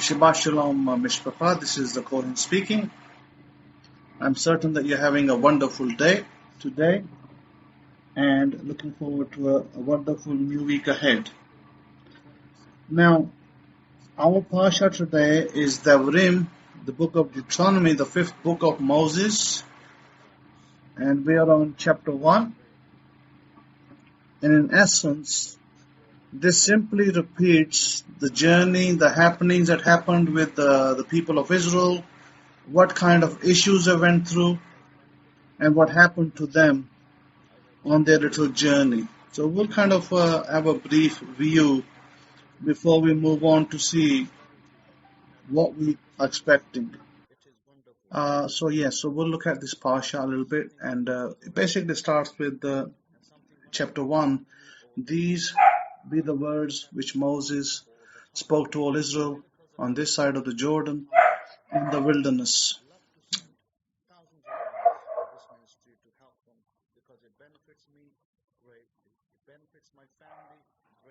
Shabbat Shalom, Mishpapa. This is the Kohen speaking. I'm certain that you're having a wonderful day today and looking forward to a wonderful new week ahead. Now, our Parsha today is Devrim, the book of Deuteronomy, the fifth book of Moses, and we are on chapter 1. And in essence, this simply repeats the journey, the happenings that happened with the people of Israel, what kind of issues they went through, and what happened to them on their little journey. So we'll kind of have a brief view before we move on to see what we are expecting. So we'll look at this Parsha a little bit, and it basically starts with chapter 1. These be the words which Moses spoke to all Israel on this side of the Jordan in the wilderness.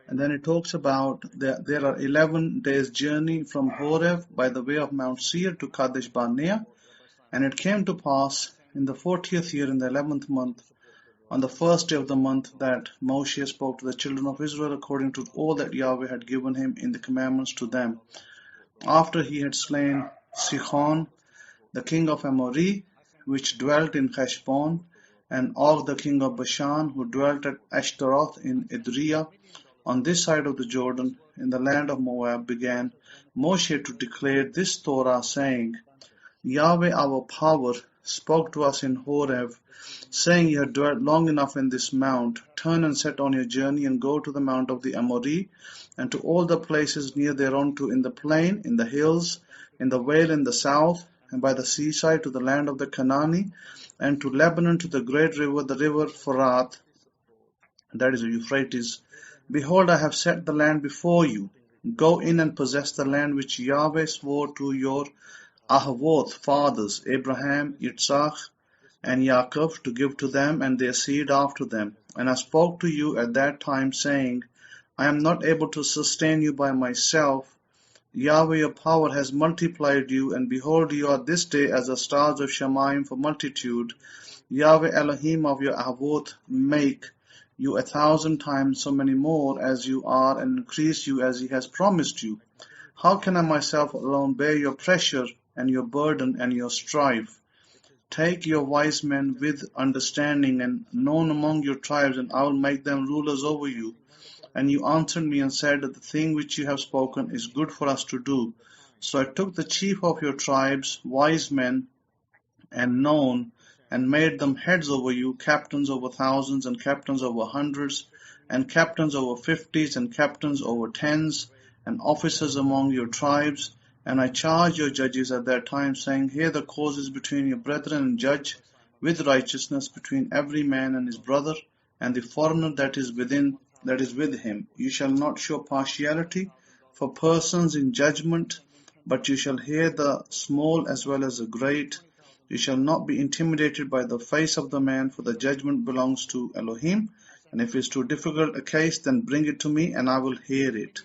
And then it talks about that there are 11 days journey from Horeb by the way of Mount Seir to Kadesh Barnea. And it came to pass in the 40th year in the 11th month, on the first day of the month, that Moshe spoke to the children of Israel according to all that Yahweh had given him in the commandments to them. After he had slain Sihon, the king of Amorih, which dwelt in Heshbon, and Og the king of Bashan, who dwelt at Ashtaroth in Edrei, on this side of the Jordan, in the land of Moab, began Moshe to declare this Torah, saying, Yahweh our power spoke to us in Horeb, saying, You have dwelt long enough in this mount. Turn and set on your journey, and go to the mount of the Amorih, and to all the places near thereunto, in the plain, in the hills, in the vale in the south, and by the seaside, to the land of the Canaani, and to Lebanon, to the great river, the river Pharat, that is the Euphrates. Behold, I have set the land before you. Go in and possess the land which Yahweh swore to your Ahavoth fathers, Abraham, Yitzhak, and Yaakov, to give to them and their seed after them. And I spoke to you at that time, saying, I am not able to sustain you by myself. Yahweh your power has multiplied you, and behold, you are this day as the stars of Shamayim for multitude. Yahweh Elohim of your Ahavoth make you 1,000 times so many more as you are, and increase you as he has promised you. How can I myself alone bear your pressure and your burden and your strife? Take your wise men with understanding and known among your tribes, and I will make them rulers over you. And you answered me and said that the thing which you have spoken is good for us to do. So I took the chief of your tribes, wise men, and known, and made them heads over you, captains over thousands, and captains over hundreds, and captains over 50s, and captains over 10s, and officers among your tribes. And I charged your judges at that time, saying, Hear the causes between your brethren, and judge with righteousness between every man and his brother, and the foreigner that is with him. You shall not show partiality for persons in judgment, but you shall hear the small as well as the great. You shall not be intimidated by the face of the man, for the judgment belongs to Elohim. And if it is too difficult a case, then bring it to me, and I will hear it.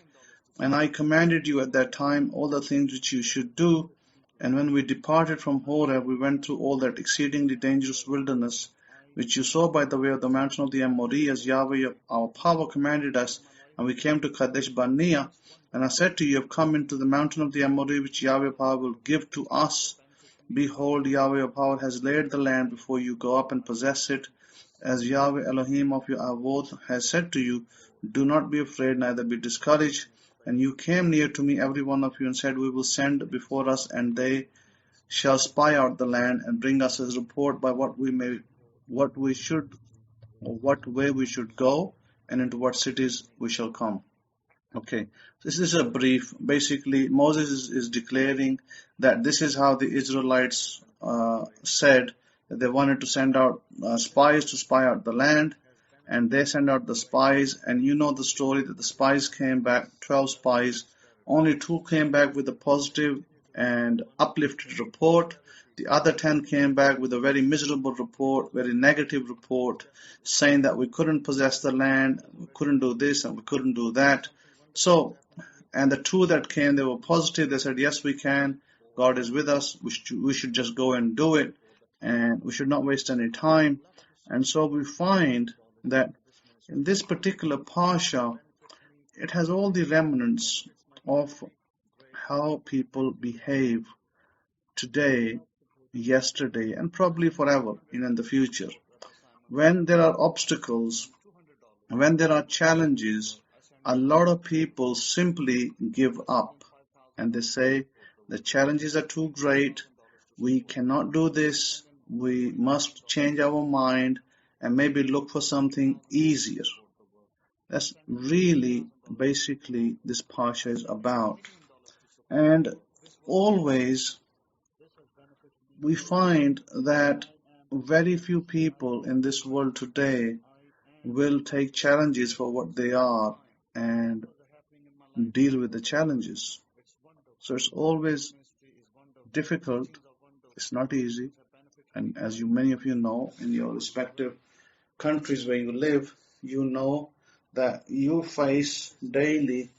And I commanded you at that time all the things which you should do. And when we departed from Horeb, we went through all that exceedingly dangerous wilderness, which you saw by the way of the mountain of the Amorih, as Yahweh our power commanded us. And we came to Kadesh Barnea. And I said to you, You have come into the mountain of the Amorih, which Yahweh power will give to us. Behold, Yahweh your power has laid the land before you. Go up and possess it, as Yahweh Elohim of your Avoth has said to you. Do not be afraid, neither be discouraged. And you came near to me, every one of you, and said, We will send before us, and they shall spy out the land, and bring us a report by what way we should go, and into what cities we shall come. Okay, this is a brief. Basically, Moses is declaring that this is how the Israelites said that they wanted to send out spies to spy out the land, and they sent out the spies. And you know the story that the spies came back, 12 spies. Only 2 came back with a positive and uplifted report. The other 10 came back with a very miserable report, very negative report, saying that we couldn't possess the land, we couldn't do this, and we couldn't do that. So And the two that came, they were positive. They said, yes, we can. God is with us. We should just go and do it. And we should not waste any time. And so we find that in this particular Parsha, it has all the remnants of how people behave today, yesterday, and probably forever, in the future. When there are obstacles, when there are challenges, a lot of people simply give up. And they say, the challenges are too great, we cannot do this, we must change our mind and maybe look for something easier. That's really basically this Parsha is about. And always we find that very few people in this world today will take challenges for what they are and deal with the challenges. So it's always difficult. It's not easy. And as many of you know, in your respective countries where you live, you know that you face daily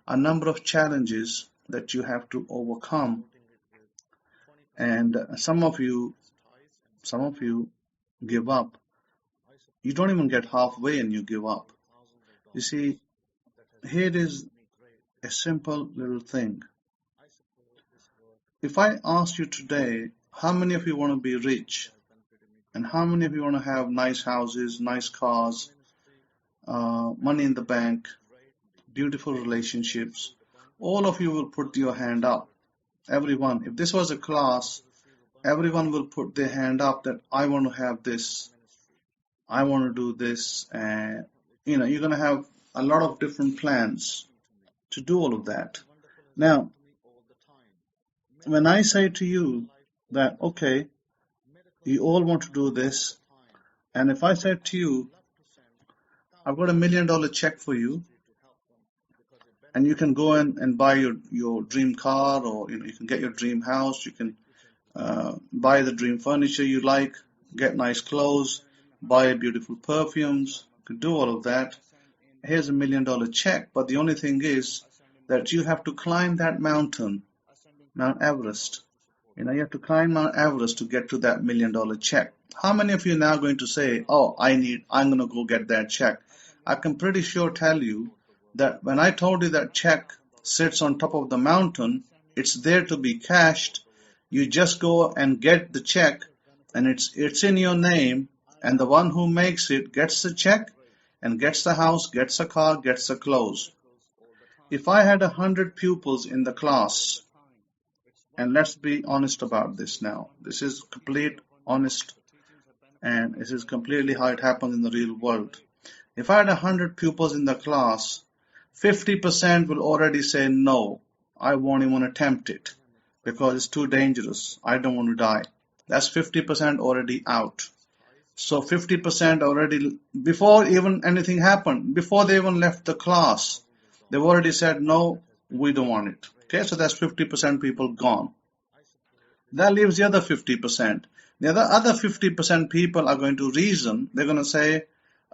a number of challenges that you have to overcome. And some of you give up. You don't even get halfway and you give up. You see, here is a simple little thing. If I ask you today, how many of you want to be rich? And how many of you want to have nice houses, nice cars, money in the bank, beautiful relationships? All of you will put your hand up. Everyone. If this was a class, everyone will put their hand up that I want to have this. I want to do this. And, you're going to have a lot of different plans to do all of that. Now, when I say to you that, okay, you all want to do this, and if I said to you, I've got $1 million check for you, and you can go and buy your dream car, or you can get your dream house, you can buy the dream furniture you like, get nice clothes, buy beautiful perfumes, you can do all of that. Here's $1 million check, but the only thing is that you have to climb that mountain, Mount Everest. You have to climb Mount Everest to get to that $1 million check. How many of you are now going to say, oh, I'm going to go get that check? I can pretty sure tell you that when I told you that check sits on top of the mountain, it's there to be cashed. You just go and get the check, and it's in your name, and the one who makes it gets the check and gets the house, gets a car, gets the clothes. If I had 100 pupils in the class, and let's be honest about this now. This is complete honest, and this is completely how it happens in the real world. If I had 100 pupils in the class, 50% will already say, no, I won't even attempt it because it's too dangerous. I don't want to die. That's 50% already out. So 50% already, before even anything happened, before they even left the class, they've already said, no, we don't want it. Okay, so that's 50% people gone. That leaves the other 50%. The other 50% people are going to reason. They're going to say,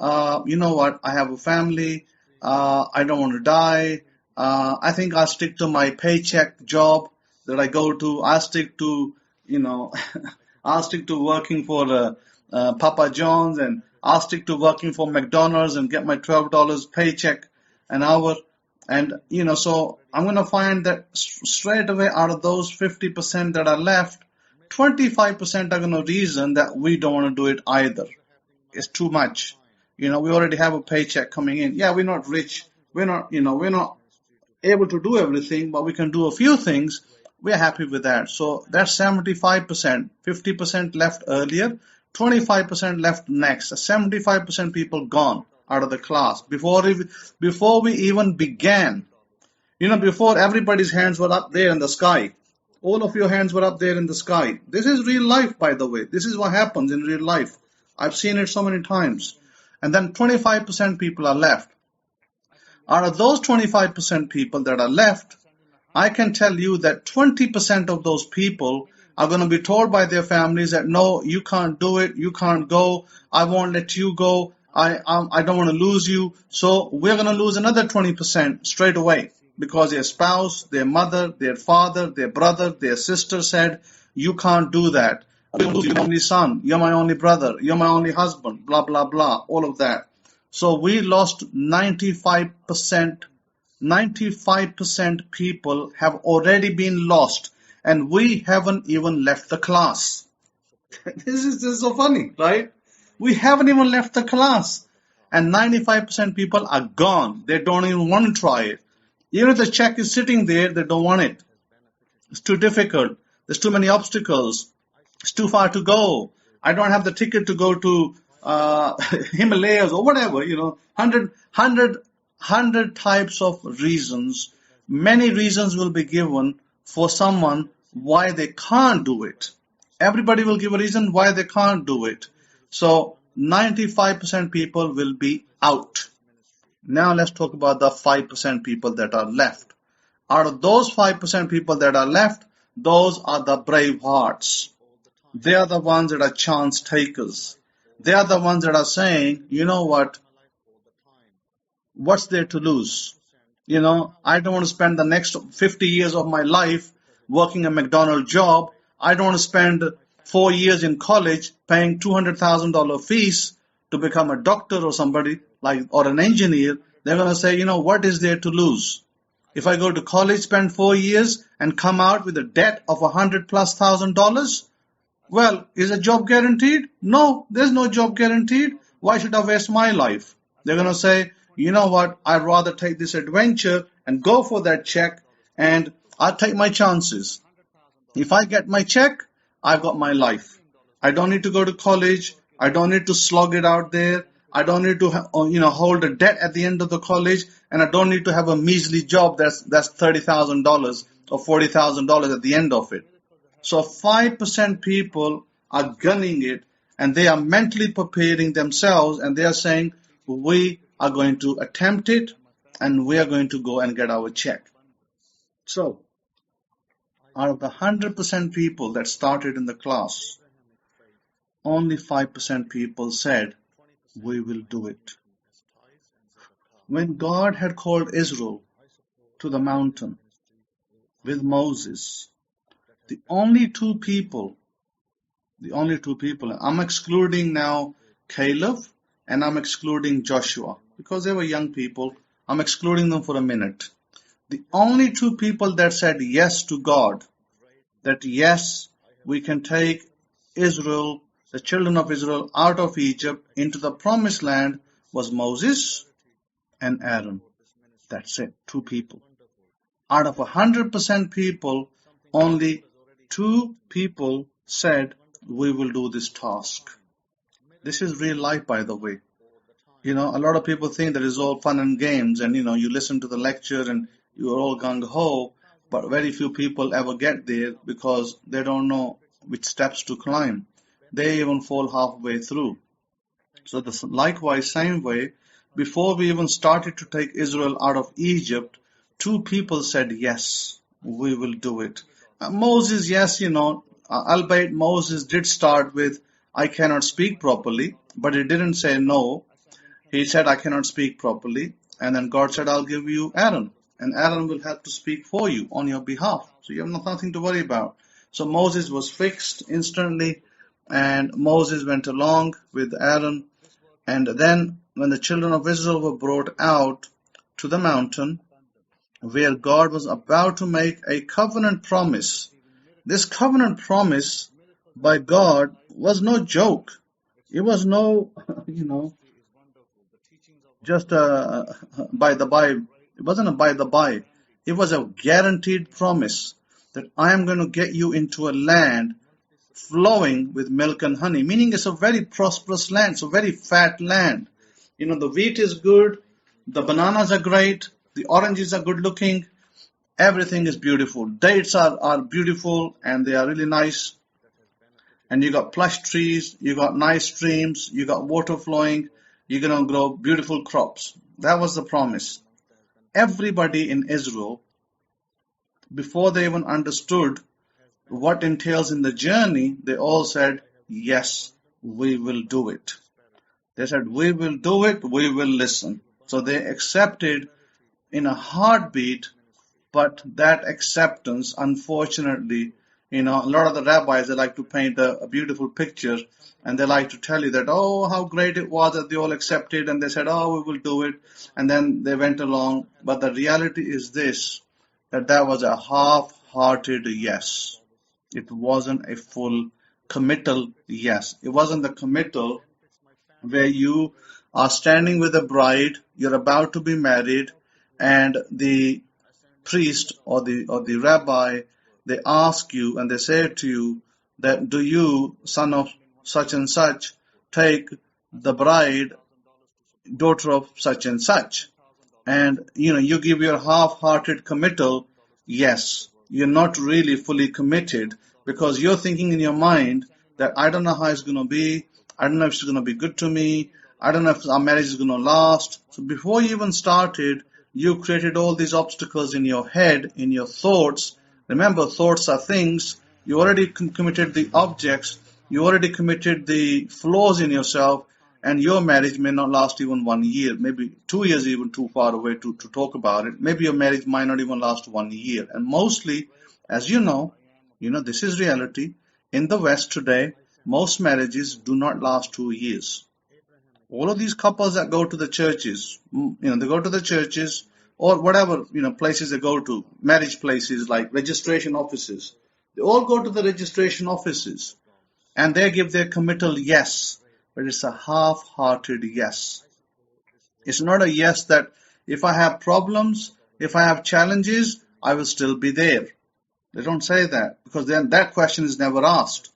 you know what, I have a family, I don't want to die, I think I'll stick to my paycheck job that I go to, I'll stick to, I'll stick to working for Papa John's, and I'll stick to working for McDonald's and get my $12 paycheck an hour. And, so I'm going to find that straight away out of those 50% that are left, 25% are going to reason that we don't want to do it either. It's too much. We already have a paycheck coming in. Yeah, we're not rich. We're not able to do everything, but we can do a few things. We're happy with that. So that's 75%. 50% left earlier, 25% left next. 75% people gone out of the class before we even began. Before everybody's hands were up there in the sky. All of your hands were up there in the sky. This is real life, by the way. This is what happens in real life. I've seen it so many times. And then 25% people are left. Out of those 25% people that are left, I can tell you that 20% of those people are going to be told by their families that, no, you can't do it, you can't go, I won't let you go, I don't want to lose you, so we're going to lose another 20% straight away. because their spouse, their mother, their father, their brother, their sister said, you can't do that. You're my only son, you're my only brother, you're my only husband, blah, blah, blah, all of that. So we lost 95%. 95% people have already been lost, and we haven't even left the class. This is so funny, right? We haven't even left the class, and 95% people are gone. They don't even want to try it. Even if the check is sitting there, they don't want it. It's too difficult. There's too many obstacles. It's too far to go. I don't have the ticket to go to Himalayas or whatever, 100 types of reasons. Many reasons will be given for someone why they can't do it. Everybody will give a reason why they can't do it. So 95% people will be out. Now let's talk about the 5% people that are left. Out of those 5% people that are left, those are the brave hearts. They are the ones that are chance takers. They are the ones that are saying, you know what? What's there to lose? I don't want to spend the next 50 years of my life working a McDonald's job. I don't want to spend 4 years in college paying $200,000 fees to become a doctor or somebody or an engineer. They're going to say, what is there to lose? If I go to college, spend 4 years and come out with a debt of $100,000+, well, is a job guaranteed? No, there's no job guaranteed. Why should I waste my life? They're going to say, you know what, I'd rather take this adventure and go for that check, and I'll take my chances. If I get my check, I've got my life. I don't need to go to college. I don't need to slog it out there. I don't need to hold a debt at the end of the college, and I don't need to have a measly job that's $30,000 or $40,000 at the end of it. So 5% people are gunning it, and they are mentally preparing themselves, and they are saying, we are going to attempt it, and we are going to go and get our check. So, out of the 100% people that started in the class, only 5% people said, we will do it. When God had called Israel to the mountain with Moses, the only two people, I'm excluding now Caleb and I'm excluding Joshua because they were young people. I'm excluding them for a minute. The only two people that said yes to God, that yes, we can take Israel, the children of Israel, out of Egypt into the promised land, was Moses and Aaron. That's it, two people. Out of 100% people, only two people said, we will do this task. This is real life, by the way. A lot of people think that it's all fun and games, and you listen to the lecture and you're all gung-ho, but very few people ever get there because they don't know which steps to climb. They even fall halfway through. So likewise, same way, before we even started to take Israel out of Egypt, two people said, yes, we will do it. Moses, yes, albeit Moses did start with, I cannot speak properly, but he didn't say no. He said, I cannot speak properly. And then God said, I'll give you Aaron. And Aaron will have to speak for you on your behalf. So you have nothing to worry about. So Moses was fixed instantly. And Moses went along with Aaron. And then when the children of Israel were brought out to the mountain, where God was about to make a covenant promise, this covenant promise by God was no joke. It was no, just by the by. It wasn't a by the by. It was a guaranteed promise that I am going to get you into a land flowing with milk and honey, meaning it's a very prosperous land, it's a very fat land. The wheat is good, the bananas are great, the oranges are good looking, everything is beautiful. Dates are beautiful and they are really nice. And you got plush trees, you got nice streams, you got water flowing, you're going to grow beautiful crops. That was the promise. Everybody in Israel, before they even understood what entails in the journey, they all said, yes, we will do it. They said, we will do it, we will listen. So they accepted in a heartbeat But that acceptance, unfortunately, a lot of the rabbis, they like to paint a beautiful picture, and they like to tell you that, oh, how great it was that they all accepted, and they said, oh, we will do it, and then they went along. But the reality is this, that was a half-hearted yes. It wasn't a full committal yes. It wasn't the committal where you are standing with a bride, you're about to be married, and the priest or the rabbi, they ask you and they say to you that, do you, son of such and such, take the bride, daughter of such and such? And you give your half-hearted committal yes. You're not really fully committed, because you're thinking in your mind that I don't know how it's going to be, I don't know if it's going to be good to me, I don't know if our marriage is going to last. So before you even started, you created all these obstacles in your head, in your thoughts. Remember, thoughts are things. You already committed the objects, you already committed the flaws in yourself, and your marriage may not last even 1 year, maybe 2 years, even too far away to talk about it. Maybe your marriage might not even last 1 year. And mostly, as you know, this is reality. In the West today, most marriages do not last 2 years. All of these couples that go to the churches, they go to the churches or whatever, places they go to, marriage places like registration offices. They all go to the registration offices and they give their committal yes, but it's a half-hearted yes. It's not a yes that if I have problems, if I have challenges, I will still be there. They don't say that, because then that question is never asked.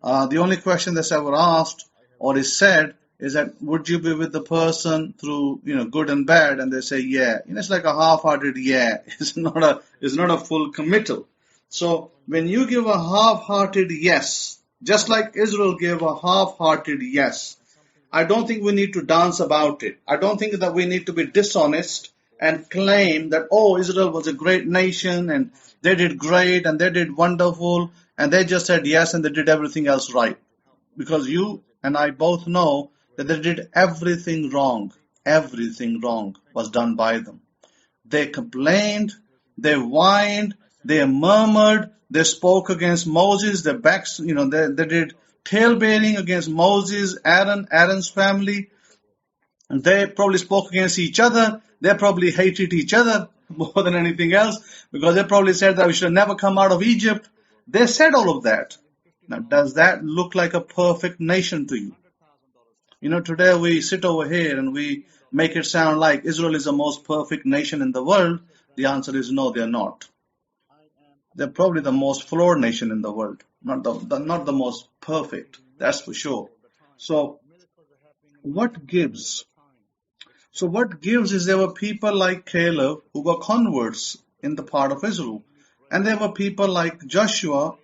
The only question that's ever asked or is said is that, would you be with the person through good and bad? And they say yeah. It's like a half-hearted yeah. It's not a full committal. So when you give a half-hearted yes, just like Israel gave a half-hearted yes, I don't think we need to dance about it. I don't think that we need to be dishonest and claim that, oh, Israel was a great nation and they did great and they did wonderful and they just said yes and they did everything else right. Because you and I both know that they did everything wrong. Everything wrong was done by them. They complained, they whined, they murmured, they spoke against Moses, they did tale-bearing against Moses, Aaron's family. And they probably spoke against each other. They probably hated each other more than anything else, because they probably said that we should have never come out of Egypt. They said all of that. Now, does that look like a perfect nation to you? Today we sit over here and we make it sound like Israel is the most perfect nation in the world. The answer is no, they're not. They're probably the most flawed nation in the world, not the most perfect, that's for sure. So what gives? So what gives is there were people like Caleb who were converts in the part of Israel. And there were people like Joshua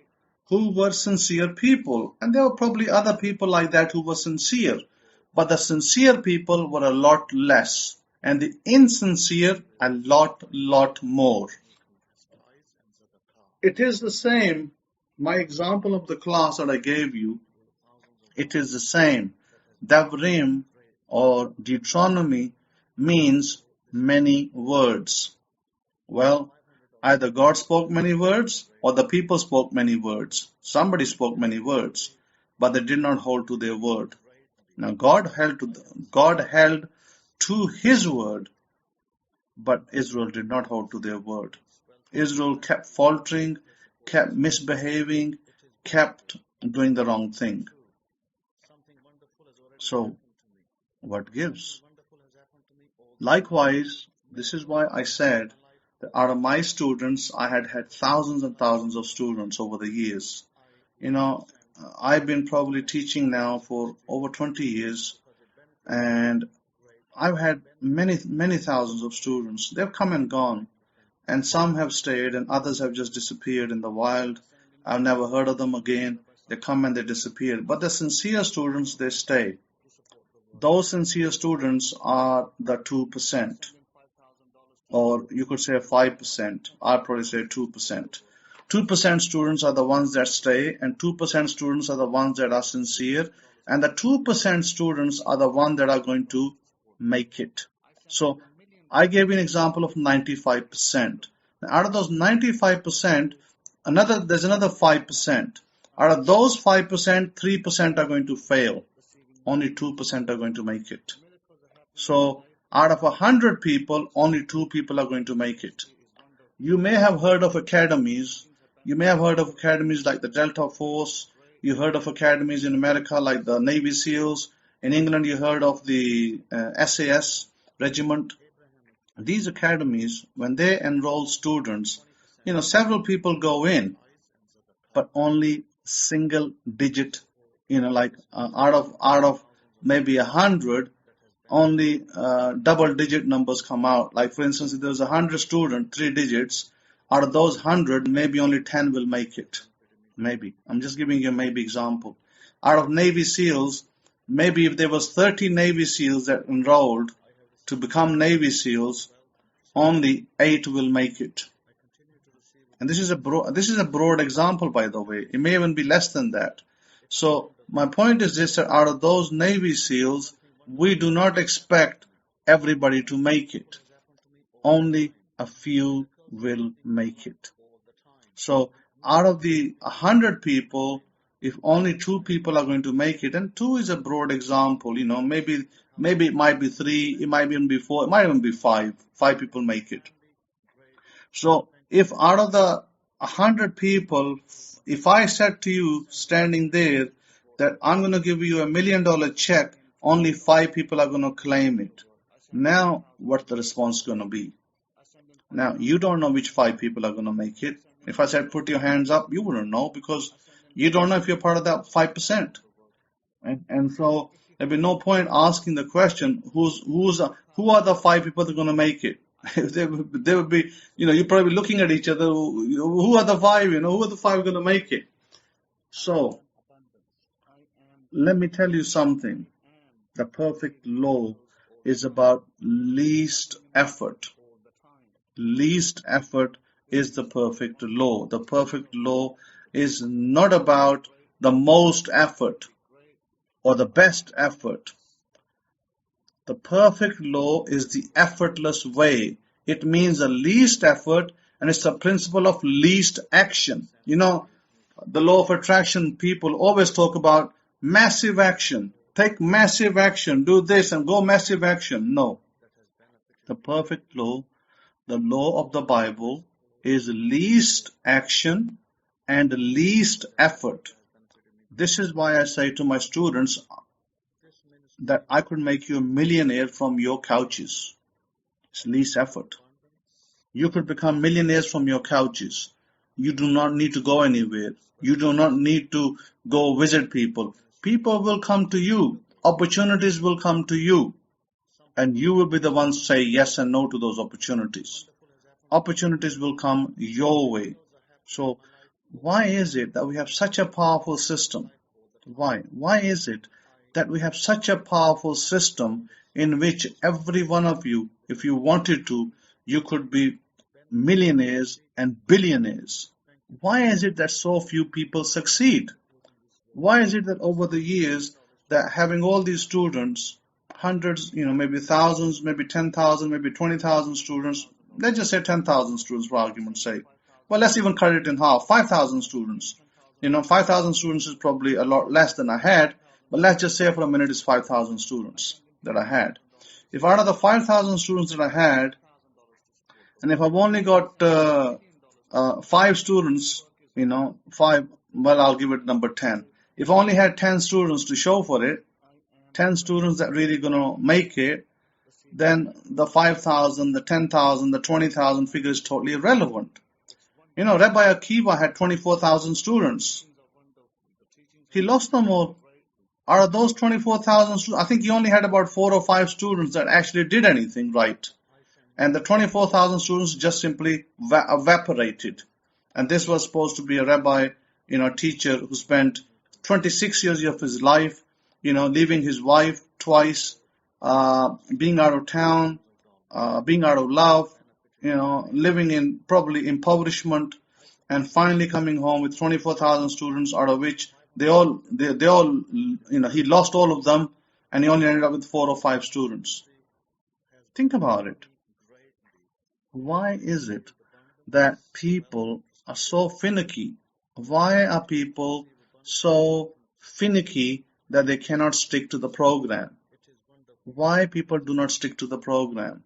who were sincere people. And there were probably other people like that who were sincere. But the sincere people were a lot less. And the insincere a lot more. It is the same. My example of the class that I gave you, it is the same. Devrim or Deuteronomy means many words. Well, either God spoke many words or the people spoke many words. Somebody spoke many words, but they did not hold to their word. Now God held to his word, but Israel did not hold to their word. Israel kept faltering, kept misbehaving, kept doing the wrong thing. So, what gives? Likewise, this is why I said that out of my students, I had thousands and thousands of students over the years. I've been probably teaching now for over 20 years, and I've had many thousands of students. They've come and gone, and some have stayed, and others have just disappeared in the wild. I've never heard of them again. They come and they disappear. But the sincere students, they stay. Those sincere students are the 2%, or you could say 5%. I'd probably say 2%. 2% students are the ones that stay, and 2% students are the ones that are sincere, and the 2% students are the ones that are going to make it. So I gave you an example of 95%. Out of those 95%, there's another 5%. Out of those 5%, 3% are going to fail. Only 2% are going to make it. So out of 100 people, only 2 people are going to make it. You may have heard of academies. You may have heard of academies like the Delta Force. You heard of academies in America like the Navy SEALs. In England, you heard of the SAS regiment. These academies, when they enroll students, several people go in, but only single digit, like out of maybe 100, only double digit numbers come out. Like for instance, if there's 100 students, 3 digits, out of those 100, maybe only 10 will make it. Maybe. I'm just giving you a maybe example. Out of Navy SEALs, maybe if there was 30 Navy SEALs that enrolled to become Navy SEALs, only 8 will make it. And this is a broad example, by the way. It may even be less than that. So my point is this, that out of those Navy SEALs, we do not expect everybody to make it. Only a few will make it. So out of the 100 people, if only 2 people are going to make it, and 2 is a broad example, maybe it might be 3, it might even be 4, it might even be 5. 5 people make it. So if out of the 100 people, if I said to you standing there that I'm going to give you $1 million check, only 5 people are going to claim it. Now, what's the response going to be? Now, you don't know which 5 people are going to make it. If I said put your hands up, you wouldn't know because you don't know if you're part of that 5%. And so there'd be no point asking the question, who are the 5 people that are going to make it? they would be, you're probably looking at each other, who are the 5, who are the 5 going to make it? So, let me tell you something. The perfect law is about least effort. Least effort is the perfect law. The perfect law is not about the most effort or the best effort. The perfect law is the effortless way. It means the least effort, and it's the principle of least action. The law of attraction people always talk about massive action. Take massive action, do this and go massive action. No. The perfect law, the law of the Bible, is least action and least effort. This is why I say to my students that I could make you a millionaire from your couches. It's least effort. You could become millionaires from your couches. You do not need to go anywhere. You do not need to go visit people. People will come to you. Opportunities will come to you. And you will be the ones to say yes and no to those opportunities. Opportunities will come your way. So why is it that we have such a powerful system? Why? Why is it that we have such a powerful system in which every one of you, if you wanted to, you could be millionaires and billionaires? Why is it that so few people succeed? Why is it that over the years that having all these students, hundreds, maybe thousands, maybe 10,000, maybe 20,000 students, let's just say 10,000 students for argument's sake. Well, let's even cut it in half, 5,000 students. 5,000 students is probably a lot less than I had, but let's just say for a minute it's 5,000 students that I had. If out of the 5,000 students that I had, and if I've only got 5 students, 5, well, I'll give it number 10. If I only had 10 students to show for it, 10 students that really going to make it, then the 5,000, the 10,000, the 20,000 figure is totally irrelevant. Rabbi Kefa had 24,000 students. He lost them all. Out of those 24,000 students, I think he only had about 4 or 5 students that actually did anything right. And the 24,000 students just simply evaporated. And this was supposed to be a rabbi, teacher who spent 26 years of his life, leaving his wife twice, being out of town, being out of love, living in probably impoverishment, and finally coming home with 24,000 students, out of which they all, he lost all of them, and he only ended up with 4 or 5 students. Think about it. Why is it that people are so finicky. Why are people so finicky that they cannot stick to the program? Why people do not stick to the program?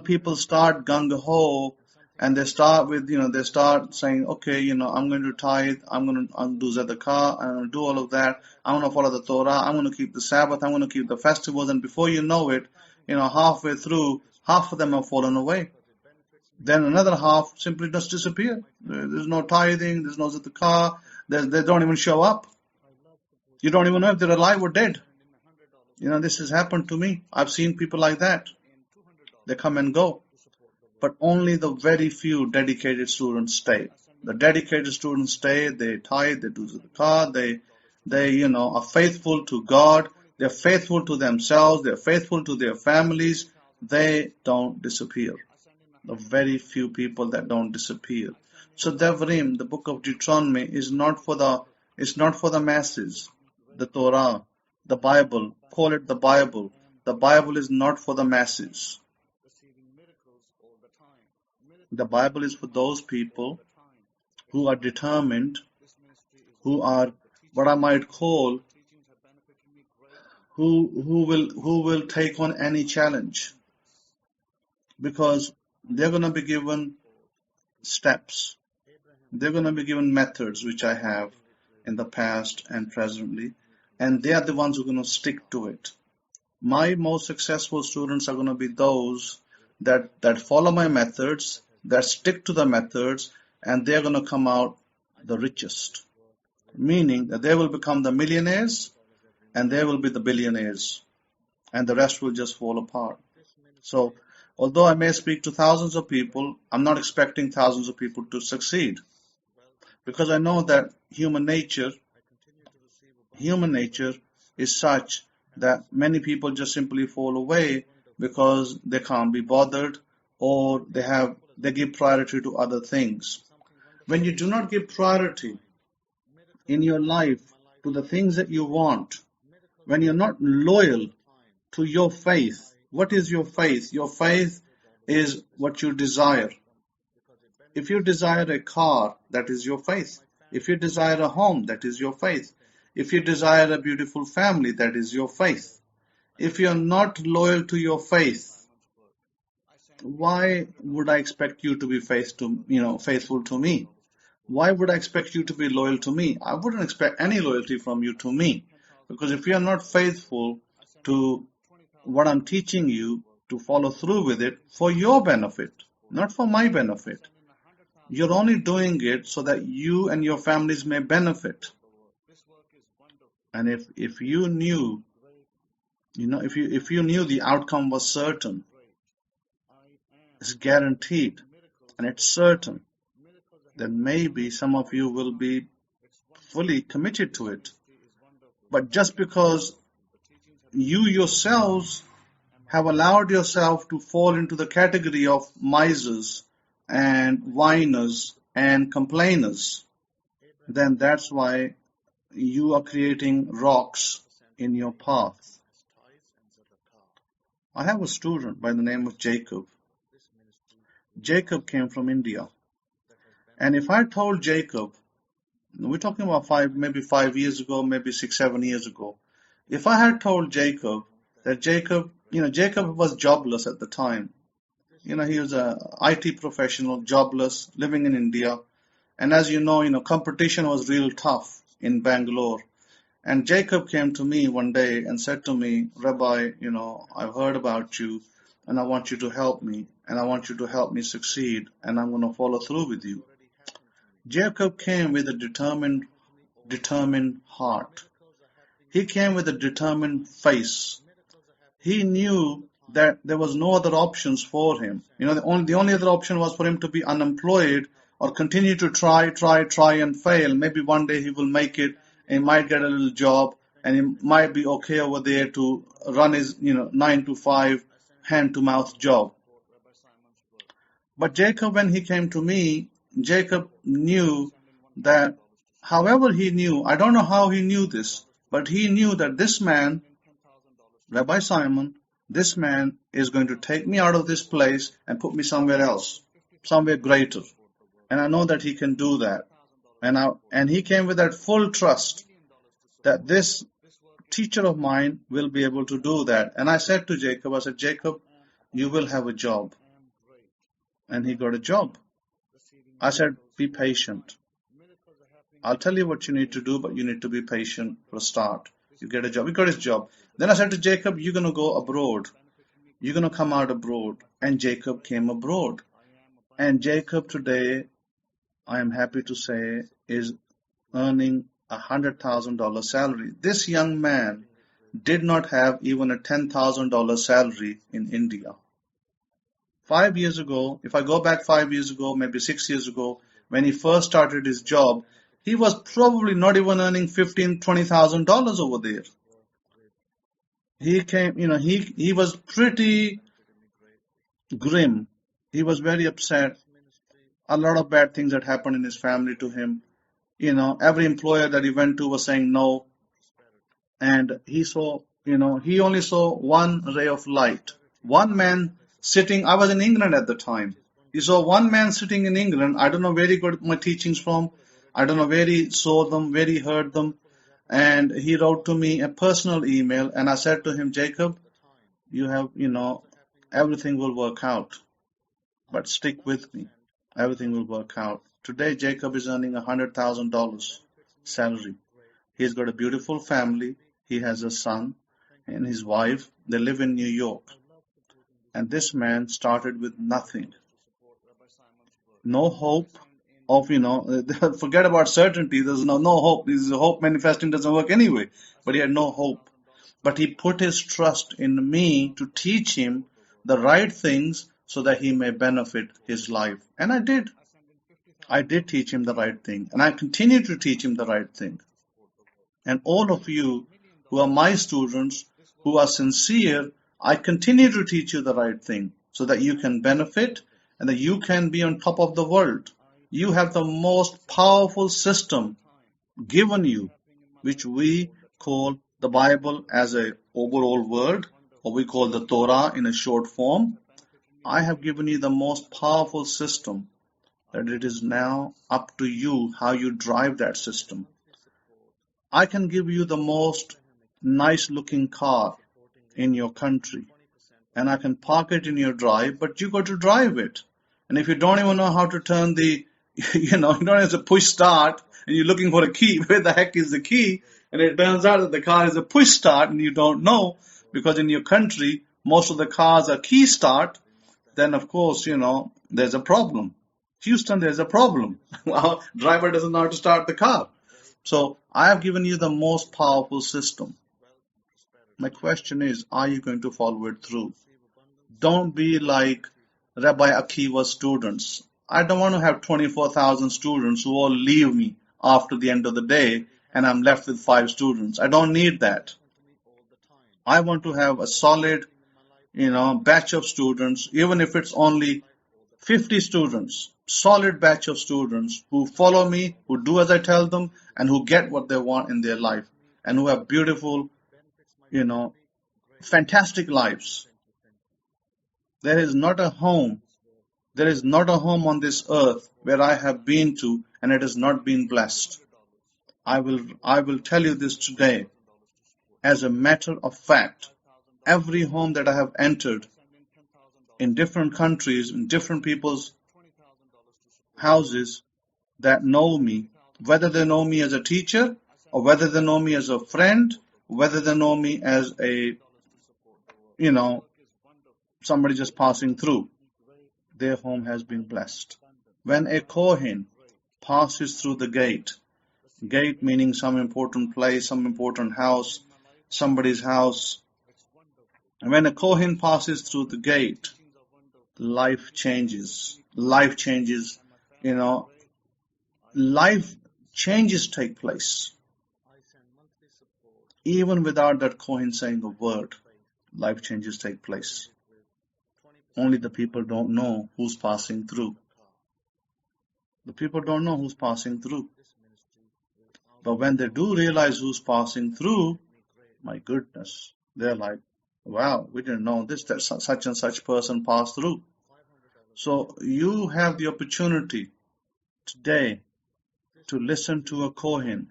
People start gung-ho and they start with, they start saying, okay, I'm going to tithe, I'm going to do Zadakah, I'm going to do all of that, I'm going to follow the Torah, I'm going to keep the Sabbath, I'm going to keep the festivals, and before you know it, halfway through, half of them have fallen away. Then another half simply just disappear. There's no tithing, there's no Zadakah, they don't even show up. You don't even know if they're alive or dead. This has happened to me. I've seen people like that. They come and go. But only the very few dedicated students stay. The dedicated students stay, they tithe, they do Zadakah, they are faithful to God, they're faithful to themselves, they're faithful to their families, they don't disappear. The very few people that don't disappear. So Devrim, the book of Deuteronomy, is not for the masses. The Torah, the Bible, call it the Bible. The Bible is not for the masses. The Bible is for those people who are determined, who are what I might call, who will take on any challenge, because they're going to be given steps. They're going to be given methods, which I have in the past and presently, and they are the ones who are going to stick to it. My most successful students are going to be those that follow my methods, that stick to the methods, and they're going to come out the richest. Meaning that they will become the millionaires and they will be the billionaires, and the rest will just fall apart. So, although I may speak to thousands of people, I'm not expecting thousands of people to succeed, because I know that human nature is such that many people just simply fall away because they can't be bothered, or they give priority to other things. When you do not give priority in your life to the things that you want, when you're not loyal to your faith, what is your faith? Your faith is what you desire. If you desire a car, that is your faith. If you desire a home, that is your faith. If you desire a beautiful family, that is your faith. If you're not loyal to your faith, why would I expect you to be faithful to me? Why would I expect you to be loyal to me? I wouldn't expect any loyalty from you to me, because if you are not faithful to what I'm teaching you, to follow through with it for your benefit, not for my benefit, you're only doing it so that you and your families may benefit. And if you knew, if you knew the outcome was certain, it's guaranteed, and it's certain, then maybe some of you will be fully committed to it. But just because you yourselves have allowed yourself to fall into the category of misers and whiners and complainers, then that's why you are creating rocks in your path. I have a student by the name of Jacob. Jacob came from India. And if I told Jacob, we're talking about maybe 5 years ago, maybe 6, 7 years ago, if I had told Jacob that Jacob was jobless at the time. He was an IT professional, jobless, living in India. And as you know, competition was real tough in Bangalore. And Jacob came to me one day and said to me, Rabbi, I've heard about you, and I want you to help me, and I want you to help me succeed, and I'm going to follow through with you. Jacob came with a determined heart. He came with a determined face. He knew that there was no other options for him. The only other option was for him to be unemployed or continue to try and fail. Maybe one day he will make it, and he might get a little job, and he might be okay over there to run his 9 to 5 hand-to-mouth job. But Jacob, when he came to me, Jacob knew that, however he knew, I don't know how he knew this, but he knew that this man, Rabbi Simon, this man is going to take me out of this place and put me somewhere else. somewhere greater. And I know that he can do that. And he came with that full trust that this teacher of mine will be able to do that. And I said to Jacob, I said, Jacob, you will have a job. And he got a job. I said, be patient. I'll tell you what you need to do, but you need to be patient for a start. You get a job. He got his job. Then I said to Jacob, you're going to go abroad. You're going to come out abroad. And Jacob came abroad. And Jacob today, I am happy to say, is earning a $100,000 salary. This young man did not have even a $10,000 salary in India. 5 years ago, if I go back 5 years ago, maybe 6 years ago, when he first started his job, he was probably not even earning $15,000, $20,000 over there. He came, he was pretty grim. He was very upset. A lot of bad things had happened in his family to him. Every employer that he went to was saying no. And he only saw one ray of light. One man sitting, I was in England at the time. He saw one man sitting in England. I don't know where he got my teachings from. I don't know where he saw them, where he heard them. And he wrote to me a personal email. And I said to him, Jacob, you have, everything will work out. But stick with me. Everything will work out. Today, Jacob is earning $100,000 salary. He's got a beautiful family. He has a son and his wife. They live in New York. And this man started with nothing. No hope of, forget about certainty. There's no hope. This hope manifesting doesn't work anyway. But he had no hope. But he put his trust in me to teach him the right things so that he may benefit his life. And I did. I did teach him the right thing. And I continue to teach him the right thing. And all of you who are my students, who are sincere, I continue to teach you the right thing so that you can benefit and that you can be on top of the world. You have the most powerful system given you, which we call the Bible as an overall word, or we call the Torah in a short form. I have given you the most powerful system, that it is now up to you how you drive that system. I can give you the most nice looking car in your country, and I can park it in your drive, but you got to drive it. And if you don't even know how to turn the, you don't have to push start, and you're looking for a key, where the heck is the key? And it turns out that the car is a push start, and you don't know, because in your country, most of the cars are key start, then of course, there's a problem. Houston, there's a problem. Well, driver doesn't know how to start the car. So I have given you the most powerful system. My question is, are you going to follow it through? Don't be like Rabbi Akiva's students. I don't want to have 24,000 students who all leave me after the end of the day and I'm left with 5 students. I don't need that. I want to have a solid, batch of students, even if it's only 50 students, solid batch of students who follow me, who do as I tell them, and who get what they want in their life, and who have beautiful, fantastic lives. There is not a home on this earth where I have been to and it has not been blessed. I will tell you this today. As a matter of fact, every home that I have entered in different countries, in different people's houses that know me, whether they know me as a teacher or whether they know me as a friend, whether they know me as a, somebody just passing through, their home has been blessed. When a Kohen passes through the gate meaning some important place, some important house, somebody's house, when a Kohen passes through the gate, life changes. Life changes, life changes take place. Even without that Kohen saying a word, life changes take place. Only the people don't know who's passing through. The people don't know who's passing through. But when they do realize who's passing through, my goodness, they're like, wow, we didn't know this, that such and such person passed through. So you have the opportunity today to listen to a Kohen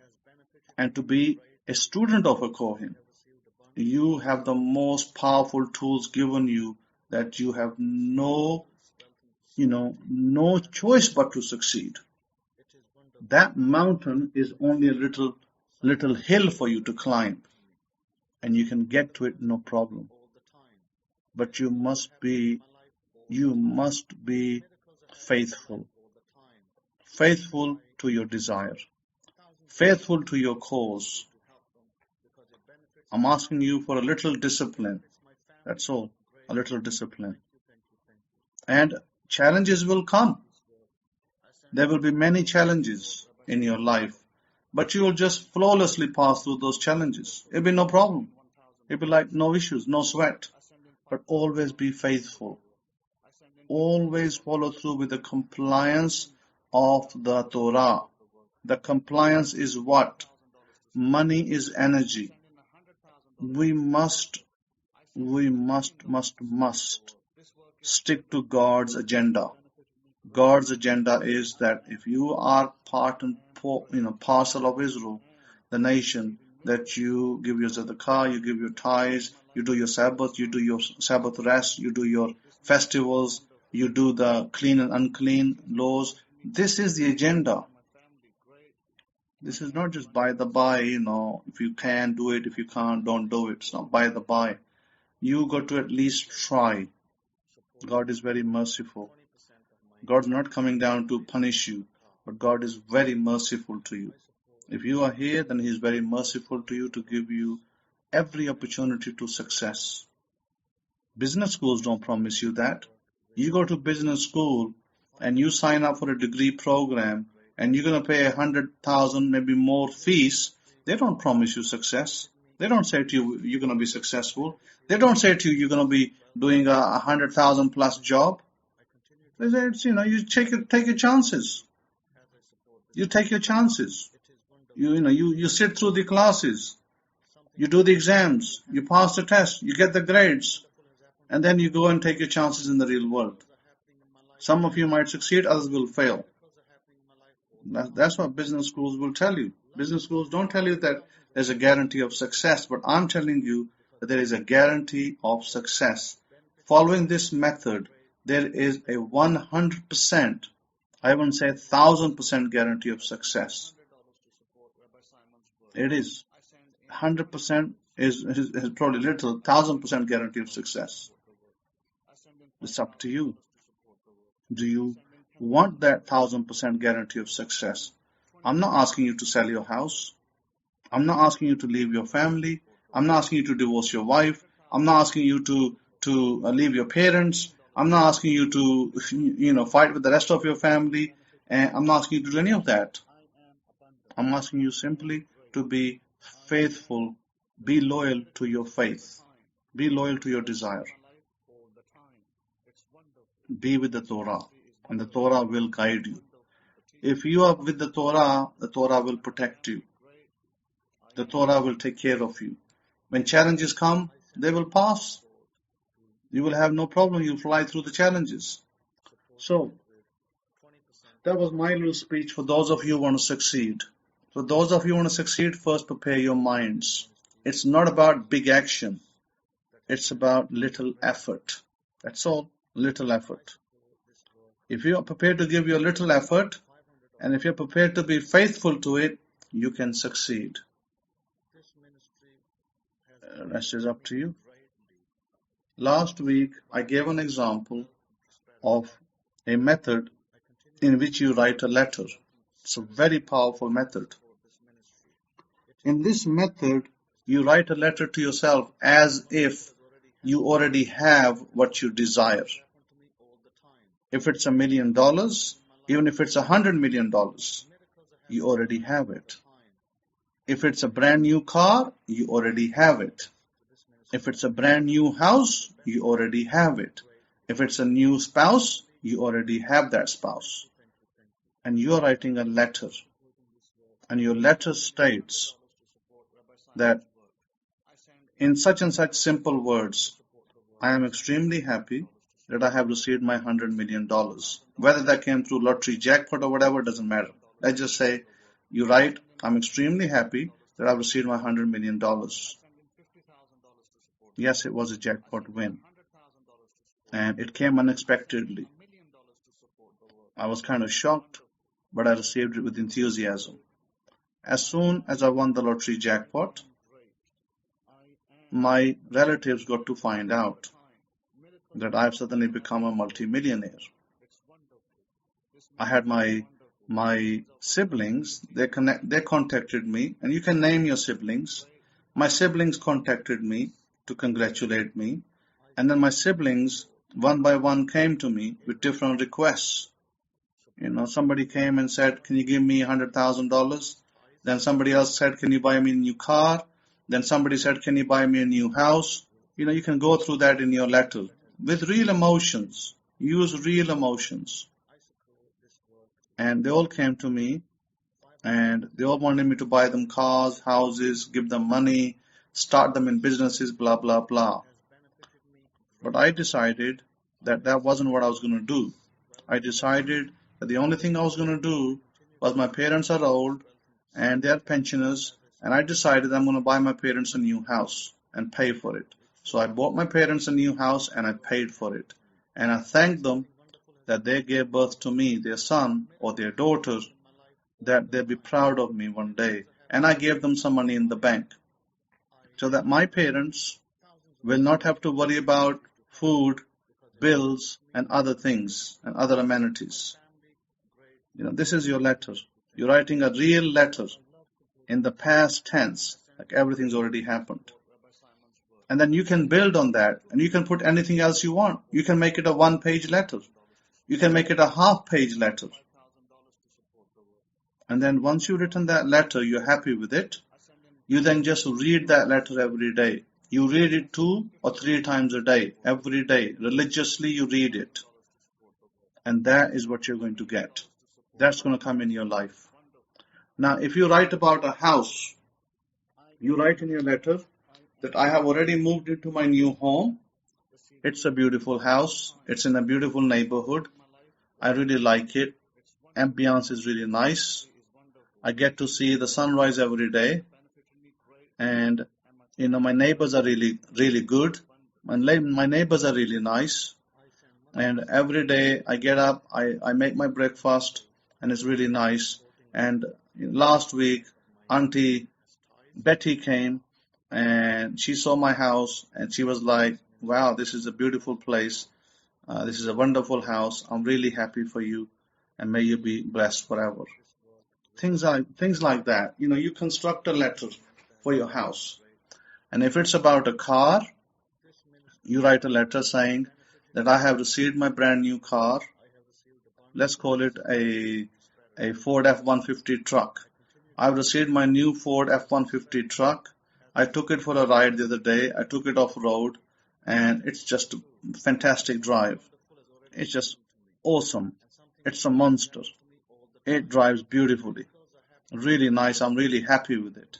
and to be a student of a Kohen. You have the most powerful tools given you that you have no choice but to succeed. That mountain is only a little hill for you to climb, and you can get to it no problem. But you must be faithful to your desire, faithful to your cause. I'm asking you for a little discipline. That's all, a little discipline. And challenges will come. There will be many challenges in your life, but you will just flawlessly pass through those challenges. It'll be no problem. It'll be like no issues, no sweat. But always be faithful. Always follow through with the compliance of the Torah. The compliance is what? Money is energy. We must stick to God's agenda. God's agenda is that if you are part and parcel of Israel, the nation, that you give your Zadakah, you give your tithes, you do your Sabbath, you do your Sabbath rest, you do your festivals, you do the clean and unclean laws. This is the agenda. This is not just by the by, if you can do it, if you can't, don't do it. It's not by the by. You got to at least try. God is very merciful. God's not coming down to punish you, but God is very merciful to you. If you are here, then He is very merciful to you to give you every opportunity to success. Business schools don't promise you that. You go to business school and you sign up for a degree program and you're going to pay 100,000, maybe more fees. They don't promise you success. They don't say to you, you're going to be successful. They don't say to you, you're going to be doing a 100,000 plus job. They say, you take your chances. You take your chances. You sit through the classes. You do the exams. You pass the test. You get the grades. And then you go and take your chances in the real world. Some of you might succeed, others will fail. That's what business schools will tell you. Business schools don't tell you that there's a guarantee of success, but I'm telling you that there is a guarantee of success. Following this method, there is a 100%, I wouldn't say 1,000% guarantee of success. It is. 100% is probably little, 1,000% guarantee of success. It's up to you. Do you want that 1,000% guarantee of success? I'm not asking you to sell your house. I'm not asking you to leave your family. I'm not asking you to divorce your wife. I'm not asking you to leave your parents. I'm not asking you to fight with the rest of your family. And I'm not asking you to do any of that. I'm asking you simply to be faithful. Be loyal to your faith. Be loyal to your desire. Be with the Torah, and the Torah will guide you. If you are with the Torah will protect you. The Torah will take care of you. When challenges come, they will pass. You will have no problem. You'll fly through the challenges. So, that was my little speech for those of you who want to succeed. For those of you who want to succeed, first prepare your minds. It's not about big action. It's about little effort. That's all. Little effort. If you are prepared to give your little effort, and if you're prepared to be faithful to it, you can succeed. The rest is up to you. Last week, I gave an example of a method in which you write a letter. It's a very powerful method. In this method, you write a letter to yourself as if you already have what you desire. If it's $1 million, even if it's $100 million, you already have it. If it's a brand new car, you already have it. If it's a brand new house, you already have it. If it's a new spouse, you already have that spouse. And you're writing a letter. And your letter states that in such and such simple words, I am extremely happy that I have received my $100 million. Whether that came through lottery jackpot or whatever, doesn't matter. Let's just say, you're right, I'm extremely happy that I've received my $100 million. Yes, it was a jackpot win. And it came unexpectedly. I was kind of shocked, but I received it with enthusiasm. As soon as I won the lottery jackpot, my relatives got to find out that I've suddenly become a multimillionaire. I had my siblings, they contacted me, and you can name your siblings. My siblings contacted me to congratulate me, and then my siblings, one by one, came to me with different requests. Somebody came and said, can you give me $100,000? Then somebody else said, can you buy me a new car? Then somebody said, can you buy me a new house? You can go through that in your letter with real emotions. Use real emotions. And they all came to me, and they all wanted me to buy them cars, houses, give them money, start them in businesses, blah, blah, blah. But I decided that that wasn't what I was going to do. I decided that the only thing I was going to do was, my parents are old and they are pensioners, and I decided I'm going to buy my parents a new house and pay for it. So I bought my parents a new house and I paid for it. And I thanked them that they gave birth to me, their son or their daughter, that they'll be proud of me one day. And I gave them some money in the bank so that my parents will not have to worry about food, bills, and other things and other amenities. This is your letter. You're writing a real letter in the past tense, like everything's already happened. And then you can build on that, and you can put anything else you want. You can make it a one-page letter. You can make it a half-page letter. And then once you've written that letter, you're happy with it, you then just read that letter every day. You read it 2 or 3 times a day, every day. Religiously, you read it. And that is what you're going to get. That's going to come in your life. Now, if you write about a house, you write in your letter that I have already moved into my new home. It's a beautiful house. It's in a beautiful neighborhood. I really like it. Ambiance is really nice. I get to see the sunrise every day. And, my neighbors are really, really good. My neighbors are really nice. And every day I get up, I make my breakfast, and it's really nice. And last week, Auntie Betty came, and she saw my house, and she was like, wow, this is a beautiful place. This is a wonderful house. I'm really happy for you, and may you be blessed forever. Things like that. You construct a letter for your house. And if it's about a car, you write a letter saying that I have received my brand new car. Let's call it a Ford F-150 truck. I've received my new Ford F-150 truck. I took it for a ride the other day. I took it off-road, and it's just a fantastic drive. It's just awesome. It's a monster. It drives beautifully. Really nice. I'm really happy with it.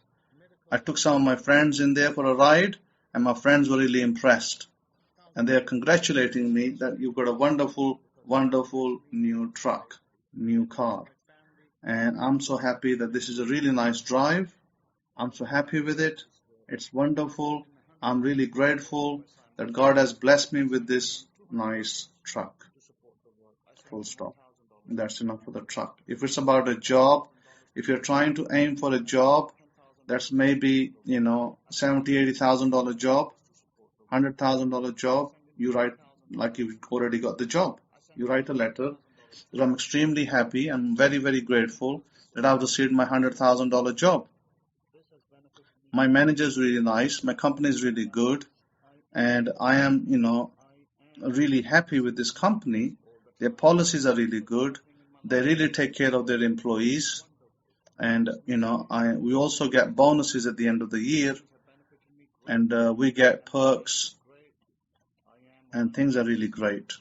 I took some of my friends in there for a ride, and my friends were really impressed. And they are congratulating me that you've got a wonderful, wonderful new truck, new car. And I'm so happy that this is a really nice drive. I'm so happy with it. It's wonderful. I'm really grateful that God has blessed me with this nice truck. Full stop. That's enough for the truck. If it's about a job, if you're trying to aim for a job, that's maybe, $70,000, $80,000 job, $100,000 job, you write like you've already got the job. You write a letter that I'm extremely happy and very, very grateful that I've received my $100,000 job. My manager is really nice. My company is really good. And I am, really happy with this company. Their policies are really good. They really take care of their employees. And, we also get bonuses at the end of the year. And we get perks. And things are really great.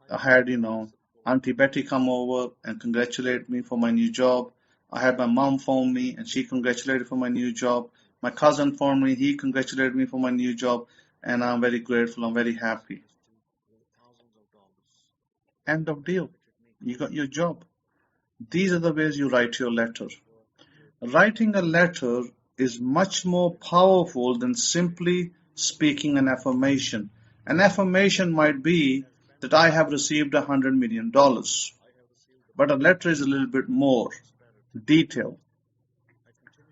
I had, Auntie Betty come over and congratulate me for my new job. I had my mom phone me and she congratulated for my new job. My cousin phoned me, he congratulated me for my new job. And I'm very grateful, I'm very happy. End of deal. You got your job. These are the ways you write your letter. Writing a letter is much more powerful than simply speaking an affirmation. An affirmation might be that I have received $100 million, but a letter is a little bit more detailed.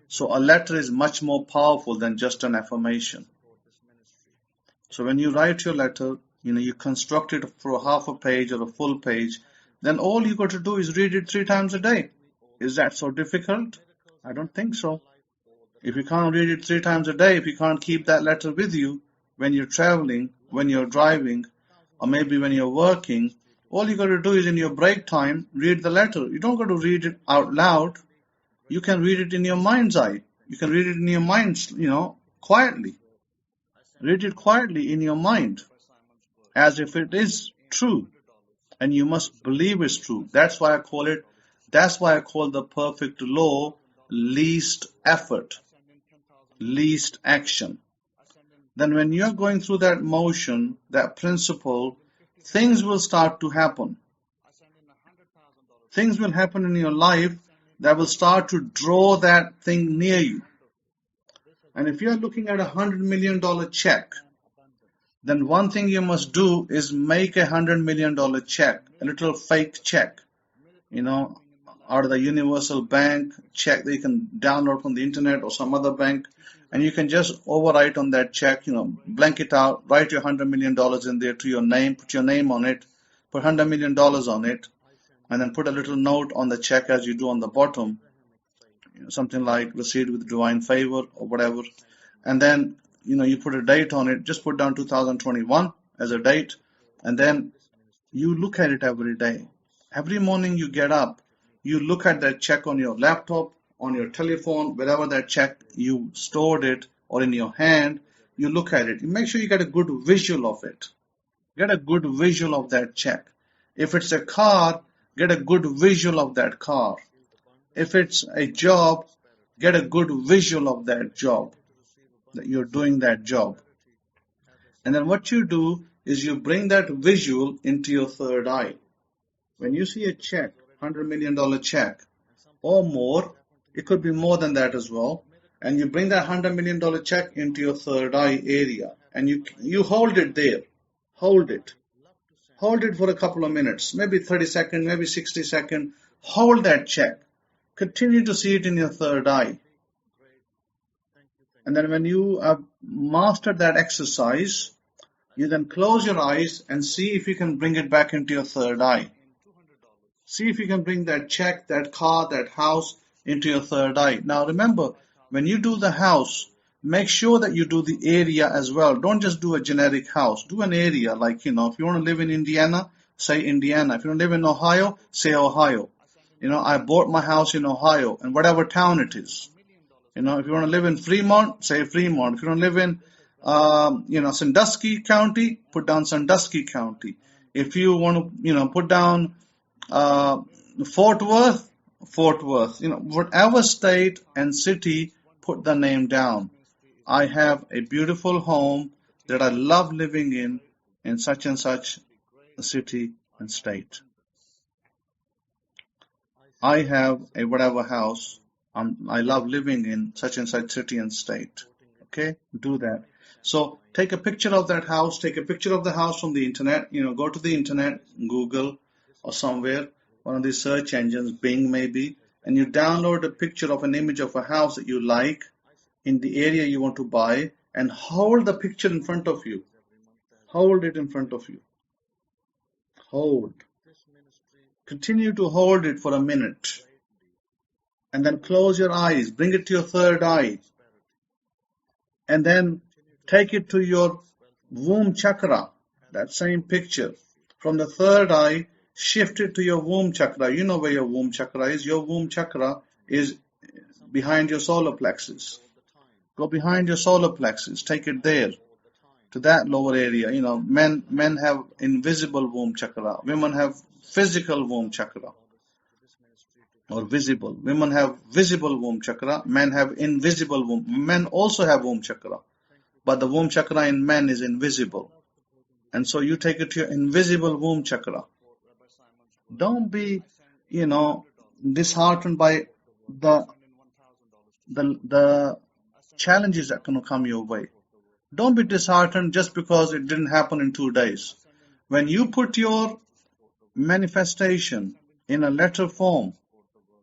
So a letter is much more powerful than just an affirmation. So when you write your letter, you construct it for a half a page or a full page, then all you got to do is read it 3 times a day. Is that so difficult? I don't think so. If you can't read it 3 times a day, if you can't keep that letter with you when you're traveling, when you're driving, or maybe when you're working, all you got to do is in your break time, read the letter. You don't got to read it out loud. You can read it in your mind's eye. You can read it in your mind, quietly. Read it quietly in your mind, as if it is true, and you must believe it's true. That's why I call the perfect law least effort, least action. Then when you're going through that motion, that principle, things will start to happen. Things will happen in your life that will start to draw that thing near you. And if you're looking at $100 million check, then one thing you must do is make $100 million check, a little fake check, out of the universal bank check that you can download from the internet or some other bank, and you can just overwrite on that check, blank it out, write your $100 million in there to your name, put your name on it, put $100 million on it, and then put a little note on the check as you do on the bottom, something like received with divine favor or whatever. And then, you put a date on it, just put down 2021 as a date, and then you look at it every day. Every morning you get up, you look at that check on your laptop, on your telephone, wherever that check you stored it, or in your hand, you look at it. You make sure you get a good visual of it. Get a good visual of that check. If it's a car, get a good visual of that car. If it's a job, get a good visual of that job, that you're doing that job. And then what you do is you bring that visual into your third eye. When you see a check, $100 million check, or more, it could be more than that as well, and you bring that $100 million check into your third eye area, and you hold it there. Hold it. Hold it for a couple of minutes, maybe 30 seconds, maybe 60 seconds. Hold that check. Continue to see it in your third eye. And then when you have mastered that exercise, you then close your eyes and see if you can bring it back into your third eye. See if you can bring that check, that car, that house into your third eye. Now remember, when you do the house, make sure that you do the area as well. Don't just do a generic house. Do an area, like, if you want to live in Indiana, say Indiana. If you want to live in Ohio, say Ohio. I bought my house in Ohio, and whatever town it is. If you want to live in Fremont, say Fremont. If you want to live in, Sandusky County, put down Sandusky County. If you want to, put down Fort Worth, whatever state and city, put the name down. I have a beautiful home that I love living in such and such a city and state. I have a whatever house I love living in such and such city and state. Okay, do that. So take a picture of that house, take a picture of the house from the internet, go to the internet, Google or somewhere, one of these search engines, Bing maybe, and you download a picture of an image of a house that you like in the area you want to buy, and hold the picture in front of you. Hold it in front of you. Hold. Continue to hold it for a minute. And then close your eyes. Bring it to your third eye. And then take it to your womb chakra. That same picture. From the third eye, shift it to your womb chakra. You know where your womb chakra is. Your womb chakra is behind your solar plexus. Go behind your solar plexus. Take it there, to that lower area. Men have invisible womb chakra. Women have physical womb chakra, or visible. Women have visible womb chakra. Men have invisible womb. Men also have womb chakra, but the womb chakra in men is invisible. And so you take it to your invisible womb chakra. Don't be, disheartened by the challenges that can come your way. Don't be disheartened just because it didn't happen in 2 days. When you put your manifestation in a letter form,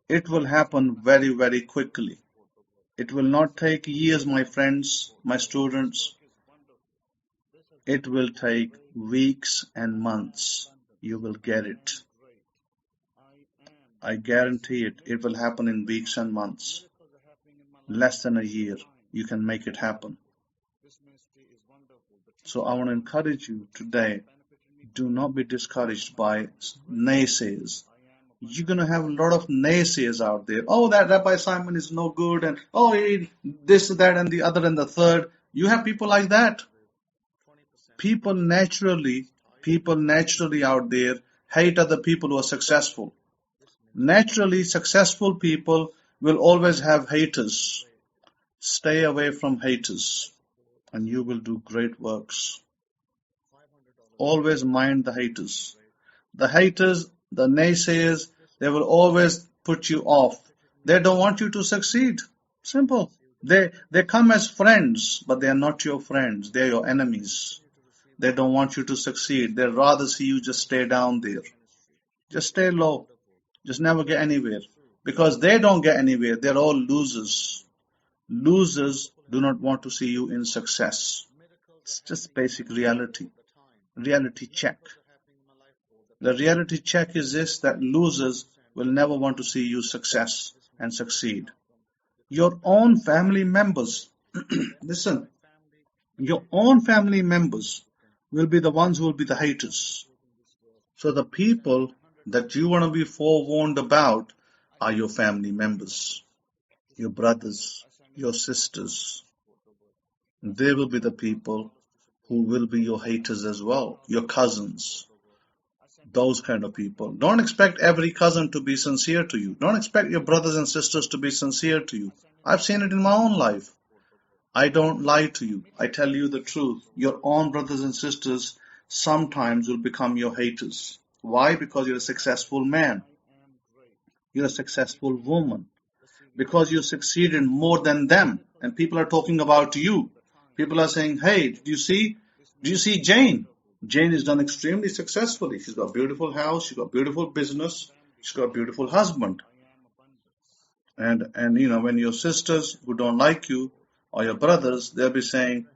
it will happen very, very quickly. It will not take years, my friends, my students. It will take weeks and months. You will get it. I guarantee it. It will happen in weeks and months. Less than a year, you can make it happen. So I want to encourage you today, do not be discouraged by naysayers. You're going to have a lot of naysayers out there. Oh, that Rabbi Simon is no good, and oh, this, that, and the other, and the third. You have people like that. People naturally out there hate other people who are successful. Naturally, successful people will always have haters. Stay away from haters, and you will do great works. Always mind the haters. The haters, the naysayers, they will always put you off. They don't want you to succeed. Simple. They come as friends, but they are not your friends. They are your enemies. They don't want you to succeed. They'd rather see you just stay down there. Just stay low. Just never get anywhere. Because they don't get anywhere. They're all losers. Losers do not want to see you in success. It's just basic reality. Reality check. The reality check is this, that losers will never want to see you success and succeed. Your own family members, listen, your own family members will be the ones who will be the haters. So the people that you want to be forewarned about are your family members, your brothers, your sisters. They will be the people who will be your haters as well, your cousins. Those kind of people. Don't expect every cousin to be sincere to you. Don't expect your brothers and sisters to be sincere to you. I've seen it in my own life. I don't lie to you. I tell you the truth. Your own brothers and sisters sometimes will become your haters. Why? Because you're a successful man. You're a successful woman. Because you succeeded more than them. And people are talking about you. People are saying, hey, do you see Jane? Jane is done extremely successfully. She's got a beautiful house, she's got a beautiful business, she's got a beautiful husband. And when your sisters who don't like you, or your brothers, they'll be saying,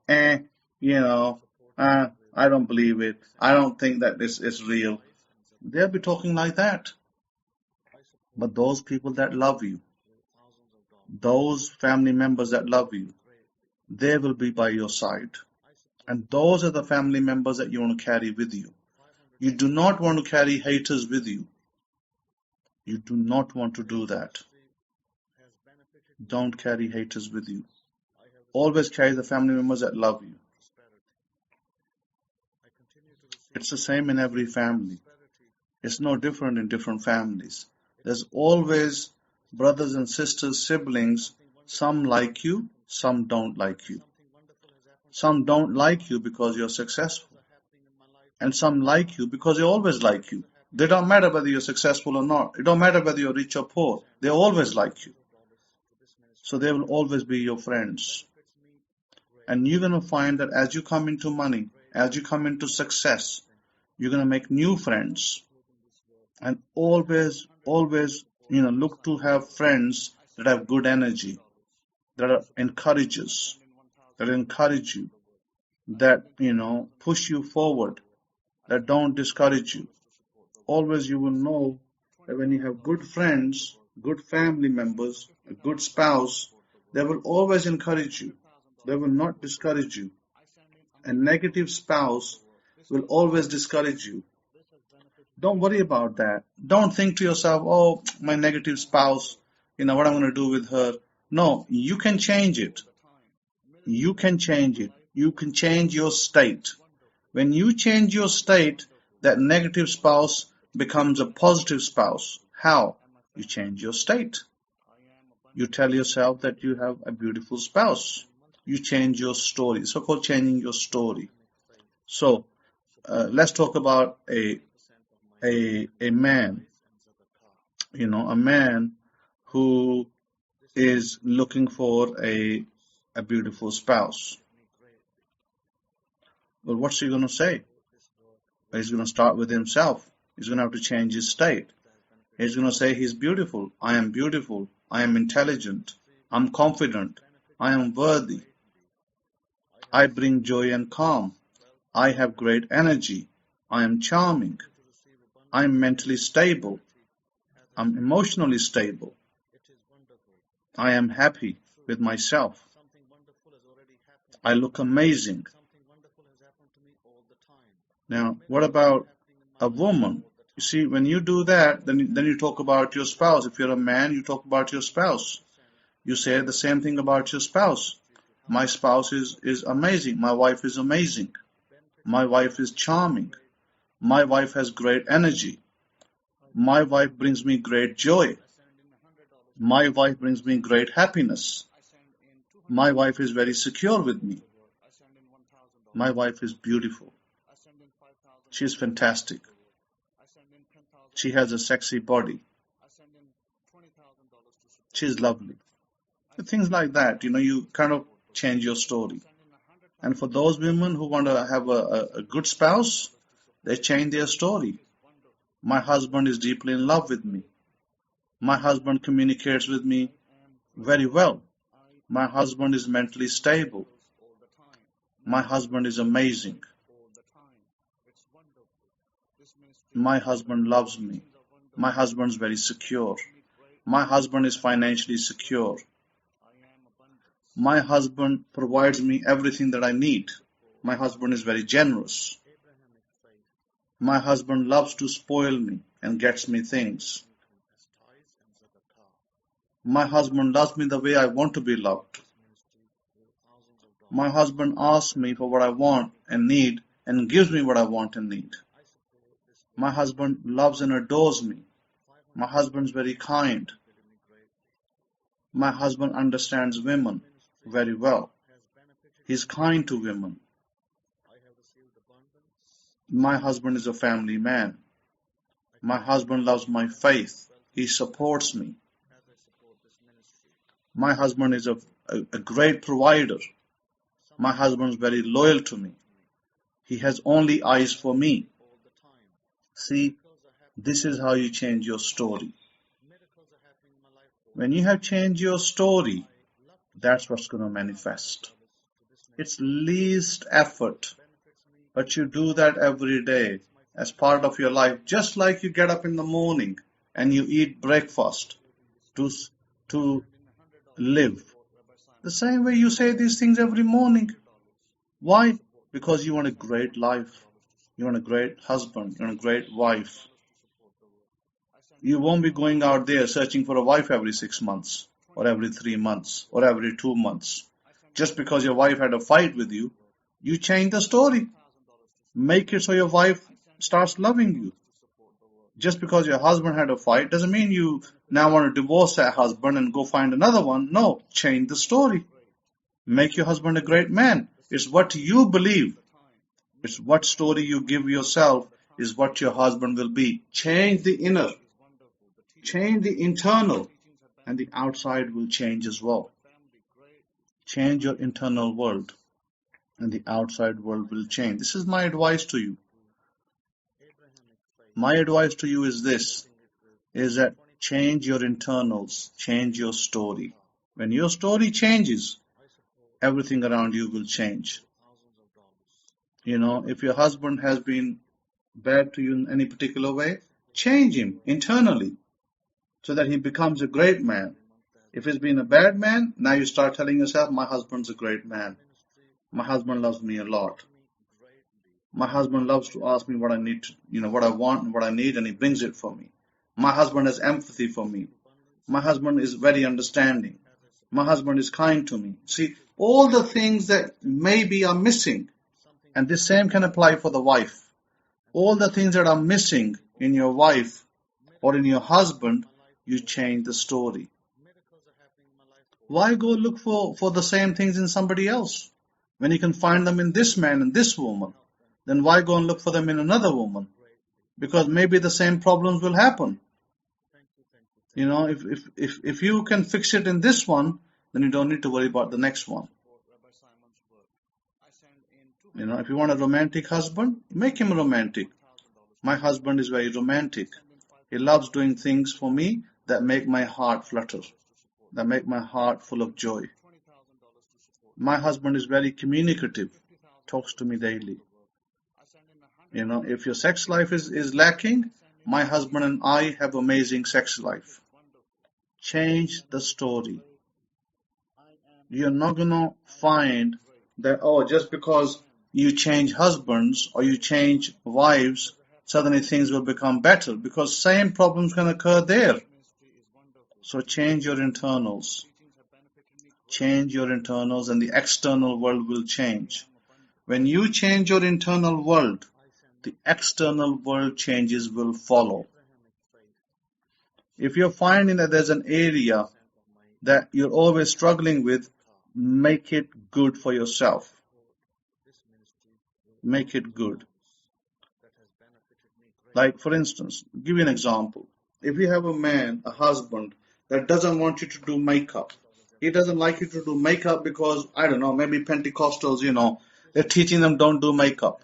I don't believe it. I don't think that this is real. They'll be talking like that. But those people that love you, those family members that love you, they will be by your side. And those are the family members that you want to carry with you. You do not want to carry haters with you. You do not want to do that. Don't carry haters with you. Always carry the family members that love you. It's the same in every family. It's no different in different families. There's always brothers and sisters, siblings. Some like you, some don't like you. Some don't like you because you're successful. And some like you because they always like you. They don't matter whether you're successful or not. It don't matter whether you're rich or poor. They always like you. So they will always be your friends. And you're going to find that as you come into money, as you come into success, you're going to make new friends. And always, look to have friends that have good energy, that are encouragers, that encourage you, that, push you forward, that don't discourage you. Always you will know that when you have good friends, good family members, a good spouse, they will always encourage you. They will not discourage you. A negative spouse will always discourage you. Don't worry about that. Don't think to yourself, oh, my negative spouse, what I'm going to do with her. No, you can change it. You can change it. You can change your state. When you change your state, that negative spouse becomes a positive spouse. How? You change your state. You tell yourself that you have a beautiful spouse. You change your story. It's so-called changing your story. So, let's talk about a a man, a man who is looking for a beautiful spouse. Well, what's he going to say? He's going to start with himself. He's going to have to change his state. He's going to say he's beautiful. I am beautiful. I am intelligent. I'm confident. I am worthy. I bring joy and calm. I have great energy. I am charming. I am mentally stable. I'm emotionally stable. I am happy with myself. I look amazing. Now, what about a woman? You see, when you do that, then you talk about your spouse. If you're a man, you talk about your spouse. You say the same thing about your spouse. My spouse is amazing. My wife is amazing. My wife is charming. My wife has great energy. My wife brings me great joy. My wife brings me great happiness. My wife is very secure with me. My wife is beautiful. She is fantastic. She has a sexy body. She is lovely. Things like that, you kind of change your story. And for those women who want to have a good spouse, they change their story. My husband is deeply in love with me. My husband communicates with me very well. My husband is mentally stable. My husband is amazing. My husband loves me. My husband is very secure. My husband is financially secure. My husband provides me everything that I need. My husband is very generous. My husband loves to spoil me and gets me things. My husband loves me the way I want to be loved. My husband asks me for what I want and need and gives me what I want and need. My husband loves and adores me. My husband is very kind. My husband understands women very well. He's kind to women. My husband is a family man. My husband loves my faith. He supports me. My husband is a great provider. My husband is very loyal to me. He has only eyes for me. See, this is how you change your story. When you have changed your story, that's what's going to manifest. It's least effort, but you do that every day as part of your life, just like you get up in the morning and you eat breakfast to live. The same way you say these things every morning. Why? Because you want a great life. You want a great husband. You want a great wife. You won't be going out there searching for a wife every 6 months or every 3 months or every 2 months. Just because your wife had a fight with you, you change the story. Make it so your wife starts loving you. Just because your husband had a fight doesn't mean you now want to divorce that husband and go find another one. No, change the story. Make your husband a great man. It's what you believe. It's what story you give yourself is what your husband will be. Change the inner. Change the internal. And the outside will change as well. Change your internal world. And the outside world will change. This is my advice to you. My advice to you is this, is that change your internals, change your story. When your story changes, everything around you will change. If your husband has been bad to you in any particular way, change him internally so that he becomes a great man. If he's been a bad man, now you start telling yourself, my husband's a great man. My husband loves me a lot. My husband loves to ask me what I need to, what I want and what I need, and he brings it for me. My husband has empathy for me. My husband is very understanding. My husband is kind to me. See, all the things that maybe are missing, and this same can apply for the wife. All the things that are missing in your wife or in your husband, you change the story. Why go look for the same things in somebody else when you can find them in this man and this woman? Then why go and look for them in another woman? because maybe the same problems will happen. If you can fix it in this one, then you don't need to worry about the next one. If you want a romantic husband, make him romantic. My husband is very romantic. He loves doing things for me that make my heart flutter, that make my heart full of joy. My husband is very communicative, talks to me daily. If your sex life is lacking, my husband and I have amazing sex life. Change the story. You're not going to find that, just because you change husbands or you change wives, suddenly things will become better, because same problems can occur there. So change your internals. Change your internals and the external world will change. When you change your internal world, the external world changes will follow. If you're finding that there's an area that you're always struggling with, make it good for yourself. Make it good. Like, for instance, give you an example. If you have a husband that doesn't want you to do makeup, he doesn't like you to do makeup because, I don't know, maybe Pentecostals, they're teaching them don't do makeup,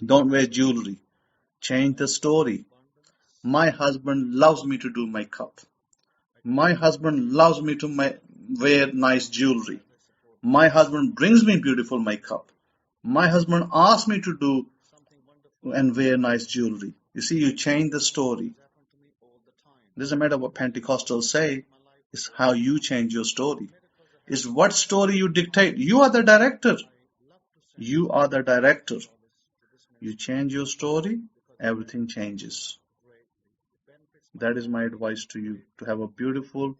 don't wear jewelry. Change the story. My husband loves me to do makeup. My husband loves me to wear nice jewelry. My husband brings me beautiful makeup. My husband asks me to do and wear nice jewelry. You see, you change the story. It doesn't matter what Pentecostals say, it's how you change your story. It's what story you dictate. You are the director. You are the director. You change your story, everything changes. That is my advice to you, to have a beautiful,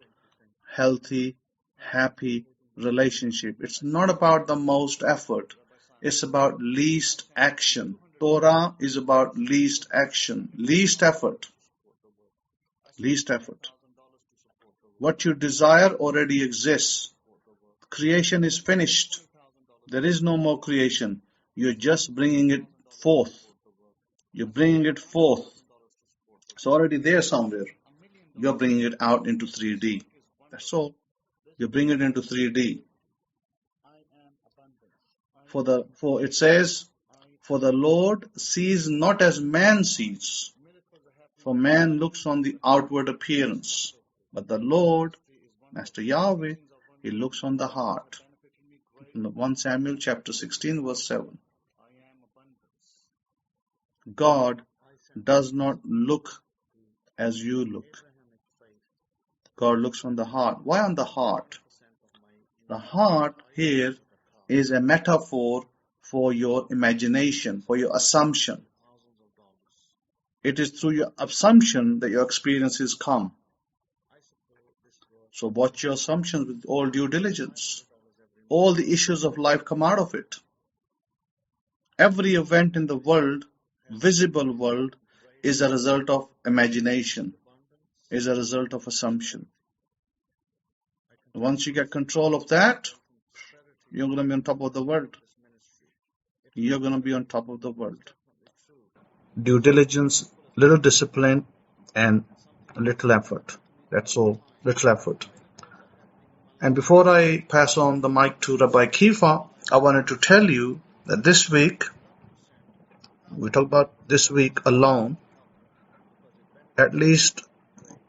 healthy, happy relationship. It's not about the most effort. It's about least action. Torah is about least action, least effort. Least effort. What you desire already exists. Creation is finished. There is no more creation. You're just bringing it forth. You're bringing it forth. It's already there somewhere. You're bringing it out into 3D. That's all. You bring it into 3D. For it says, for the Lord sees not as man sees. For man looks on the outward appearance. But the Lord, Master Yahweh, He looks on the heart. In 1 Samuel chapter 16 verse 7. God does not look as you look. God looks on the heart. Why on the heart? The heart here is a metaphor for your imagination, for your assumption. It is through your assumption that your experiences come. So watch your assumptions with all due diligence. All the issues of life come out of it. Every event in the world, visible world, is a result of imagination, is a result of assumption. Once you get control of that, you're going to be on top of the world. You're going to be on top of the world. Due diligence, little discipline, and little effort. That's all, little effort. And before I pass on the mic to Rabbi Kefa, I wanted to tell you that this week, we talk about this week alone, at least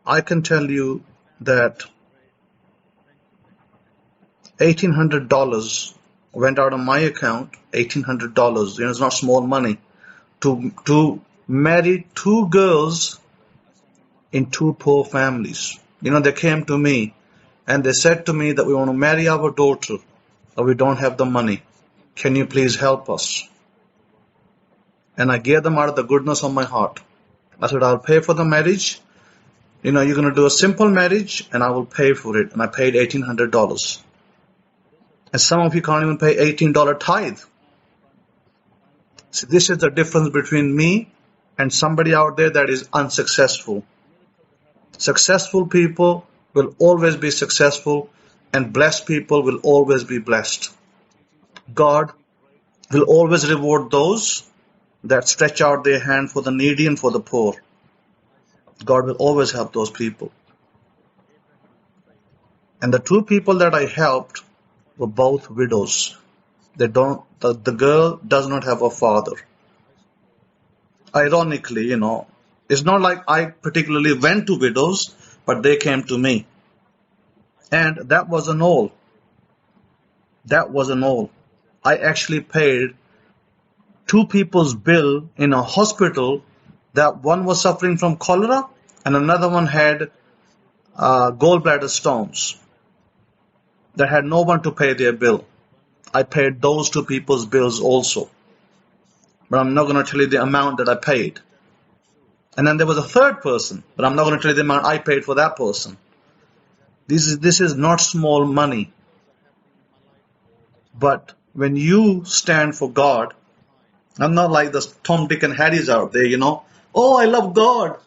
I can tell you that $1,800 went out of my account, $1,800, it's not small money, to marry two girls in two poor families. They came to me and they said to me that we want to marry our daughter, but we don't have the money. Can you please help us? And I gave them out of the goodness of my heart. I said, I'll pay for the marriage. You're going to do a simple marriage and I will pay for it. And I paid $1,800. And some of you can't even pay $18 tithe. See, this is the difference between me and somebody out there that is unsuccessful. Successful people will always be successful, and blessed people will always be blessed. God will always reward those that stretch out their hand for the needy and for the poor. God will always help those people. And the two people that I helped were both widows. The girl does not have a father. Ironically, it's not like I particularly went to widows, but they came to me. And that wasn't all. I actually paid two people's bill in a hospital. That one was suffering from cholera and another one had gallbladder stones. They had no one to pay their bill. I paid those two people's bills also. But I'm not going to tell you the amount that I paid. And then there was a third person, but I'm not going to tell you the amount I paid for that person. This is not small money. But when you stand for God, I'm not like the Tom, Dick, and Harry's out there, Oh, I love God.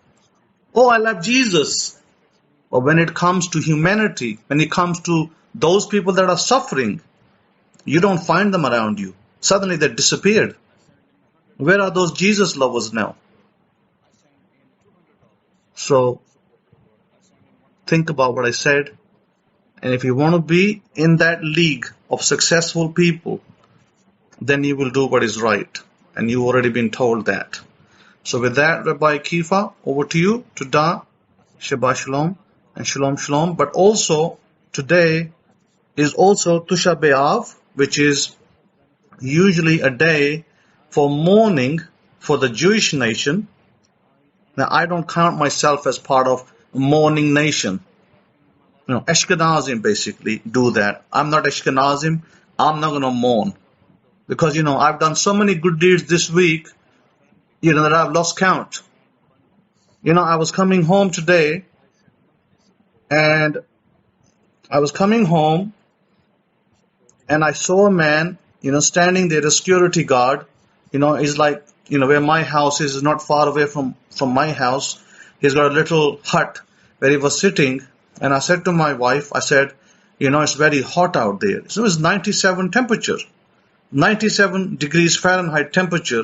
Oh, I love Jesus. But when it comes to humanity, when it comes to those people that are suffering, you don't find them around you. Suddenly they disappeared. Where are those Jesus lovers now? So, think about what I said. And if you want to be in that league of successful people, then you will do what is right. And you've already been told that. So with that, Rabbi Kefa, over to you. Todah, Shabbat Shalom, and Shalom Shalom. But also, today is also Tisha B'Av, which is usually a day for mourning for the Jewish nation. Now, I don't count myself as part of a mourning nation. Ashkenazim basically do that. I'm not Ashkenazim. I'm not going to mourn. Because, I've done so many good deeds this week, that I've lost count. I was coming home today, and I saw a man, standing there, a security guard. He's like, where my house is not far away from my house. He's got a little hut where he was sitting. And I said to my wife, it's very hot out there. So it's 97 temperature, 97 degrees Fahrenheit temperature.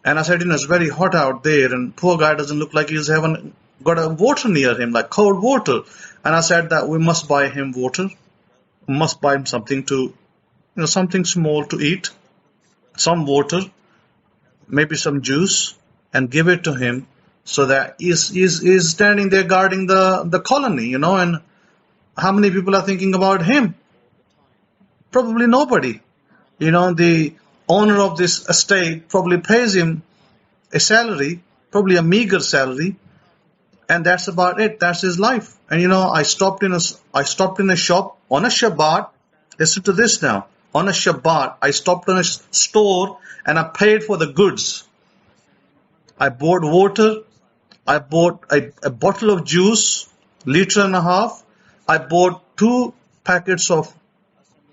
And I said, it's very hot out there. And poor guy doesn't look like he's got a water near him, like cold water. And I said that we must buy him water. We must buy him something to, something small to eat, some water, maybe some juice, and give it to him. So that he's standing there guarding the colony, and how many people are thinking about him? Probably nobody. The owner of this estate probably pays him a salary, probably a meager salary, and that's about it. That's his life. And I stopped in a shop on a Shabbat. Listen to this now. On a Shabbat, I stopped in a store and I paid for the goods. I bought water. I bought a bottle of juice, 1.5 liters. I bought 2 packets of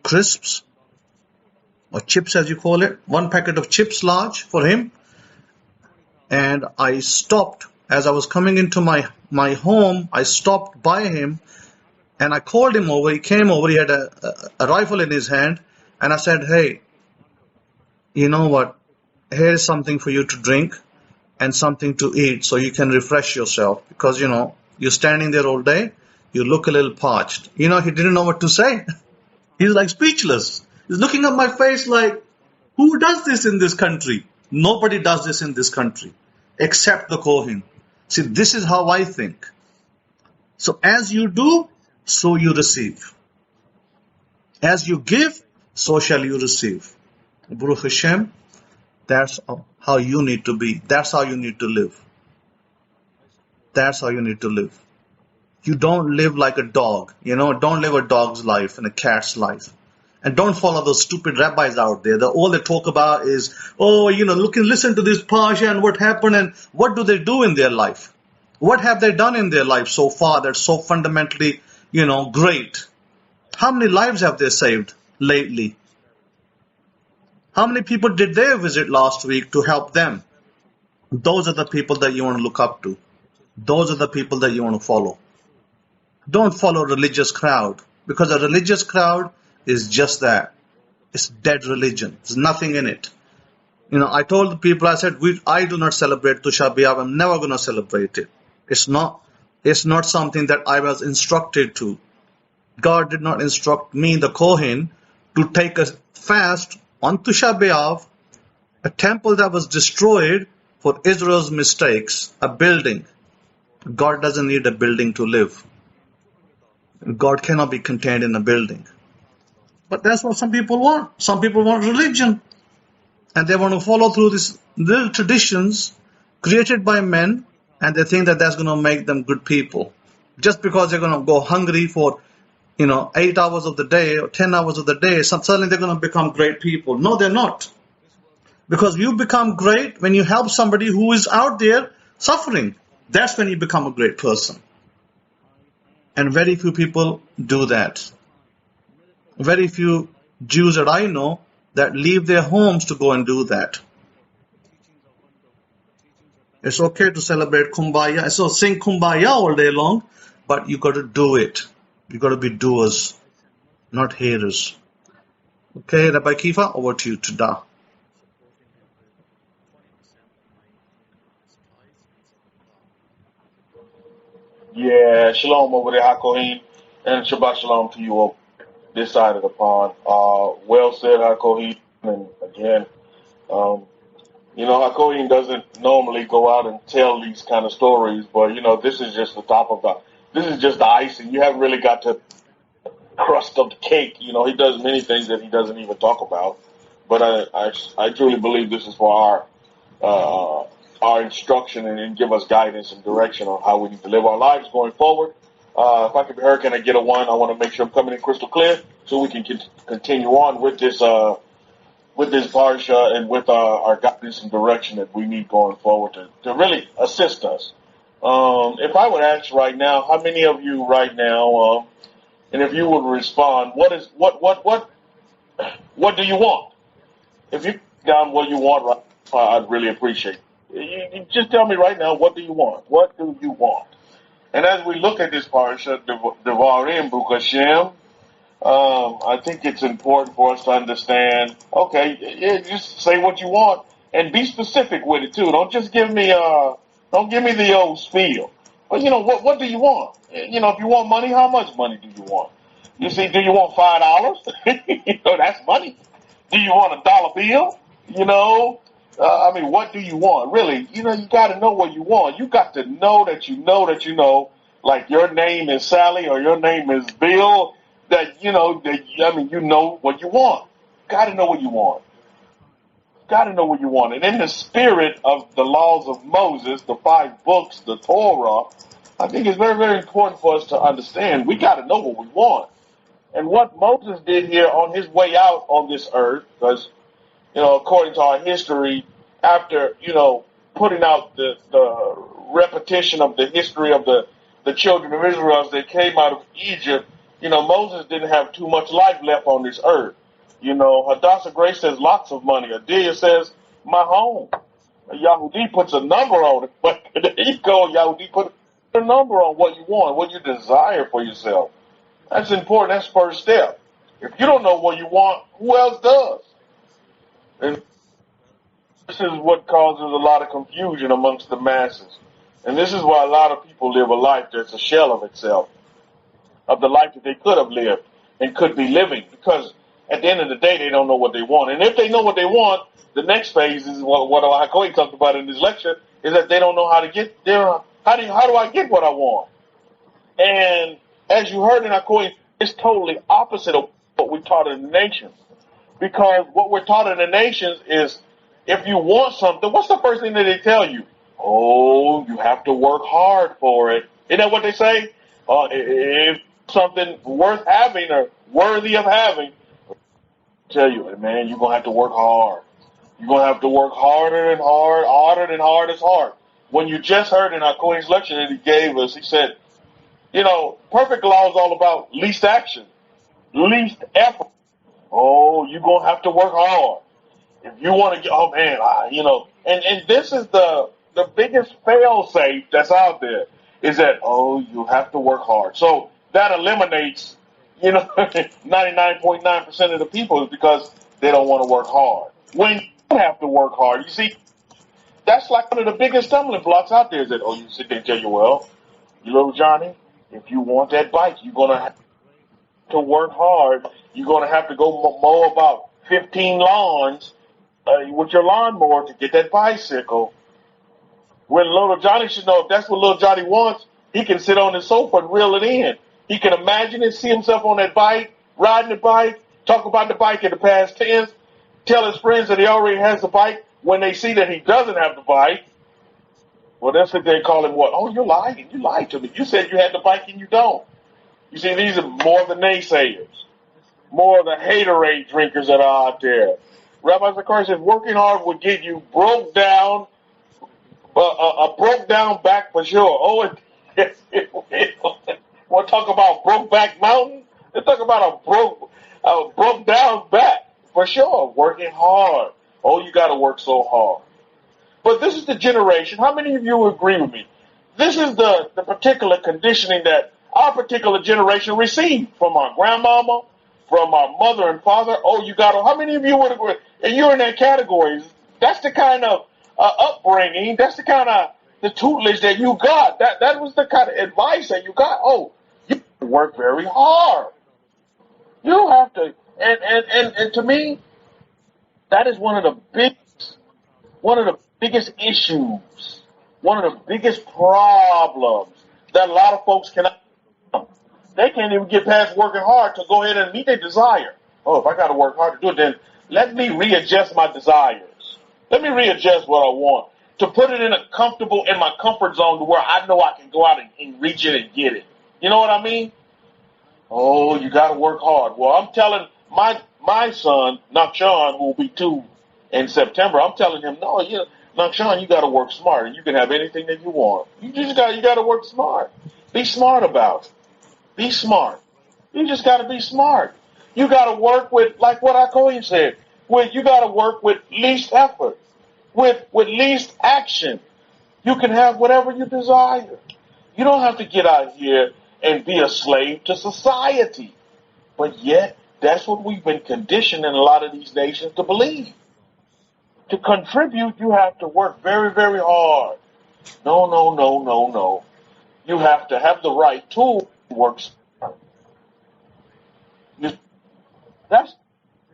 crisps, or chips as you call it, 1 packet of chips large for him. And I stopped, as I was coming into my home, I stopped by him and I called him over. He came over, he had a rifle in his hand. And I said, hey, you know what, here's something for you to drink and something to eat so you can refresh yourself, because you're standing there all day, you look a little parched. He didn't know what to say. He's like speechless. He's looking at my face like, who does this in this country? Nobody does this in this country except the Kohen. See, this is how I think. So as you do, so you receive. As you give, so shall you receive. Baruch Hashem. That's how you need to be. That's how you need to live. That's how you need to live. You don't live like a dog. Don't live a dog's life and a cat's life. And don't follow those stupid rabbis out there. All they talk about is, listen to this Parsha and what happened and what do they do in their life? What have they done in their life so far that's so fundamentally, great? How many lives have they saved lately? How many people did they visit last week to help them? Those are the people that you want to look up to. Those are the people that you want to follow. Don't follow a religious crowd, because a religious crowd is just that. It's dead religion. There's nothing in it. I told the people, I said, I do not celebrate Tisha B'Av. I'm never going to celebrate it. It's not something that I was instructed to. God did not instruct me, the Kohen, to take a fast on Tisha B'Av, a temple that was destroyed for Israel's mistakes, a building. God doesn't need a building to live. God cannot be contained in a building. But that's what some people want. Some people want religion. And they want to follow through these little traditions created by men, and they think that that's going to make them good people. Just because they're going to go hungry for 8 hours of the day or 10 hours of the day, suddenly they're going to become great people. No, they're not. Because you become great when you help somebody who is out there suffering. That's when you become a great person. And very few people do that. Very few Jews that I know that leave their homes to go and do that. It's okay to celebrate Kumbaya. So sing Kumbaya all day long, but you got to do it. You got to be doers, not haters. Okay, Rabbi Kefa, over to you. Tada. Yeah, shalom over there, Hakohin, and Shabbat shalom to you over this side of the pond. Well said, Hakohin, and again, Hakohin doesn't normally go out and tell these kind of stories, but this is just this is just the icing. You haven't really got to crust of the cake. He does many things that he doesn't even talk about, but I truly believe this is for our instruction and give us guidance and direction on how we need to live our lives going forward. If I can be heard, can I get a 1? I want to make sure I'm coming in crystal clear so we can continue on with this Parsha and with our guidance and direction that we need going forward to really assist us. If I would ask right now, how many of you right now, and if you would respond, what do you want? If you down what you want right now, I'd really appreciate it. You just tell me right now, what do you want? What do you want? And as we look at this Parsha, Devrim, Baruch Hashem, I think it's important for us to understand, okay, just say what you want and be specific with it too. Don't just give me the old spiel. But what do you want? If you want money, how much money do you want? You see, do you want $5? That's money. Do you want a dollar bill? What do you want? Really, you got to know what you want. You got to know that you know that you know, like your name is Sally or your name is Bill, that you know what you want. Got to know what you want. Got to know what you want. And in the spirit of the laws of Moses, the 5 books, the Torah, I think it's very, very important for us to understand. We got to know what we want. And what Moses did here on his way out on this earth, because according to our history, after, putting out the repetition of the history of the children of Israel as they came out of Egypt, Moses didn't have too much life left on this earth. Hadassah Grace says lots of money. Adia says, my home. Yahudi puts a number on it. But there you go, Yahudi, put a number on what you want, what you desire for yourself. That's important. That's the first step. If you don't know what you want, who else does? And this is what causes a lot of confusion amongst the masses. And this is why a lot of people live a life that's a shell of itself, of the life that they could have lived and could be living. Because at the end of the day, they don't know what they want. And if they know what they want, the next phase is what Hakoy talked about in this lecture, is that they don't know how to get there. How do I get what I want? And as you heard in Hakoy, it's totally opposite of what we taught in the nations. Because what we're taught in the nations is, if you want something, what's the first thing that they tell you? Oh, you have to work hard for it. Isn't that what they say? If something worth having or worthy of having, I tell you, man, you're going to have to work hard. You're going to have to work harder and harder than hard is hard. When you just heard in our Cohen's lecture that he gave us, he said, perfect law is all about least action, least effort. Oh, you're going to have to work hard. If you want to get, and this is the biggest fail-safe that's out there, is that, you have to work hard. So that eliminates, 99.9% of the people, is because they don't want to work hard. When don't have to work hard. You see, that's like one of the biggest stumbling blocks out there is that, you sit there and tell you, well, you little Johnny, if you want that bike, you're going to have to work hard. You're going to have to go mow about 15 lawns with your lawnmower to get that bicycle. When little Johnny should know if that's what little Johnny wants, he can sit on his sofa and reel it in. He can imagine it, see himself on that bike, riding the bike, talk about the bike in the past tense, tell his friends that he already has the bike. When they see that he doesn't have the bike, well, they'll sit there and call him what? Oh, you're lying. You lied to me. You said you had the bike and you don't. You see, these are more of the naysayers, more of the haterade drinkers that are out there. Rabbi Zakari says working hard will get you broke down, a broke down back for sure. Oh, want to talk about broke back mountain? Let's talk about a broke down back for sure. Working hard. Oh, you got to work so hard. But this is the generation. How many of you agree with me? This is the particular conditioning that our particular generation received from our grandmama, from our mother and father. Oh, you got to. How many of you would agree? And you're in that category. That's the kind of upbringing. That's the kind of the tutelage that you got. That was the kind of advice that you got. Oh, you work very hard. You have to. And to me, that is one of the biggest issues, one of the biggest problems that a lot of folks cannot. They can't even get past working hard to go ahead and meet their desire. Oh, if I got to work hard to do it, then let me readjust my desires. Let me readjust what I want to put it in my comfort zone to where I know I can go out and reach it and get it. You know what I mean? Oh, you got to work hard. Well, I'm telling my son, Nakshan, who will be 2 in September, I'm telling him, no, Nakshan, you got to work smart, and you can have anything that you want. You got to work smart. Be smart about it. Be smart. You just got to be smart. You got to work with, like what Akoya said, you got to work with least effort, with least action. You can have whatever you desire. You don't have to get out here and be a slave to society. But yet, that's what we've been conditioned in a lot of these nations to believe. To contribute, you have to work very, very hard. No. You have to have the right tool to work smart. That's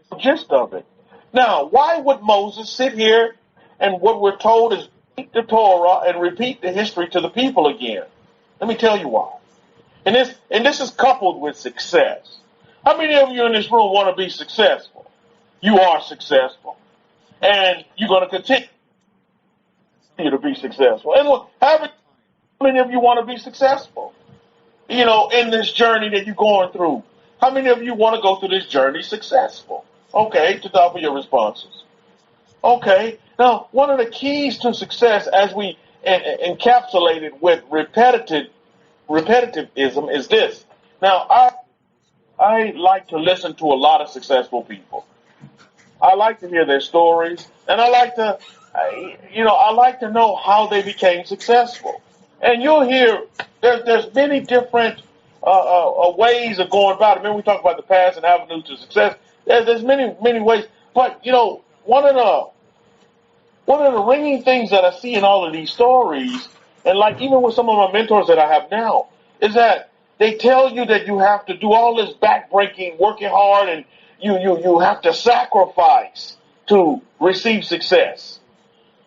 the gist of it. Now, why would Moses sit here and what we're told is repeat the Torah and repeat the history to the people again? Let me tell you why. And this is coupled with success. How many of you in this room want to be successful? You are successful. And you're going to continue to be successful. And look, how many of you want to be successful? In this journey that you're going through. How many of you want to go through this journey successful? Okay, to top of your responses. Okay, now one of the keys to success as we encapsulate it with repetitivism is this. Now, I like to listen to a lot of successful people. I like to hear their stories, and I like to know how they became successful. And you'll hear there's many different ways of going about it. Remember we talked about the paths and avenues to success. There's many ways, but one of the ringing things that I see in all of these stories, and like even with some of my mentors that I have now, is that they tell you that you have to do all this backbreaking, working hard, and you have to sacrifice to receive success.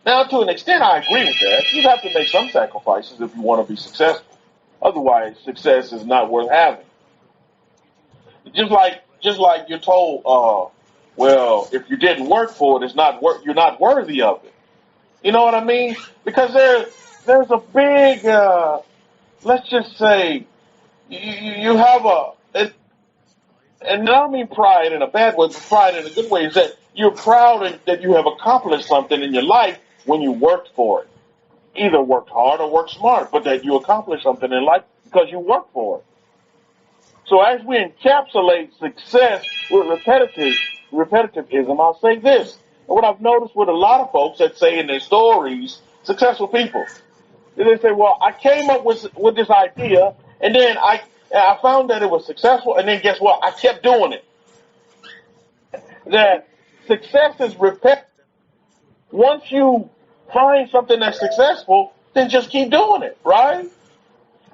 Now, to an extent, I agree with that. You have to make some sacrifices if you want to be successful. Otherwise, success is not worth having. Just like you're told, well, if you didn't work for it, you're not worthy of it. You know what I mean? Because there's a big, let's just say, you have and I don't mean pride in a bad way, but pride in a good way, is that you're proud that you have accomplished something in your life when you worked for it. Either worked hard or worked smart, but that you accomplished something in life because you worked for it. So as we encapsulate success with repetitivism, I'll say this. And what I've noticed with a lot of folks that say in their stories, successful people, they say, well, I came up with this idea, and then I found that it was successful, and then guess what? I kept doing it. That success is repetitive Once you find something that's successful, then just keep doing it, right?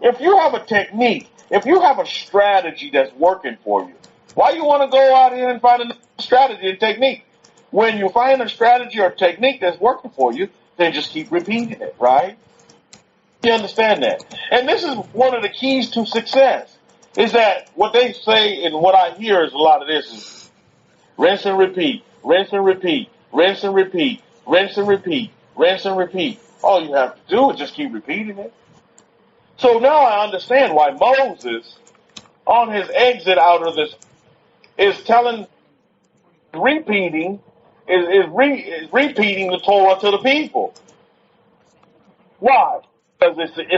If you have a technique, if you have a strategy that's working for you, why you want to go out here and find a strategy and technique? When you find a strategy or technique that's working for you, then just keep repeating it, right? You understand that? And this is one of the keys to success, is that what they say and what I hear is a lot of this is rinse and repeat, rinse and repeat, rinse and repeat, rinse and repeat, rinse and repeat. All you have to do is just keep repeating it. So now I understand why Moses, on his exit out of this, is repeating the Torah to the people. Why? Because it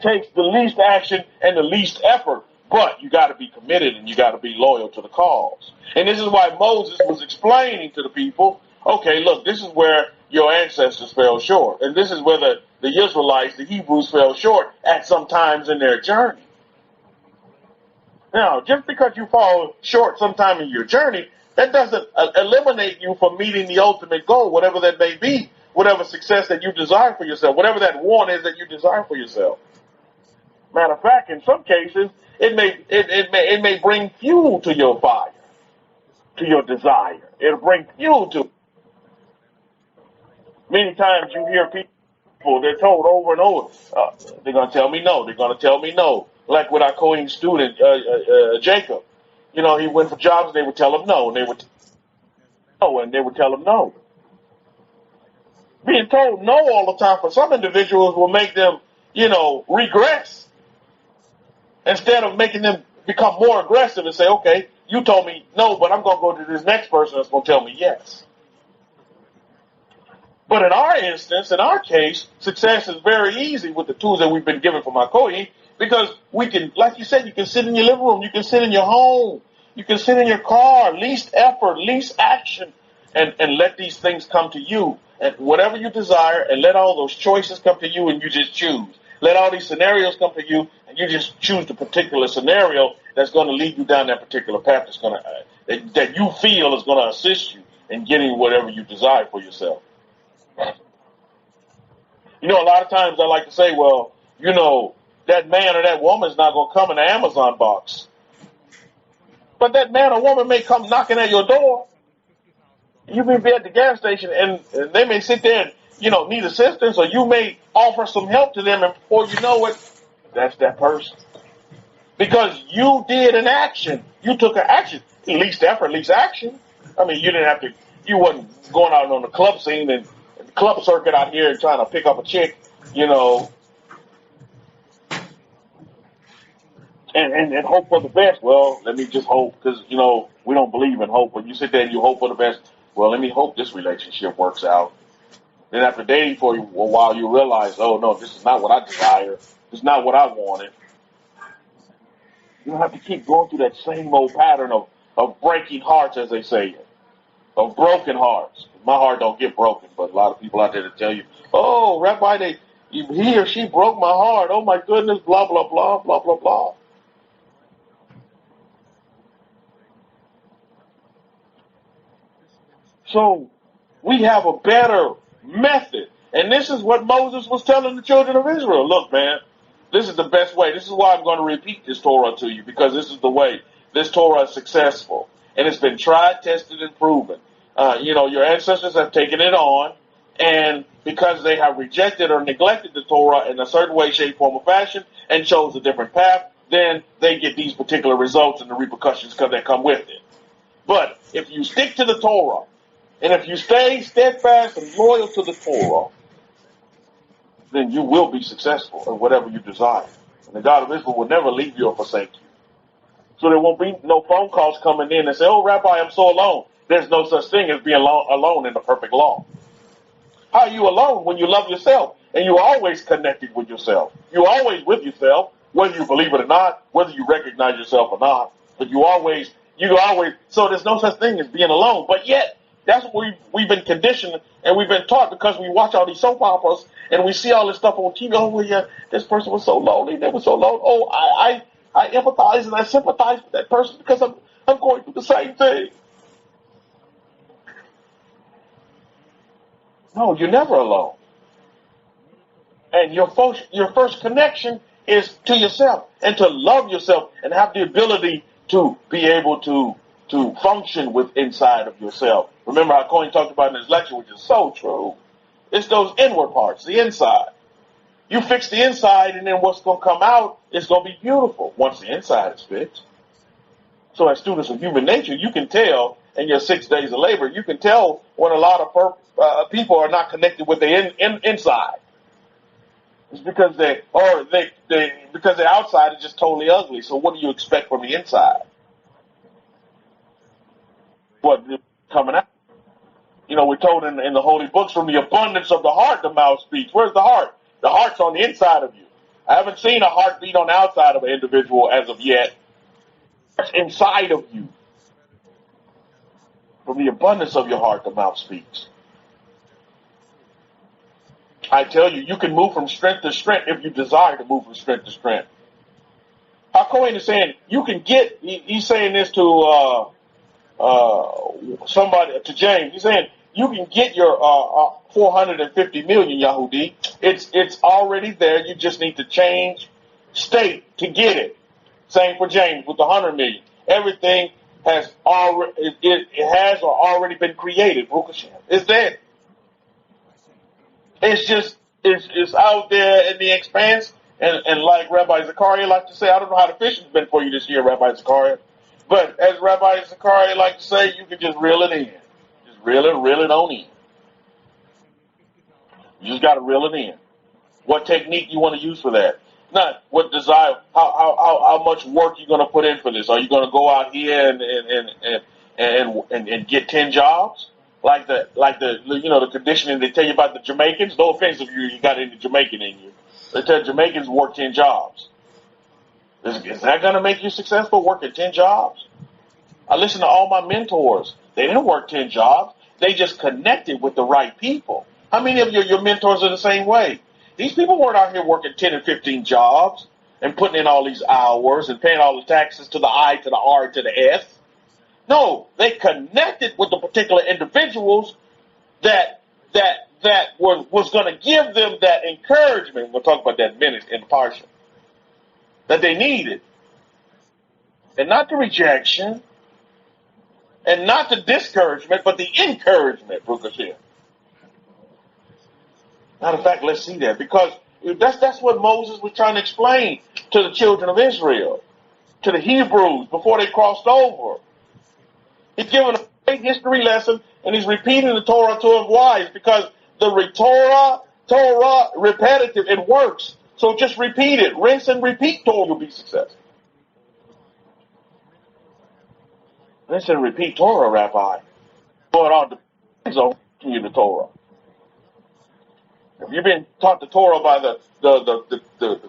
takes the least action and the least effort, but you got to be committed and you got to be loyal to the cause. And this is why Moses was explaining to the people, okay, look, this is where your ancestors fell short, and this is where the Israelites, the Hebrews, fell short at some times in their journey. Now, just because you fall short sometime in your journey, that doesn't eliminate you from meeting the ultimate goal, whatever that may be, whatever success that you desire for yourself, whatever that want is that you desire for yourself. Matter of fact, in some cases, it may bring fuel to your fire, to your desire. It'll bring fuel to it. Many times you hear people, they're told over and over, they're going to tell me no, they're going to tell me no. Like with our Kohen student, Jacob. You know, he went for jobs and they would tell him no, and they would tell him no. Being told no all the time for some individuals will make them, regress. Instead of making them become more aggressive and say, okay, you told me no, but I'm going to go to this next person that's going to tell me yes. But in our instance, in our case, success is very easy with the tools that we've been given from our Kohen, because we can, like you said, you can sit in your living room, you can sit in your home, you can sit in your car, least effort, least action, and let these things come to you, and whatever you desire, and let all those choices come to you, and you just choose. Let all these scenarios come to you, and you just choose the particular scenario that's going to lead you down that particular path that's going to that you feel is going to assist you in getting whatever you desire for yourself. A lot of times I like to say, well, that man or that woman is not going to come in an Amazon box. But that man or woman may come knocking at your door. You may be at the gas station and they may sit there and, need assistance, or you may offer some help to them, and before you know it, that's that person. Because you did an action. You took an action. Least effort, least action. I mean, you wasn't going out on the club scene and the club circuit out here and trying to pick up a chick, and hope for the best. Well, let me just hope, because, we don't believe in hope. When you sit there and you hope for the best, well, let me hope this relationship works out. Then after dating for a while, you realize, oh, no, this is not what I desire. This is not what I wanted. You don't have to keep going through that same old pattern of breaking hearts, as they say, of broken hearts. My heart don't get broken, but a lot of people out there that tell you, oh, Rabbi, he or she broke my heart. Oh, my goodness, blah, blah, blah, blah, blah, blah. So we have a better method. And this is what Moses was telling the children of Israel. Look, man, this is the best way. This is why I'm going to repeat this Torah to you, because this is the way. This Torah is successful. And it's been tried, tested, and proven. Your ancestors have taken it on, and because they have rejected or neglected the Torah in a certain way, shape, form, or fashion, and chose a different path, then they get these particular results and the repercussions that come with it. But if you stick to the Torah, and if you stay steadfast and loyal to the Torah, then you will be successful in whatever you desire. And the God of Israel will never leave you or forsake you. So there won't be no phone calls coming in and say, oh, Rabbi, I'm so alone. There's no such thing as being alone in the perfect law. How are you alone when you love yourself and you're always connected with yourself? You're always with yourself, whether you believe it or not, whether you recognize yourself or not. But you always, so there's no such thing as being alone. But yet, that's what we've been conditioned and we've been taught, because we watch all these soap operas and we see all this stuff on TV. Oh, well, yeah, this person was so lonely. They were so lonely. Oh, I empathize and I sympathize with that person because I'm going through the same thing. No, you're never alone. And your first connection is to yourself, and to love yourself and have the ability to be able to function with inside of yourself. Remember how Cohen talked about in his lecture, which is so true. It's those inward parts, the inside. You fix the inside, and then what's going to come out is going to be beautiful once the inside is fixed. So as students of human nature, you can tell in your 6 days of labor, you can tell when a lot of people are not connected with the inside. It's because because the outside is just totally ugly. So what do you expect from the inside? What coming out? You know, we're told in the holy books, from the abundance of the heart, the mouth speaks. Where's the heart? The heart's on the inside of you. I haven't seen a heartbeat on the outside of an individual as of yet. It's inside of you. From the abundance of your heart, the mouth speaks. I tell you, you can move from strength to strength if you desire to move from strength to strength. Cohen is saying you can get. He's saying this to somebody, to James. He's saying you can get your 450 million Yahudi. It's already there. You just need to change state to get it. Same for James with the 100 million. Everything has already already been created. It's there. It's just it's out there in the expanse, and like Rabbi Zechariah like to say, I don't know how the fishing's been for you this year, Rabbi Zechariah, but as Rabbi Zechariah like to say, you can just reel it in, just reel it on in. You just got to reel it in. What technique you want to use for that? Not what desire. How much work you going to put in for this? Are you going to go out here and get 10 jobs? Like the the conditioning they tell you about the Jamaicans. No offense if you got any Jamaican in you. They tell Jamaicans work 10 jobs. Is that going to make you successful, working 10 jobs? I listen to all my mentors. They didn't work 10 jobs. They just connected with the right people. How many of your mentors are the same way? These people weren't out here working 10 and 15 jobs and putting in all these hours and paying all the taxes to the I, to the R, to the S. No, they connected with the particular individuals that was going to give them that encouragement. We'll talk about that in a minute in Parsha. That they needed. And not the rejection. And not the discouragement, but the encouragement, Matter of fact, let's see that. Because that's what Moses was trying to explain to the children of Israel. To the Hebrews before they crossed over. He's given a great history lesson, and he's repeating the Torah to them. Why? It's because the Torah, repetitive, it works. So just repeat it. Rinse and repeat Torah, you'll be successful. Rinse and repeat Torah, Rabbi. But it all depends on you the Torah. If you've been taught the Torah by the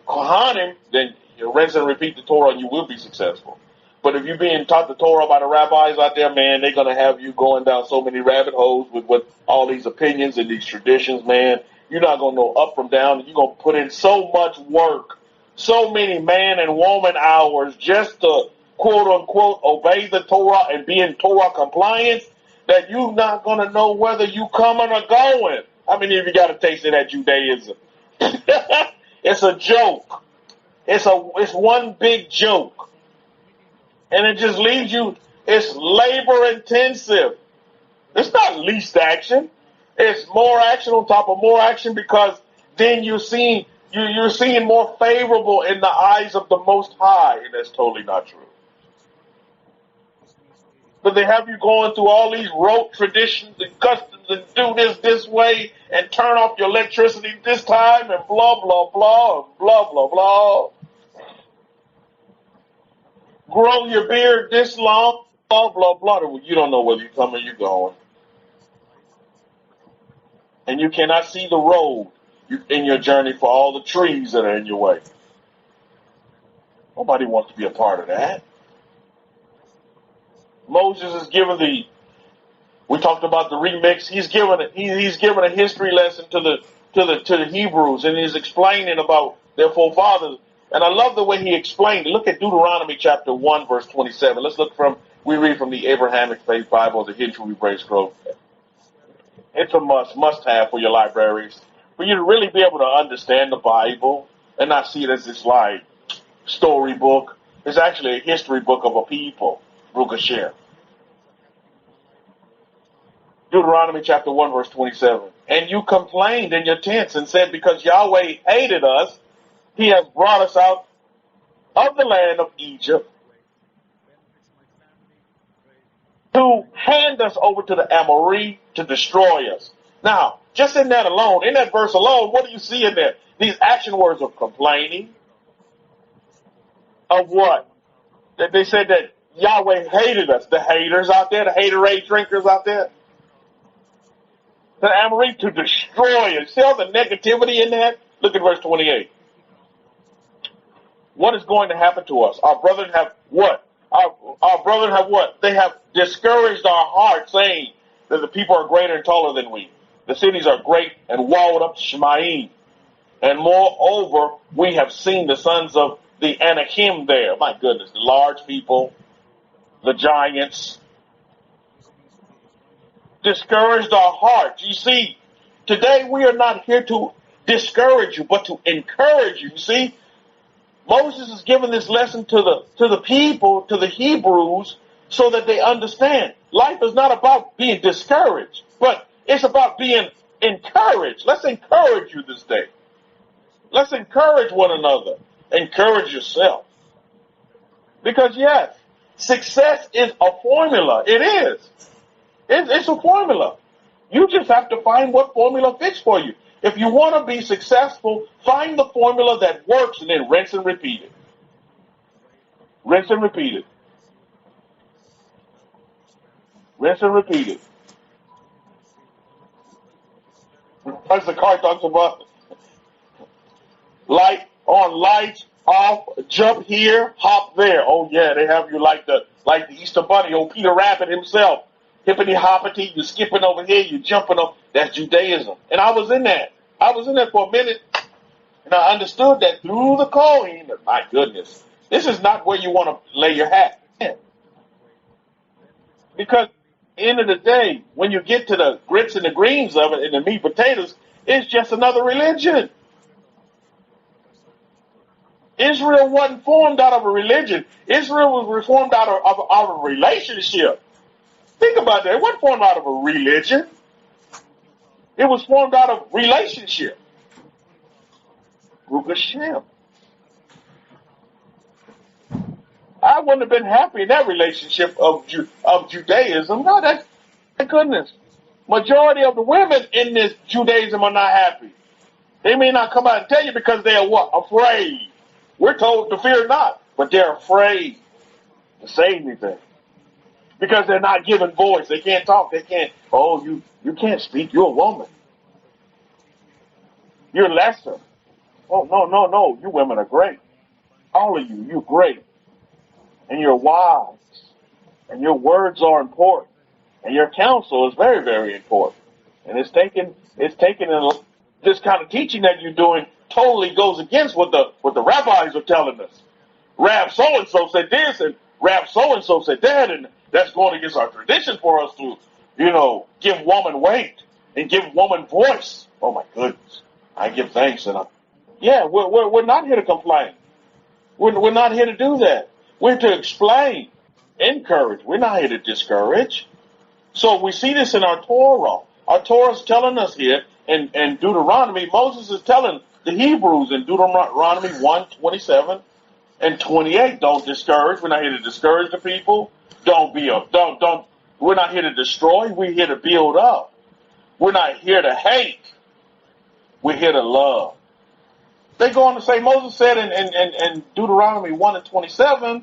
Kohanim, then you rinse and repeat the Torah and you will be successful. But if you're being taught the Torah by the rabbis out there, man, they're going to have you going down so many rabbit holes with all these opinions and these traditions, man. You're not going to know up from down. You're going to put in so much work, so many man and woman hours just to, quote unquote, obey the Torah and be in Torah compliance that you're not going to know whether you coming or going. How many of you got a taste of that Judaism? It's a joke. It's one big joke. And it just leaves you, it's labor intensive. It's not least action. It's more action on top of more action, because then you're seeing more favorable in the eyes of the Most High. And that's totally not true. But they have you going through all these rote traditions and customs and do this way and turn off your electricity this time and blah, blah, blah, and blah, blah, blah. Grow your beard this long, blah, blah, blah. You don't know whether you're coming or you're going. And you cannot see the road in your journey for all the trees that are in your way. Nobody wants to be a part of that. Moses is given we talked about the remix. He's given a history lesson to the Hebrews, and he's explaining about their forefathers. And I love the way he explained it. Look at Deuteronomy chapter 1, verse 27. Let's look from We read from the Abrahamic-Faith Bible, the Hidden True Braille Scroll. It's a must-have for your libraries, for you to really be able to understand the Bible and not see it as this like storybook. It's actually a history book of a people. Baruch Hashem. Deuteronomy chapter 1, verse 27. And you complained in your tents and said, because Yahweh hated us, he has brought us out of the land of Egypt to hand us over to the Amorite to destroy us. Now, just in that alone, in that verse alone, what do you see in there? These action words of complaining. Of what? That they said that Yahweh hated us. The haters out there, the haterade drinkers out there. The Amorite to destroy us. See all the negativity in that? Look at verse 28. What is going to happen to us? Our brethren have what? Our brethren have what? They have discouraged our hearts, saying that the people are greater and taller than we. The cities are great and walled up to Shemaim. And moreover, we have seen the sons of the Anakim there. My goodness, the large people, the giants. Discouraged our hearts. You see, today we are not here to discourage you, but to encourage you. You see, Moses is giving this lesson to the people, to the Hebrews, so that they understand. Life is not about being discouraged, but it's about being encouraged. Let's encourage you this day. Let's encourage one another. Encourage yourself. Because yes, success is a formula. It is. It's a formula. You just have to find what formula fits for you. If you want to be successful, find the formula that works and then rinse and repeat it. Rinse and repeat it. Rinse and repeat it. As the car talks about light on, lights off, jump here, hop there. Oh yeah, they have you like the Easter Bunny, old Peter Rabbit himself. Hippity hoppity, you're skipping over here, you're jumping up. That's Judaism. And I was in that. I was in that for a minute. And I understood that through the calling. My goodness. This is not where you want to lay your hat. Because at the end of the day, when you get to the grits and the greens of it and the meat potatoes, it's just another religion. Israel wasn't formed out of a religion. Israel was reformed out of a relationship. Think about that. It wasn't formed out of a religion. It was formed out of relationship. Baruch Hashem. I wouldn't have been happy in that relationship of Judaism. No, that's my goodness. Majority of the women in this Judaism are not happy. They may not come out and tell you because they are what? Afraid. We're told to fear not, but they're afraid to say anything. Because they're not given voice. They can't talk. They can't. Oh, you can't speak. You're a woman. You're lesser. Oh, no. You women are great. All of you, you're great. And you're wise. And your words are important. And your counsel is very, very important. And it's taken this kind of teaching that you're doing totally goes against what the rabbis are telling us. Rab so-and-so said this, and Rab so-and-so said that, and that's going against our tradition for us to, give woman weight and give woman voice. Oh my goodness. I give thanks and we're not here to complain. We're not here to do that. We're to explain, encourage. We're not here to discourage. So we see this in our Torah. Our Torah is telling us here in Deuteronomy, Moses is telling the Hebrews in Deuteronomy 1:27 and 28, don't discourage. We're not here to discourage the people. We're not here to destroy. We're here to build up. We're not here to hate. We're here to love. They go on to say, Moses said in Deuteronomy 1:27,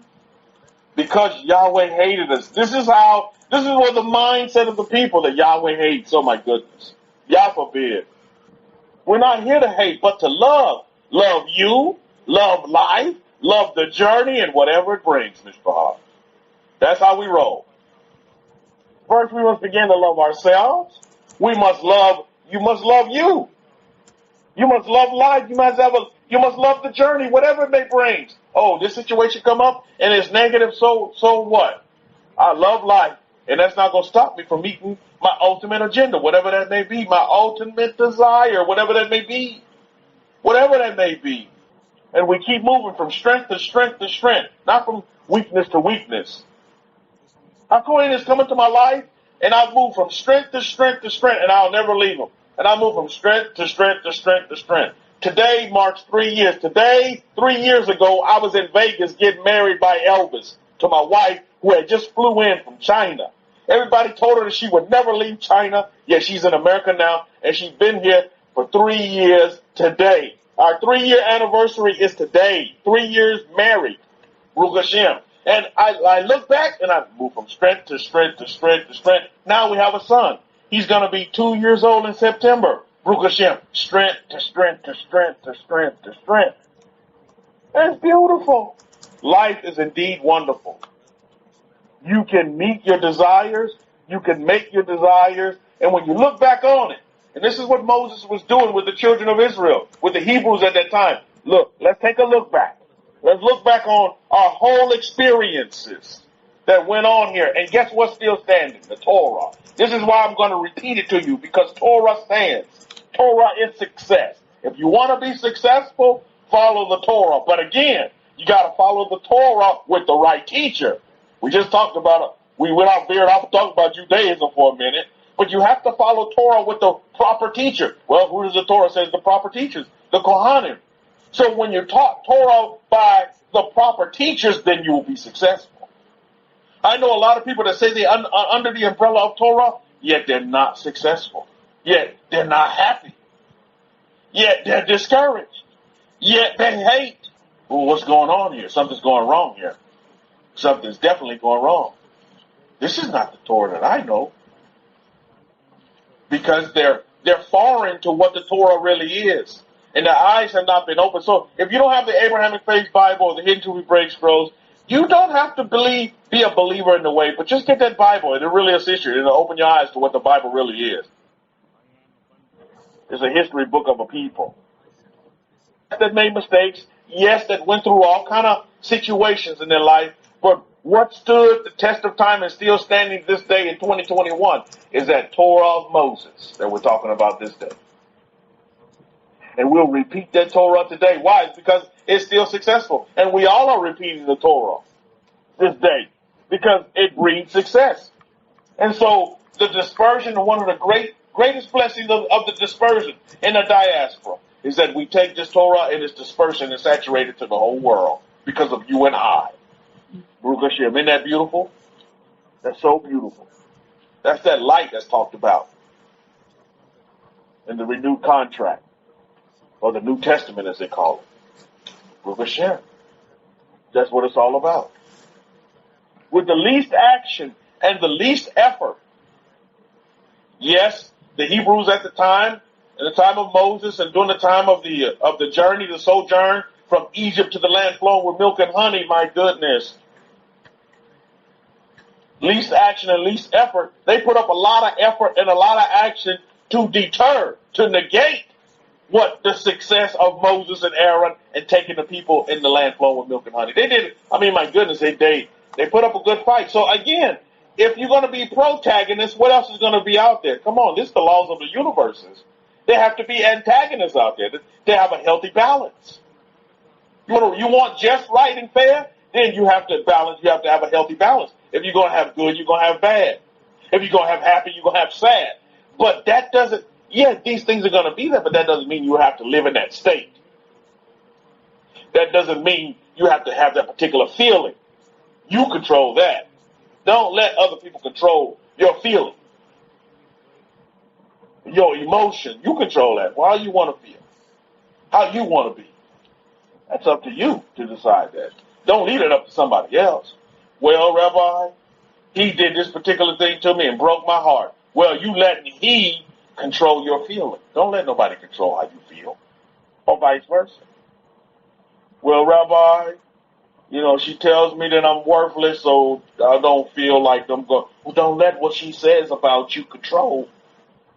because Yahweh hated us. This is what the mindset of the people that Yahweh hates. Oh my goodness. Yah forbid. We're not here to hate, but to love. Love you, love life, love the journey and whatever it brings, Mishpah. That's how we roll. First, we must begin to love ourselves. You must love you. You must love life. You must love the journey, whatever it may bring. Oh, this situation come up and it's negative, so what? I love life. And that's not going to stop me from meeting my ultimate agenda, whatever that may be, my ultimate desire, whatever that may be. Whatever that may be. And we keep moving from strength to strength to strength, not from weakness to weakness. Our Queen is coming to my life, and I've moved from strength to strength to strength, and I'll never leave him. And I move from strength to strength to strength to strength. Today marks 3 years. Today, 3 years ago, I was in Vegas getting married by Elvis to my wife, who had just flew in from China. Everybody told her that she would never leave China. Yet she's in America now, and she's been here for 3 years today. Our 3-year anniversary is today. 3 years married. Baruch Hashem. And I look back and I move from strength to strength to strength to strength. Now we have a son. He's going to be 2 years old in September. Baruch Hashem. Strength to strength to strength to strength to strength. That's beautiful. Life is indeed wonderful. You can meet your desires. You can make your desires. And when you look back on it, and this is what Moses was doing with the children of Israel, with the Hebrews at that time. Look, let's take a look back. Let's look back on our whole experiences that went on here. And guess what's still standing? The Torah. This is why I'm going to repeat it to you, because Torah stands. Torah is success. If you want to be successful, follow the Torah. But again, you got to follow the Torah with the right teacher. We just talked about it. We went off there and I talked about Judaism for a minute. But you have to follow Torah with the proper teacher. Well, who does the Torah say is the proper teachers? The Kohanim. So when you're taught Torah by the proper teachers, then you will be successful. I know a lot of people that say they're under the umbrella of Torah, yet they're not successful. Yet they're not happy. Yet they're discouraged. Yet they hate. Well, what's going on here? Something's going wrong here. Something's definitely going wrong. This is not the Torah that I know. Because they're foreign to what the Torah really is. And their eyes have not been opened. So if you don't have the Abrahamic-Faith Bible or the Hidden to Be Break Scrolls, you don't have to be a believer in the way, but just get that Bible. It'll really assist you. It'll open your eyes to what the Bible really is. It's a history book of a people that made mistakes, yes, that went through all kind of situations in their life, but what stood the test of time and still standing this day in 2021 is that Torah of Moses that we're talking about this day. And we'll repeat that Torah today. Why? It's because it's still successful. And we all are repeating the Torah this day because it breeds success. And so the dispersion, one of the greatest blessings of the dispersion in the diaspora is that we take this Torah and its dispersion and saturate it to the whole world because of you and I. Baruch Hashem. Isn't that beautiful? That's so beautiful. That's that light that's talked about in the renewed contract, or the New Testament as they call it. Baruch Hashem. That's what it's all about. With the least action and the least effort. Yes, the Hebrews at the time, in the time of Moses and during the time of the journey, the sojourn from Egypt to the land flowing with milk and honey, my goodness. Least action and least effort. They put up a lot of effort and a lot of action to deter, to negate what the success of Moses and Aaron and taking the people in the land flowing with milk and honey. They did, my goodness, they put up a good fight. So again, if you're going to be protagonists, what else is going to be out there? Come on, this is the laws of the universes. There have to be antagonists out there to have a healthy balance. You want just right and fair, then you have to balance. You have to have a healthy balance. If you're going to have good, you're going to have bad. If you're going to have happy, you're going to have sad. But that doesn't, these things are going to be there, but that doesn't mean you have to live in that state. That doesn't mean you have to have that particular feeling. You control that. Don't let other people control your feeling. Your emotion. You control that. How you want to feel. How you want to be. That's up to you to decide that. Don't leave it up to somebody else. Well, Rabbi, he did this particular thing to me and broke my heart. Well, you letting he control your feeling. Don't let nobody control how you feel. Or vice versa. Well, Rabbi, she tells me that I'm worthless, so I don't feel like I'm going. Well, don't let what she says about you control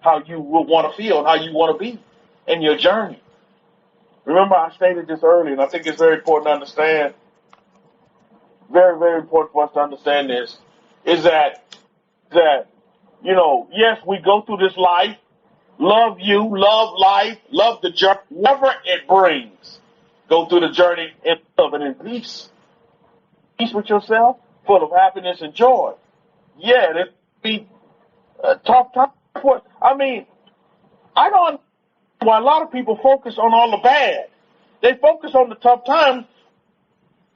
how you will want to feel and how you want to be in your journey. Remember, I stated this earlier, and I think it's very important to understand. Very, very important for us to understand this. is that, yes, we go through this life, love you, love life, love the journey, whatever it brings. Go through the journey in love and in peace. Peace with yourself, full of happiness and joy. Yeah, it be a tough time. I mean, I don't know why a lot of people focus on all the bad. They focus on the tough times,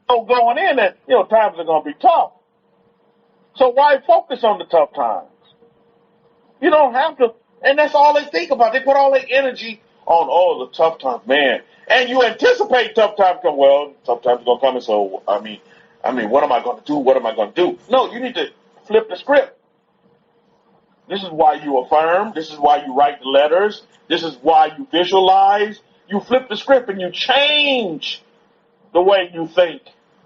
going in that, times are going to be tough. So why focus on the tough times? You don't have to, and that's all they think about. They put all their energy on, the tough times, man. And you anticipate tough times come. Well, tough times are going to come, and so, I mean, what am I going to do? What am I going to do? No, you need to flip the script. This is why you affirm. This is why you write the letters. This is why you visualize. You flip the script and you change the way you think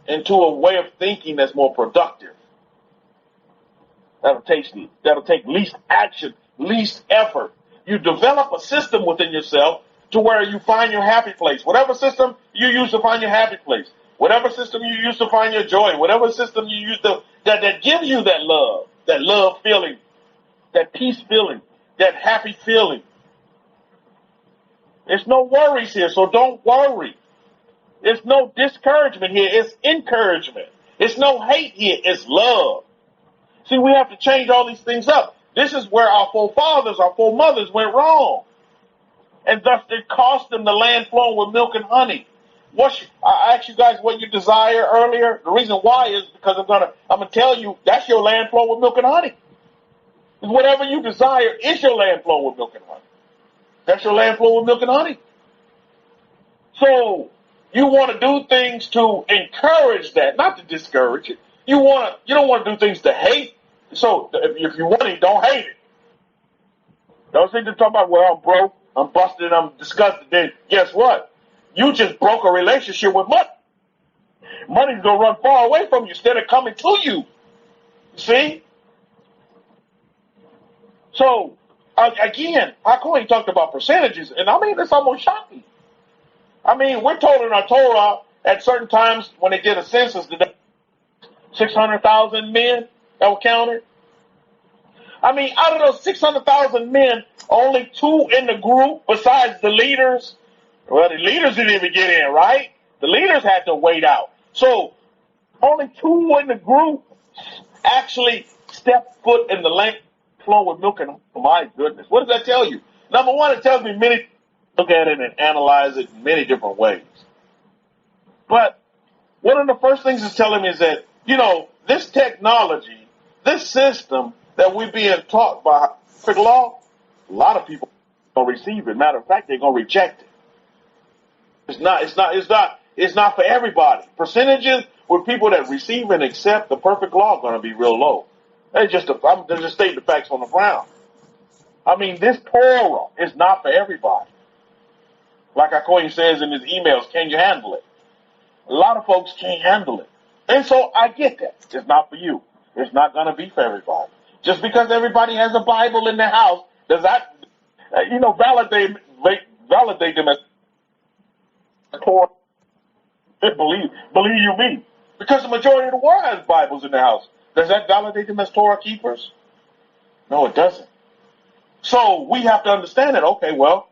into a way of thinking that's more productive. That'll take least action, least effort. You develop a system within yourself to where you find your happy place. Whatever system you use to find your happy place, whatever system you use to find your joy, whatever system you use that gives you that love feeling, that peace feeling, that happy feeling. There's no worries here, so don't worry. There's no discouragement here, it's encouragement. There's no hate here, it's love. See, we have to change all these things up. This is where our forefathers, our foremothers went wrong. And thus it cost them the land flowing with milk and honey. I asked you guys what you desire earlier. The reason why is because I'm gonna tell you that's your land flowing with milk and honey. Whatever you desire is your land flowing with milk and honey. That's your land flowing with milk and honey. So you want to do things to encourage that, not to discourage it. You don't want to do things to hate. So if you want it, don't hate it. Don't sit there talk about, well, I'm broke, I'm busted, I'm disgusted. Then guess what? You just broke a relationship with money. Money's gonna run far away from you instead of coming to you. See? So again, Hakohen talked about percentages, and I mean it's almost shocking. I mean, we're told in our Torah at certain times when they did a census today, 600,000 men that were counted. I mean, out of those 600,000 men, only 2 in the group besides the leaders. Well, the leaders didn't even get in, right? The leaders had to wait out. So only 2 in the group actually stepped foot in the land flow with milk and honey. My goodness. What does that tell you? Number one, it tells me many look at it and analyze it in many different ways. But one of the first things it's telling me is that, this technology, this system that we're being taught by perfect law, a lot of people don't receive it. Matter of fact, they're going to reject it. It's not for everybody. Percentages with people that receive and accept the perfect law are going to be real low. I'm just stating the facts on the ground. I mean, this Torah is not for everybody. Like Hakohen says in his emails, can you handle it? A lot of folks can't handle it. And so I get that. It's not for you. It's not going to be for everybody. Just because everybody has a Bible in their house, does that, validate them as Torah? Believe you me. Because the majority of the world has Bibles in their house. Does that validate them as Torah keepers? No, it doesn't. So we have to understand that, okay, well,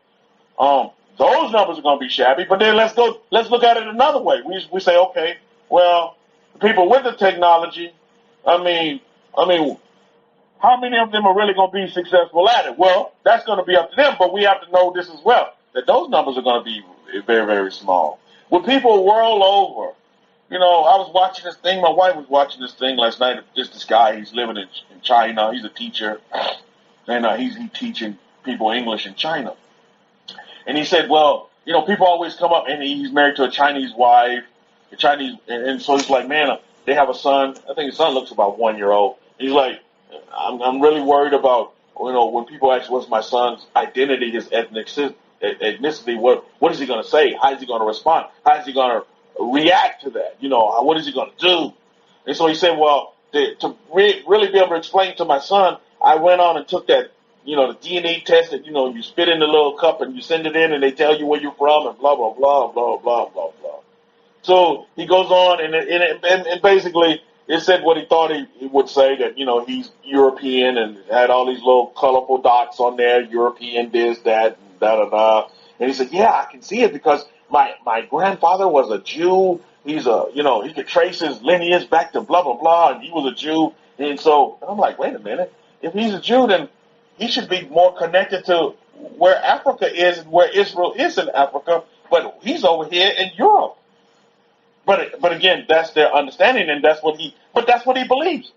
those numbers are going to be shabby, but then let's look at it another way. We say, okay, well, the people with the technology, I mean, how many of them are really going to be successful at it? Well, that's going to be up to them, but we have to know this as well, that those numbers are going to be very, very small. With people world over, I was watching this thing, my wife was watching this thing last night, just this guy, he's living in China, he's a teacher, and he's teaching people English in China. And he said, well, people always come up, and he's married to a Chinese wife, and so he's like, man, they have a son. I think his son looks about 1 year old. He's like, I'm really worried about, when people ask what's my son's identity, his ethnicity, what is he going to say? How is he going to respond? How is he going to react to that? What is he going to do? And so he said, well, to really be able to explain to my son, I went on and took that, the DNA test that, you spit in the little cup and you send it in and they tell you where you're from and blah, blah, blah, blah, blah, blah, blah. So he goes on and basically it said what he thought he would say, that, he's European and had all these little colorful dots on there, European this, that, and da-da-da. And he said, yeah, I can see it because my grandfather was a Jew. He's he could trace his lineage back to blah, blah, blah, and he was a Jew. And so I'm like, wait a minute. If he's a Jew, then he should be more connected to where Africa is and where Israel is in Africa, but he's over here in Europe. But again, that's their understanding, and that's what he believes.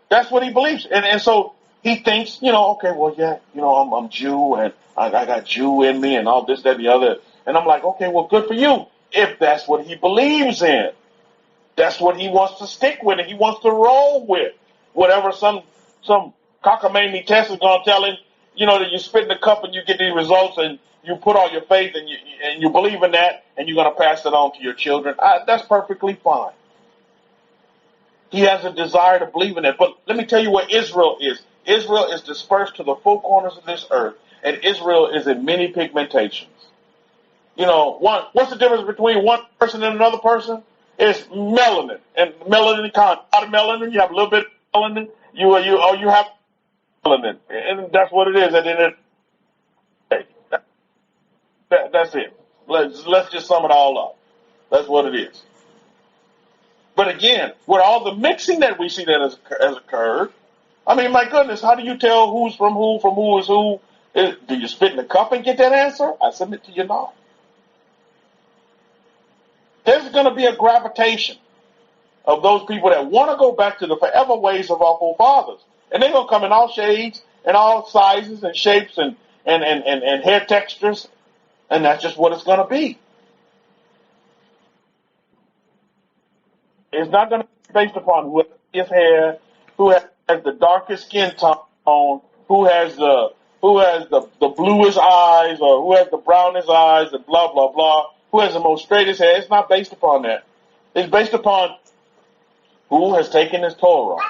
That's what he believes. And so he thinks, okay, well, yeah, I'm Jew, and I got Jew in me and all this, that, and the other. And I'm like, okay, well, good for you. If that's what he believes in, that's what he wants to stick with, and he wants to roll with. Whatever some cockamamie test is going to tell him, that you spit in the cup and you get these results, and you put all your faith and you believe in that, and you're going to pass it on to your children. That's perfectly fine. He has a desire to believe in it. But let me tell you where Israel is. Israel is dispersed to the four corners of this earth, and Israel is in many pigmentations. What's the difference between one person and another person? It's melanin, and melanin kind of melanin. You have a little bit of melanin. You have melanin, and that's what it is. And then that's it. Let's just sum it all up. That's what it is. But again, with all the mixing that we see that has occurred, I mean, my goodness, how do you tell who's from who is who? Do you spit in the cup and get that answer? I submit to you now. There's going to be a gravitation of those people that want to go back to the forever ways of our forefathers. And they're going to come in all shades and all sizes and shapes and hair textures. And that's just what it's going to be. It's not going to be based upon who has his hair, who has the darkest skin tone, who has the bluest eyes, or who has the brownest eyes, and blah, blah, blah, who has the most straightest hair. It's not based upon that. It's based upon who has taken his Torah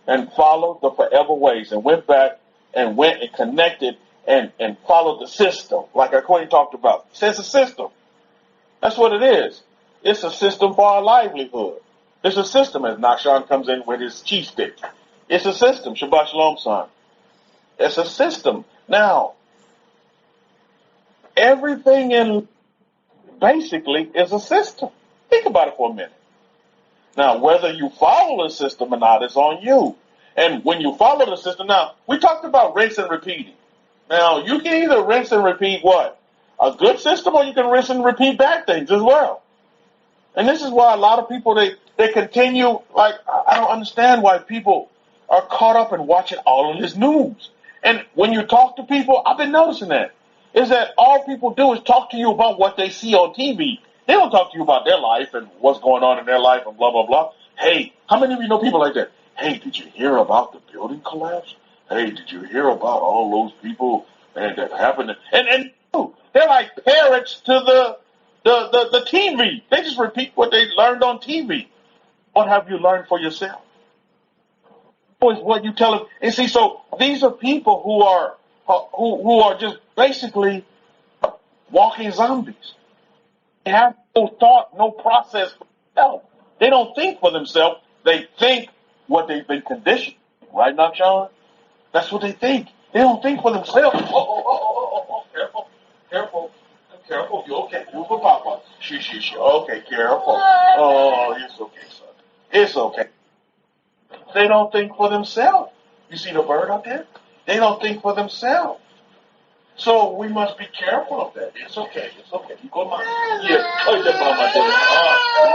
and followed the forever ways and went back and connected and followed the system, like our Queen talked about. It says a system. That's what it is. It's a system for our livelihood. It's a system, as Nachshon comes in with his cheese stick. It's a system. Shabbat Shalom, son. It's a system. Now, everything in basically is a system. Think about it for a minute. Now, whether you follow the system or not is on you. And when you follow the system, now, we talked about rinse and repeating. Now, you can either rinse and repeat what? A good system, or you can rinse and repeat bad things as well. And this is why a lot of people, they continue, like, I don't understand why people are caught up in watching all of this news. And when you talk to people, I've been noticing that, is that all people do is talk to you about what they see on TV. They don't talk to you about their life and what's going on in their life and blah, blah, blah. Hey, how many of you know people like that? Hey, did you hear about the building collapse? Hey, did you hear about all those people that happened? And they're like parrots to the TV. They just repeat what they learned on TV. What have you learned for yourself? Is what you tell them. And see, so these are people who are just basically walking zombies. They have no thought, no process for themselves. They don't think for themselves. They think what they've been conditioned. Right now, Sean? That's what they think. They don't think for themselves. Oh, careful. You okay? You for Papa. Shh. Okay, careful. Oh, it's okay, son. It's okay. They don't think for themselves. You see the bird up there? They don't think for themselves. So we must be careful of that. It's okay. You go, Mama. Yeah. Oh, that's Mama doing.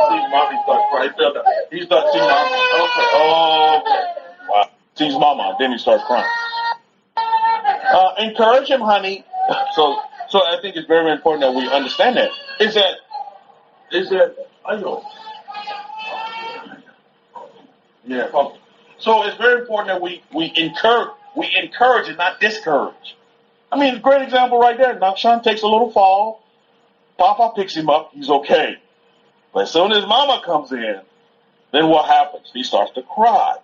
See, Mommy starts crying. He starts seeing Mama. Okay. Wow. Sees Mama, then he starts crying. Encourage him, honey. So I think it's very important that we understand that. Is that? Yeah. So it's very important that we encourage and not discourage. I mean, a great example right there. Nachshon takes a little fall. Papa picks him up. He's okay. But as soon as Mama comes in, then what happens? He starts to cry.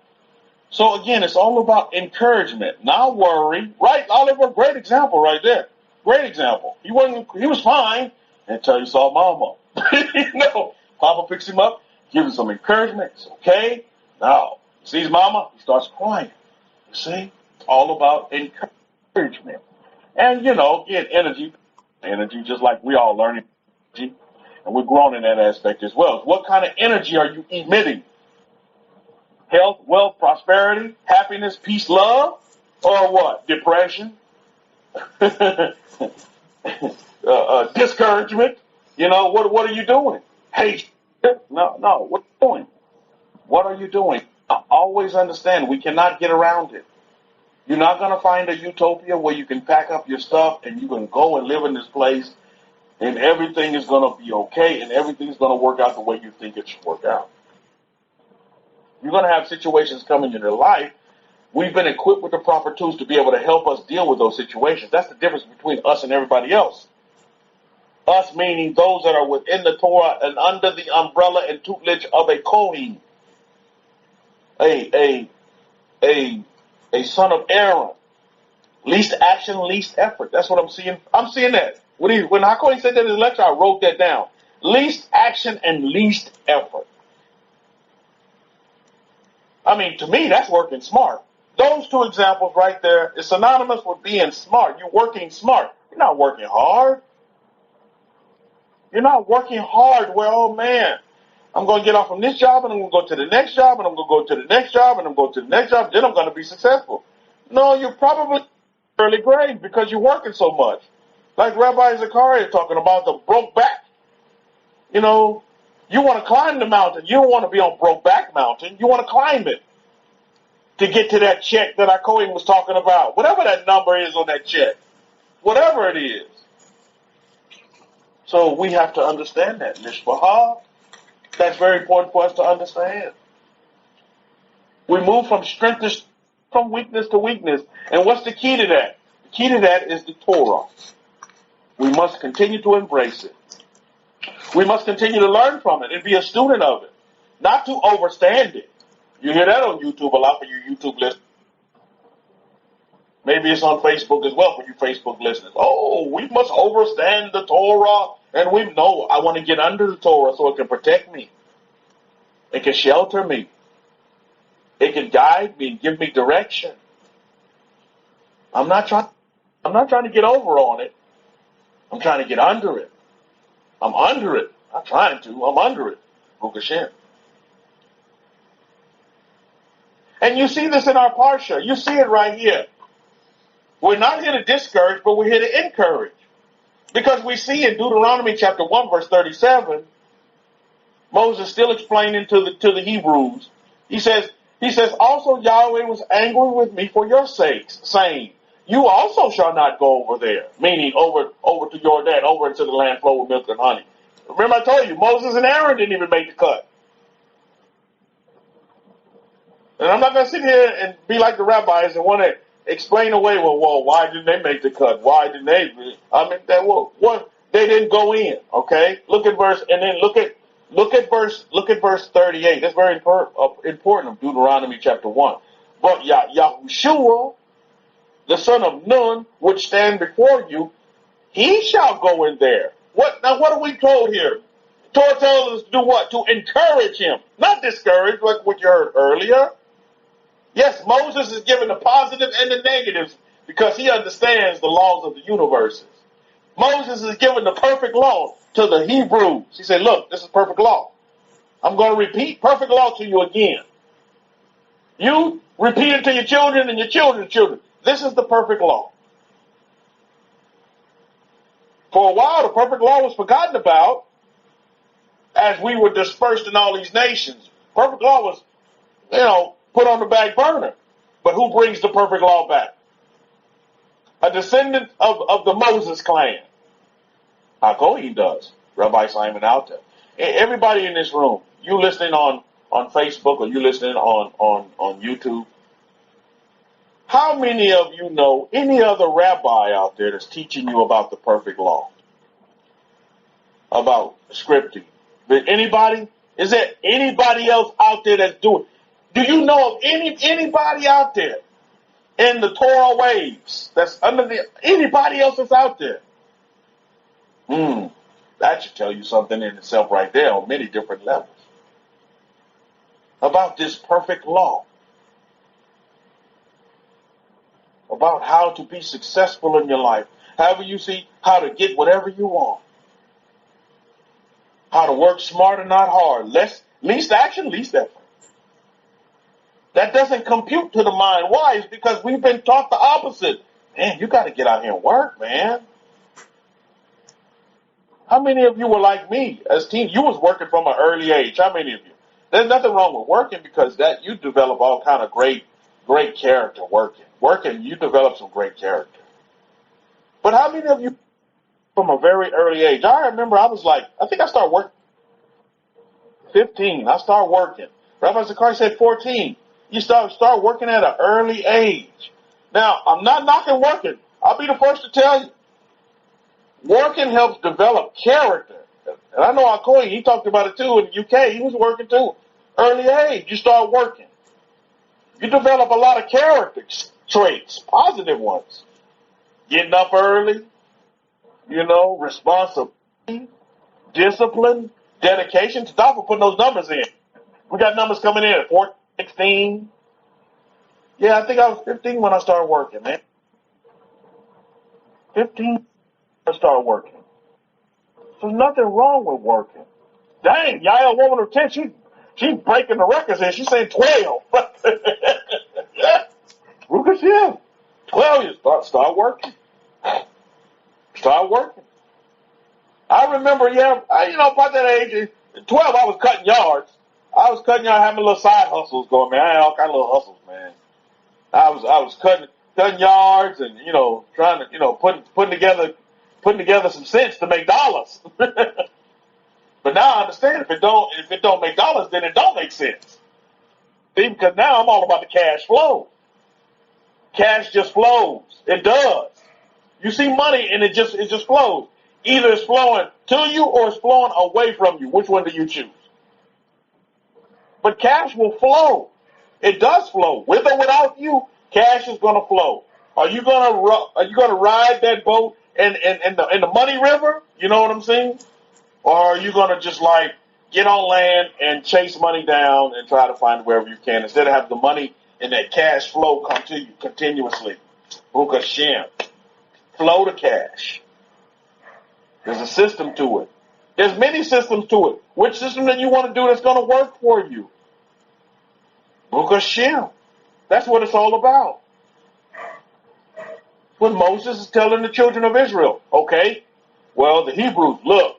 So again, it's all about encouragement, not worry. Right, Oliver? Great example right there. Great example. He was fine until he saw Mama. Papa picks him up, gives him some encouragement. It's okay. No. He sees mama, he starts crying. You see? It's all about encouragement. And, get energy just like we all learn energy. And we're growing in that aspect as well. What kind of energy are you emitting? Health, wealth, prosperity, happiness, peace, love, or what? Depression, discouragement. What are you doing? Hate. No. What are you doing? What are you doing? Always understand we cannot get around it. You're not going to find a utopia where you can pack up your stuff and you can go and live in this place and everything is going to be okay and everything's going to work out the way you think it should work out. You're going to have situations coming in your life. We've been equipped with the proper tools to be able to help us deal with those situations. That's the difference between us and everybody else. Us meaning those that are within the Torah and under the umbrella and tutelage of a Kohen, a son of Aaron. Least action, least effort. That's what I'm seeing. I'm seeing that. When Hakohen said that in his lecture, I wrote that down. Least action and least effort. I mean, to me, that's working smart. Those two examples right there is synonymous with being smart. You're working smart. You're not working hard. You're not working hard. Well, oh man, I'm going to get off from this job and I'm going to go to the next job and I'm going to go to the next job and I'm going to the next job. Then I'm going to be successful. No, you're probably early grade because you're working so much. Like Rabbi Zachariah talking about the broke back. You want to climb the mountain. You don't want to be on Brokeback Mountain. You want to climb it to get to that check that our Kohen was talking about. Whatever that number is on that check. Whatever it is. So we have to understand that. Mishpahah. That's very important for us to understand. We move from strength to strength, from weakness to weakness. And what's the key to that? The key to that is the Torah. We must continue to embrace it. We must continue to learn from it and be a student of it, not to overstand it. You hear that on YouTube a lot for you YouTube listeners. Maybe it's on Facebook as well for you Facebook listeners. Oh, we must overstand the Torah. And we know I want to get under the Torah so it can protect me. It can shelter me. It can guide me and give me direction. I'm not trying to get over on it. I'm trying to get under it. I'm under it. Not trying to. I'm under it. Baruch Hashem. And you see this in our Parsha. You see it right here. We're not here to discourage, but we're here to encourage. Because we see in Deuteronomy chapter 1, verse 37, Moses still explaining to the Hebrews. He says, also Yahweh was angry with me for your sakes, saying, you also shall not go over there, meaning over to Jordan, over into the land flowing with milk and honey. Remember I told you, Moses and Aaron didn't even make the cut. And I'm not going to sit here and be like the rabbis and want to explain away, well, why didn't they make the cut? Why didn't they? I mean, they didn't go in, okay? Look at verse 38. That's very important of Deuteronomy chapter 1. But Yahushua, the son of Nun, which stand before you, he shall go in there. What are we told here? Torah tells us to do what? To encourage him, not discourage, like what you heard earlier. Yes, Moses is given the positive and the negatives because he understands the laws of the universes. Moses is given the perfect law to the Hebrews. He said, look, this is perfect law. I'm going to repeat perfect law to you again. You repeat it to your children and your children's children. This is the perfect law. For a while, the perfect law was forgotten about as we were dispersed in all these nations. Perfect law was, put on the back burner. But who brings the perfect law back? A descendant of the Moses clan. Hakohen does. Rabbi Simon Alta. Everybody in this room, you listening on Facebook or you listening on YouTube, how many of you know any other rabbi out there that's teaching you about the perfect law? About scripting? Anybody? Is there anybody else out there that's doing? Do you know of anybody out there in the Torah waves that's anybody else that's out there? That should tell you something in itself right there on many different levels. about this perfect law, about how to be successful in your life. However you see how to get whatever you want. How to work smarter, not hard. Least action, least effort. That doesn't compute to the mind. Why? It's because we've been taught the opposite. Man, you got to get out here and work, man. How many of you were like me as teens? You was working from an early age. How many of you? There's nothing wrong with working because that you develop all kind of great character working. Working, you develop some great character. But how many of you from a very early age? I remember I think I started working 15. I started working. Rabbi Zakari said 14. You start working at an early age. Now, I'm not knocking working. I'll be the first to tell you. Working helps develop character. And I know Akoy, he talked about it too in the UK. He was working too. Early age, you start working. You develop a lot of character traits, positive ones. Getting up early, responsibility, discipline, dedication. Stop for putting those numbers in. We got numbers coming in at 14, 16. Yeah, I think I was 15 when I started working, man. 15 I started working. So there's nothing wrong with working. Dang, Yaya, woman of 10, she's breaking the records here. She's saying 12. Look at you. 12, you start working. Start working. I remember, about that age, 12, I was cutting yards. I was cutting yards, having little side hustles going, man. I had all kind of little hustles, man. I was cutting yards and, trying to, putting together some cents to make dollars. But now I understand if it don't make dollars, then it don't make sense. See, because now I'm all about the cash flow. Cash just flows. It does. You see money and it just flows. Either it's flowing to you or it's flowing away from you. Which one do you choose? But cash will flow. It does flow. With or without you, cash is going to flow. Are you gonna ride that boat in the money river? You know what I'm saying? Or are you gonna just get on land and chase money down and try to find it wherever you can instead of have the money and that cash flow come to you continuously? Baruch Hashem. Flow to cash. There's a system to it. There's many systems to it. Which system that you want to do that's going to work for you? Baruch Hashem. That's what it's all about. When Moses is telling the children of Israel, okay, well, the Hebrews, look,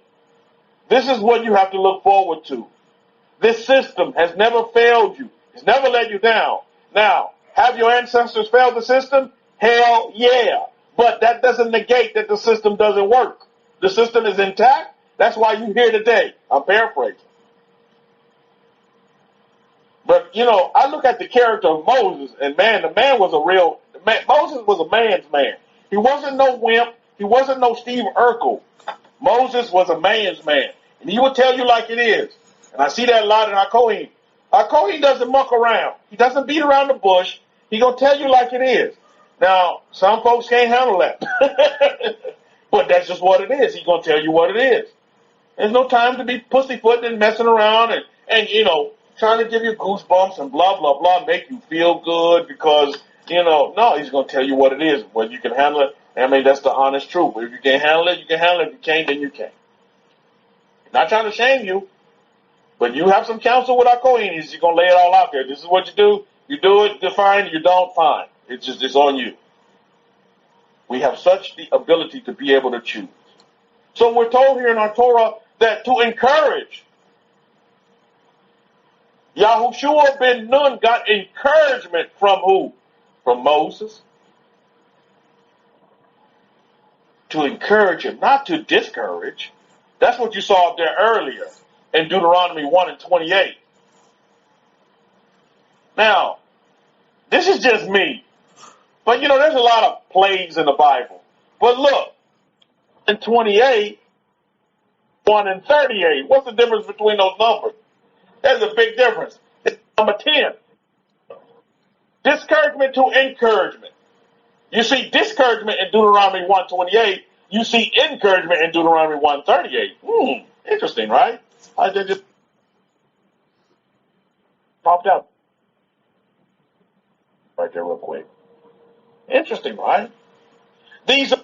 this is what you have to look forward to. This system has never failed you. It's never let you down. Now, have your ancestors failed the system? Hell yeah. But that doesn't negate that the system doesn't work. The system is intact. That's why you're here today. I'm paraphrasing. But, I look at the character of Moses, and man, the man was Moses was a man's man. He wasn't no wimp. He wasn't no Steve Urkel. Moses was a man's man. And he will tell you like it is. And I see that a lot in our Kohen. Our Kohen doesn't muck around. He doesn't beat around the bush. He gonna tell you like it is. Now, some folks can't handle that. But that's just what it is. He's gonna tell you what it is. There's no time to be pussyfooting and messing around and trying to give you goosebumps and blah, blah, blah, make you feel good because, no, he's going to tell you what it is. Whether you can handle it, that's the honest truth. If you can't handle it, you can handle it. If you can't, then you can't. Not trying to shame you, but you have some counsel with our Kohenis. You're going to lay it all out there. This is what you do. You do it, fine. You don't, fine. It's on you. We have such the ability to be able to choose. So we're told here in our Torah that to encourage, Yahushua ben Nun got encouragement from who? From Moses. To encourage him, not to discourage. That's what you saw up there earlier in Deuteronomy 1 and 28. Now, this is just me. But there's a lot of plagues in the Bible. But look, in 28, 1 and 38, what's the difference between those numbers? There's a big difference. It's number 10. Discouragement to encouragement. You see discouragement in Deuteronomy 1:28. You see encouragement in Deuteronomy 1:38. Interesting, right? Popped up right there real quick. Interesting, right? These are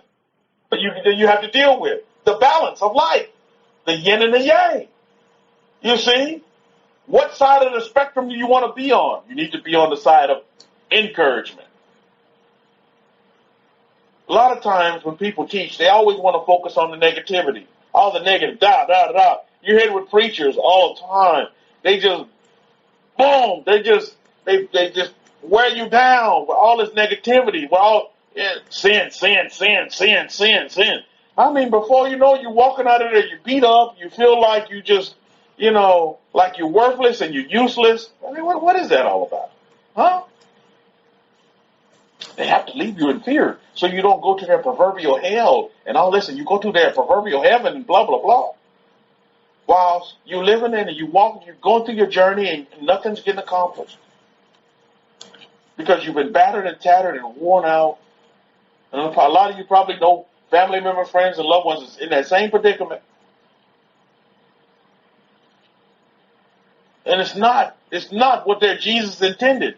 you have to deal with. The balance of life. The yin and the yang. You see? What side of the spectrum do you want to be on? You need to be on the side of encouragement. A lot of times when people teach, they always want to focus on the negativity. All the negative, You hear it with preachers all the time. They just, boom, they just wear you down with all this negativity, with all sin. I mean, before you know, you're walking out of there, you beat up, you feel like you just, like you're worthless and you're useless. I mean, what is that all about? Huh? They have to leave you in fear so you don't go to their proverbial hell and all this, and you go to their proverbial heaven and blah, blah, blah. While you're living in and you're going through your journey and nothing's getting accomplished. Because you've been battered and tattered and worn out. And a lot of you probably know family members, friends, and loved ones is in that same predicament. And it's not what their Jesus intended.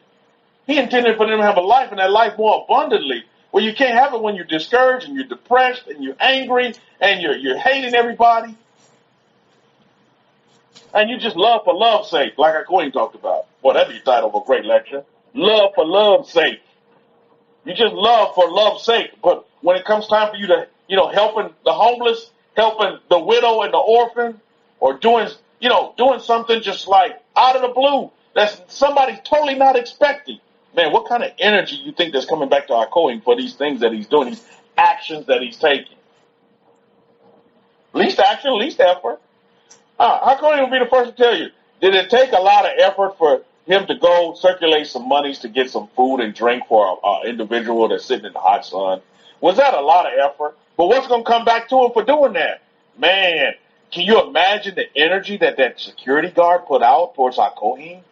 He intended for them to have a life, and that life more abundantly. Well, you can't have it when you're discouraged and you're depressed and you're angry and you're hating everybody. And you just love for love's sake, like our Queen talked about. Boy, that'd be the title of a great lecture. Love for love's sake. You just love for love's sake. But when it comes time for you to, helping the homeless, helping the widow and the orphan, or doing something just like out of the blue, that's somebody totally not expecting. Man, what kind of energy you think that's coming back to our Kohen for these things that he's doing, these actions that he's taking? Least action, least effort. Our Kohen will be the first to tell you, did it take a lot of effort for him to go circulate some monies to get some food and drink for an individual that's sitting in the hot sun? Was that a lot of effort? But what's going to come back to him for doing that? Man, can you imagine the energy that security guard put out towards our Kohen?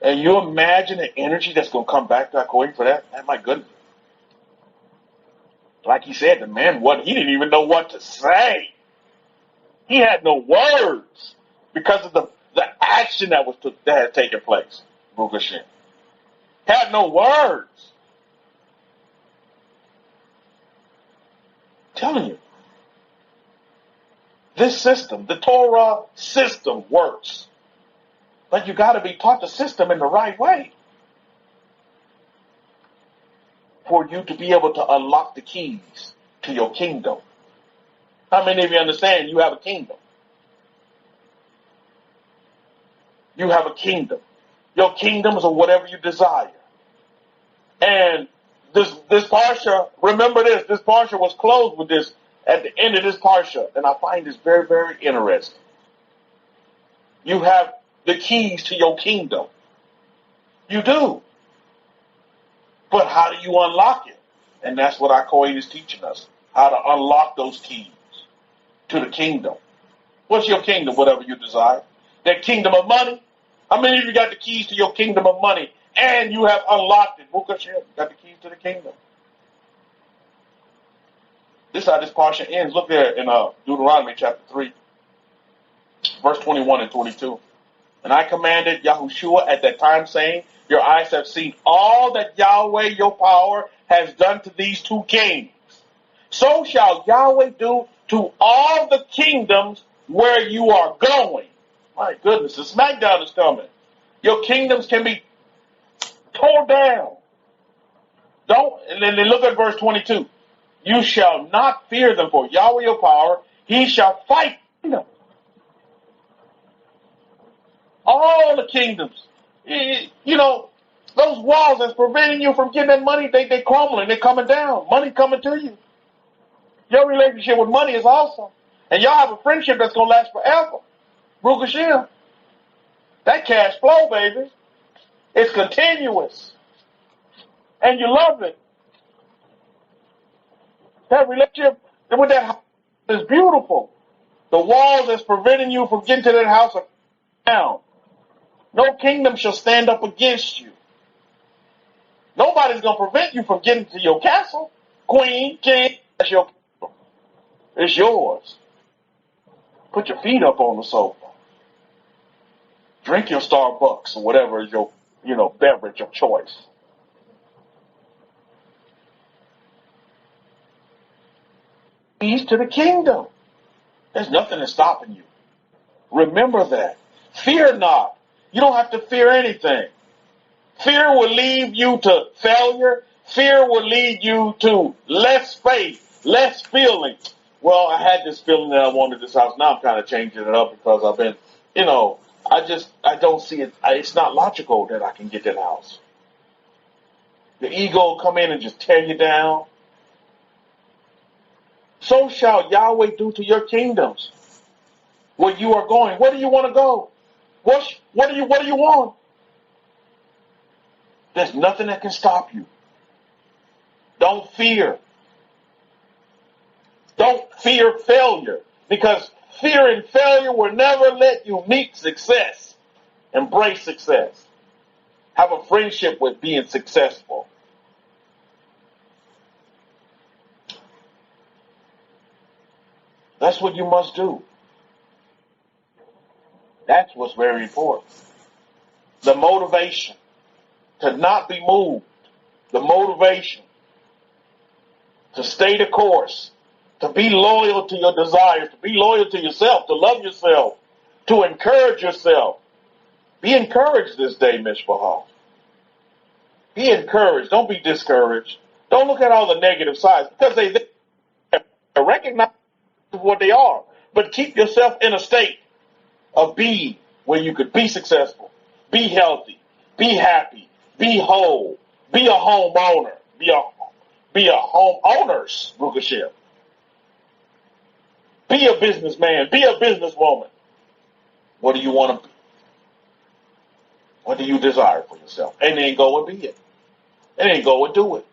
And you imagine the energy that's going to come back to our Kohen for that? My goodness. Like he said, the man, he didn't even know what to say. He had no words because of the action that had taken place. Baruch Hashem. Had no words. I'm telling you. This system, the Torah system, works. But you got to be taught the system in the right way for you to be able to unlock the keys to your kingdom. How many of you understand you have a kingdom? You have a kingdom. Your kingdoms are whatever you desire. And this Parsha, remember this Parsha was closed with this at the end of this Parsha. And I find this very, very interesting. You have the keys to your kingdom. You do. But how do you unlock it? And that's what our Kohen is teaching us. How to unlock those keys to the kingdom. What's your kingdom? Whatever you desire. That kingdom of money. How many of you got the keys to your kingdom of money? And you have unlocked it. Baruch Hashem, got the keys to the kingdom. This is how this Parsha ends. Look there in Deuteronomy chapter 3. Verse 21 and 22. And I commanded Yahushua at that time, saying, your eyes have seen all that Yahweh, your power, has done to these two kings. So shall Yahweh do to all the kingdoms where you are going. My goodness, the smackdown is coming. Your kingdoms can be torn down. And then look at verse 22. You shall not fear them, for Yahweh your power, he shall fight them. All the kingdoms. Those walls that's preventing you from getting that money, they crumbling, they're coming down. Money coming to you. Your relationship with money is awesome. And y'all have a friendship that's going to last forever. Baruch Hashem. That cash flow, baby, it's continuous. And you love it. That relationship with that house is beautiful. The walls that's preventing you from getting to that house are down. No kingdom shall stand up against you. Nobody's going to prevent you from getting to your castle. Queen, king, that's your kingdom. It's yours. Put your feet up on the sofa. Drink your Starbucks or whatever is your, beverage of choice. Keys to the kingdom. There's nothing that's stopping you. Remember that. Fear not. You don't have to fear anything. Fear will lead you to failure. Fear will lead you to less faith, less feeling. Well, I had this feeling that I wanted this house. Now I'm kind of changing it up because I've been, I don't see it. It's not logical that I can get that house. The ego will come in and just tear you down. So shall Yahweh do to your kingdoms where you are going. Where do you want to go? What do you want? There's nothing that can stop you. Don't fear. Don't fear failure, because fear and failure will never let you meet success. Embrace success. Have a friendship with being successful. That's what you must do. That's what's very important. The motivation to not be moved. The motivation to stay the course. To be loyal to your desires. To be loyal to yourself. To love yourself. To encourage yourself. Be encouraged this day, Mishpachah. Be encouraged. Don't be discouraged. Don't look at all the negative sides, because they recognize what they are. But keep yourself in a state of being where you could be successful, be healthy, be happy, be whole, be a homeowner, be a homeowner's Rukashim. Be a businessman, be a businesswoman. What do you want to be? What do you desire for yourself? And then go and be it. And then go and do it.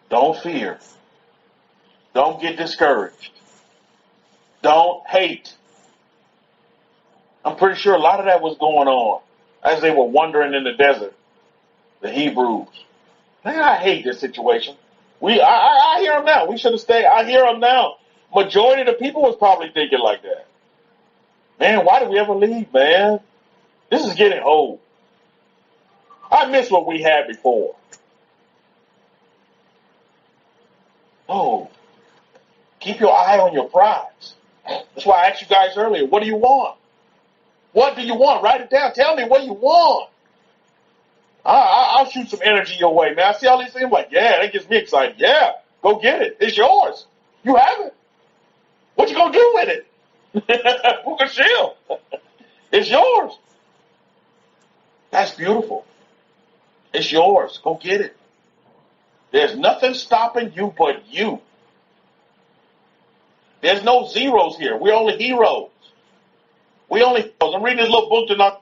Don't fear. Don't get discouraged. Don't hate. I'm pretty sure a lot of that was going on as they were wandering in the desert, the Hebrews. Man, I hate this situation. I hear them now. We should have stayed. I hear them now. Majority of the people was probably thinking like that. Man, why did we ever leave, man? This is getting old. I miss what we had before. Oh, keep your eye on your prize. That's why I asked you guys earlier, what do you want? What do you want? Write it down. Tell me what you want. I'll shoot some energy your way, man. I see all these things, I'm like, yeah, that gets me excited. Yeah, go get it. It's yours. You have it. What you gonna do with it? It's yours. That's beautiful. It's yours. Go get it. There's nothing stopping you but you. There's no zeros here. We're only heroes. I'm reading this little book tonight,